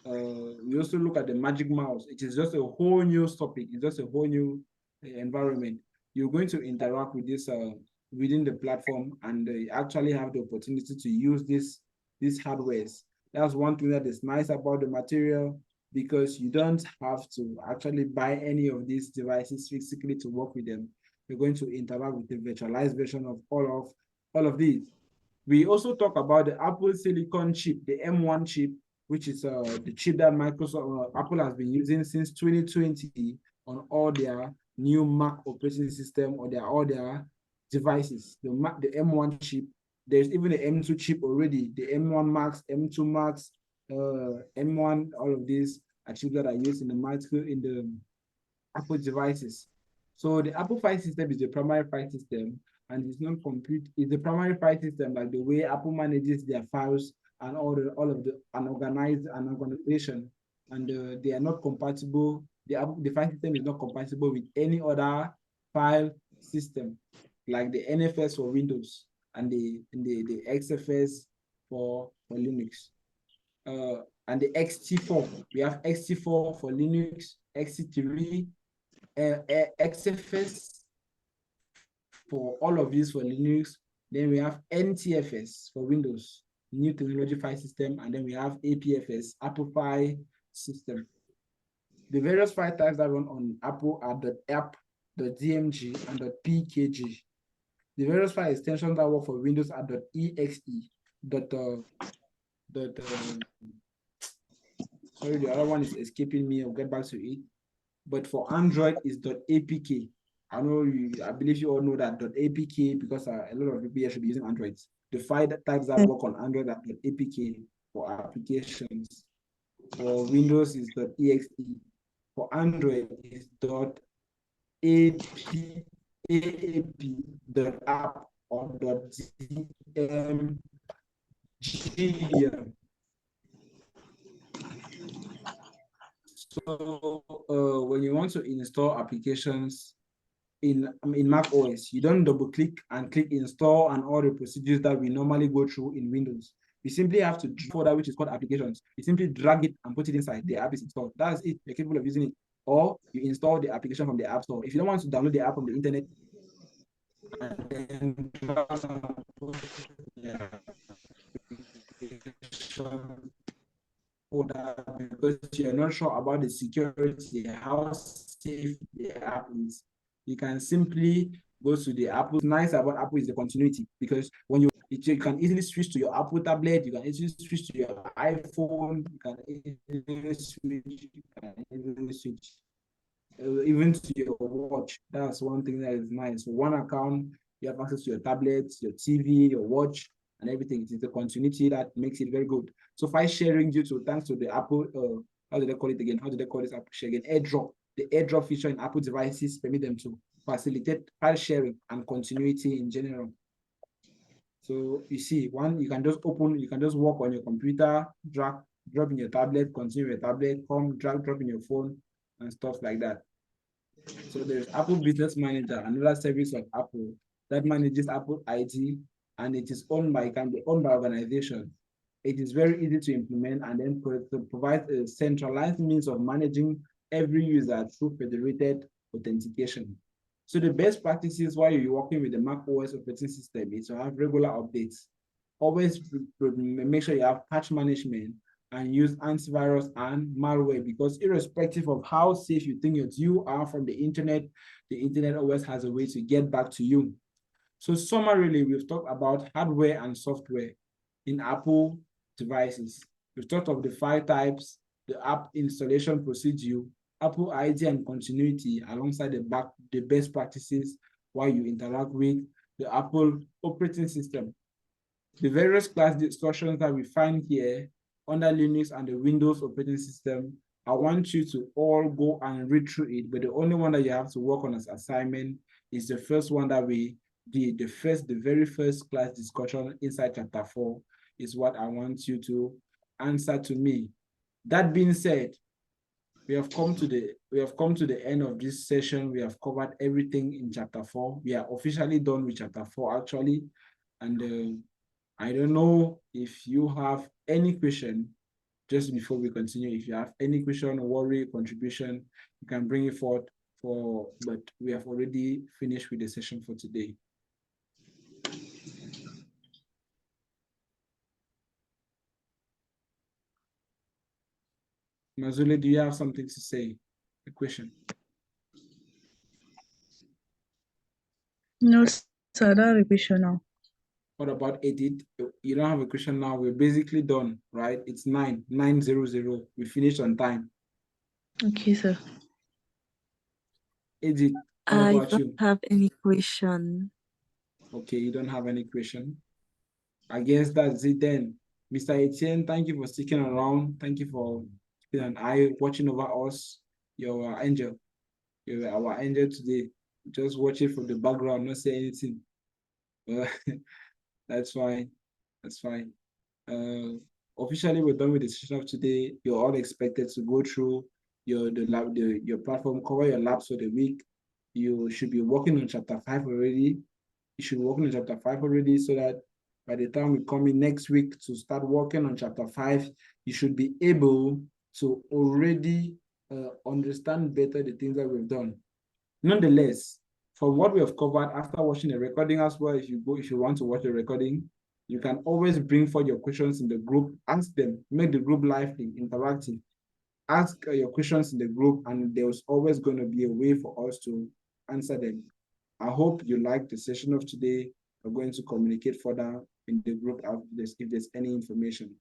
We also look at the magic mouse. It is just a whole new topic. It's just a whole new environment. You're going to interact with this within the platform, and actually have the opportunity to use these hardwares. That's one thing that is nice about the material, because you don't have to actually buy any of these devices physically to work with them. You're going to interact with the virtualized version of all of these. We also talk about the Apple Silicon chip, the M1 chip, which is the chip that Apple has been using since 2020 on all their new Mac operating system or all their devices. The M1 chip. There's even the M2 chip already. The M1 Max, M2 Max, M1. All of these are chips that are used in the Apple devices. So the Apple file system is the primary file system, and it's not complete. It's the primary file system, like the way Apple manages their files and all of the organization, and they are not compatible. The file system is not compatible with any other file system, like the NFS for Windows and the XFS for Linux. And the XT4, we have XT4 for Linux, XT3, XFS for all of these for Linux. Then we have NTFS for Windows, New Technology File System, and then we have APFS, Apple File System. The various file types that run on Apple are .app, .dmg, and .pkg. The various file extensions that work for Windows are .exe, sorry, the other one is escaping me. I'll get back to it. But for Android is .apk. I believe you all know that .apk, because a lot of people should be using Androids. The file types that work on Android are .apk for applications. For Windows is .exe. For Android is .aap, or .dmg. So when you want to install applications in Mac OS, you don't double click and click install and all the procedures that we normally go through in Windows. You simply have to folder which is called applications. You simply drag it and put it inside. The app is installed. That's it. You're capable of using it. Or you install the application from the App Store. If you don't want to download the app from the internet, and then because you're not sure about the security, how safe the app is, you can simply go to the Apple. What's nice about Apple is the continuity, because when you can easily switch to your Apple tablet, you can easily switch to your iPhone, you can easily switch, even to your watch. That's one thing that is nice. For one account, you have access to your tablet, your TV, your watch, and everything. It is the continuity that makes it very good. So file sharing thanks to the Apple, how do they call it again? How do they call this Apple share again? AirDrop. The AirDrop feature in Apple devices permit them to facilitate file sharing and continuity in general. So you see, you can just work on your computer, drop in your tablet, continue your tablet, drop in your phone, and stuff like that. So there's Apple Business Manager, another service of Apple that manages Apple IT, and it is can be owned by organizations. it is very easy to implement and then provide a centralized means of managing every user through federated authentication. So the best practices while you're working with the Mac OS operating system is to have regular updates. Always make sure you have patch management and use antivirus and malware, because irrespective of how safe you think you are from the internet always has a way to get back to you. So summarily, we've talked about hardware and software in Apple devices. We've talked of the 5 types, the app installation procedure, Apple ID and continuity alongside the best practices while you interact with the Apple operating system. The various class discussions that we find here under Linux and the Windows operating system, I want you to all go and read through it, but the only one that you have to work on as assignment is the first one that we did. The very first class discussion inside chapter 4 is what I want you to answer to me. That being said, we have come to the end of this session. We have covered everything in chapter 4. We are officially done with chapter 4 actually, and I don't know if you have any question just before we continue. If you have any question, worry, contribution, you can bring it forth but we have already finished with the session for today. Mazule, do you have something to say? A question? No, sir, I don't have a question now. What about Edith? You don't have a question now. We're basically done, right? It's 9:00. We finished on time. Okay, sir. Edith, what I about don't you? have any question. Okay, you don't have any question. I guess that's it then. Mr. Etienne, thank you for sticking around. Thank you for keeping an eye watching over us. You're our angel. You're our angel today. Just watch it from the background, not say anything. That's fine. That's fine. Officially, we're done with the session of today. You're all expected to go through your platform, cover your labs for the week. You should be working on chapter 5 already. You should be working on chapter 5 already, so that by the time we come in next week to start working on chapter 5, you should be able to already understand better the things that we've done. Nonetheless, from what we have covered after watching the recording as well, if you want to watch the recording, you can always bring forth your questions in the group, ask them, make the group lively, interactive. Ask your questions in the group, and there's always going to be a way for us to answer them. I hope you liked the session of today. We're going to communicate further in the group if there's any information.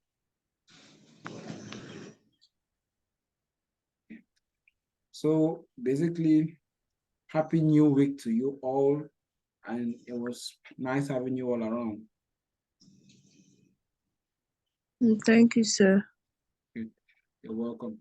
So basically, happy new week to you all, and it was nice having you all around. Thank you, sir. You're welcome.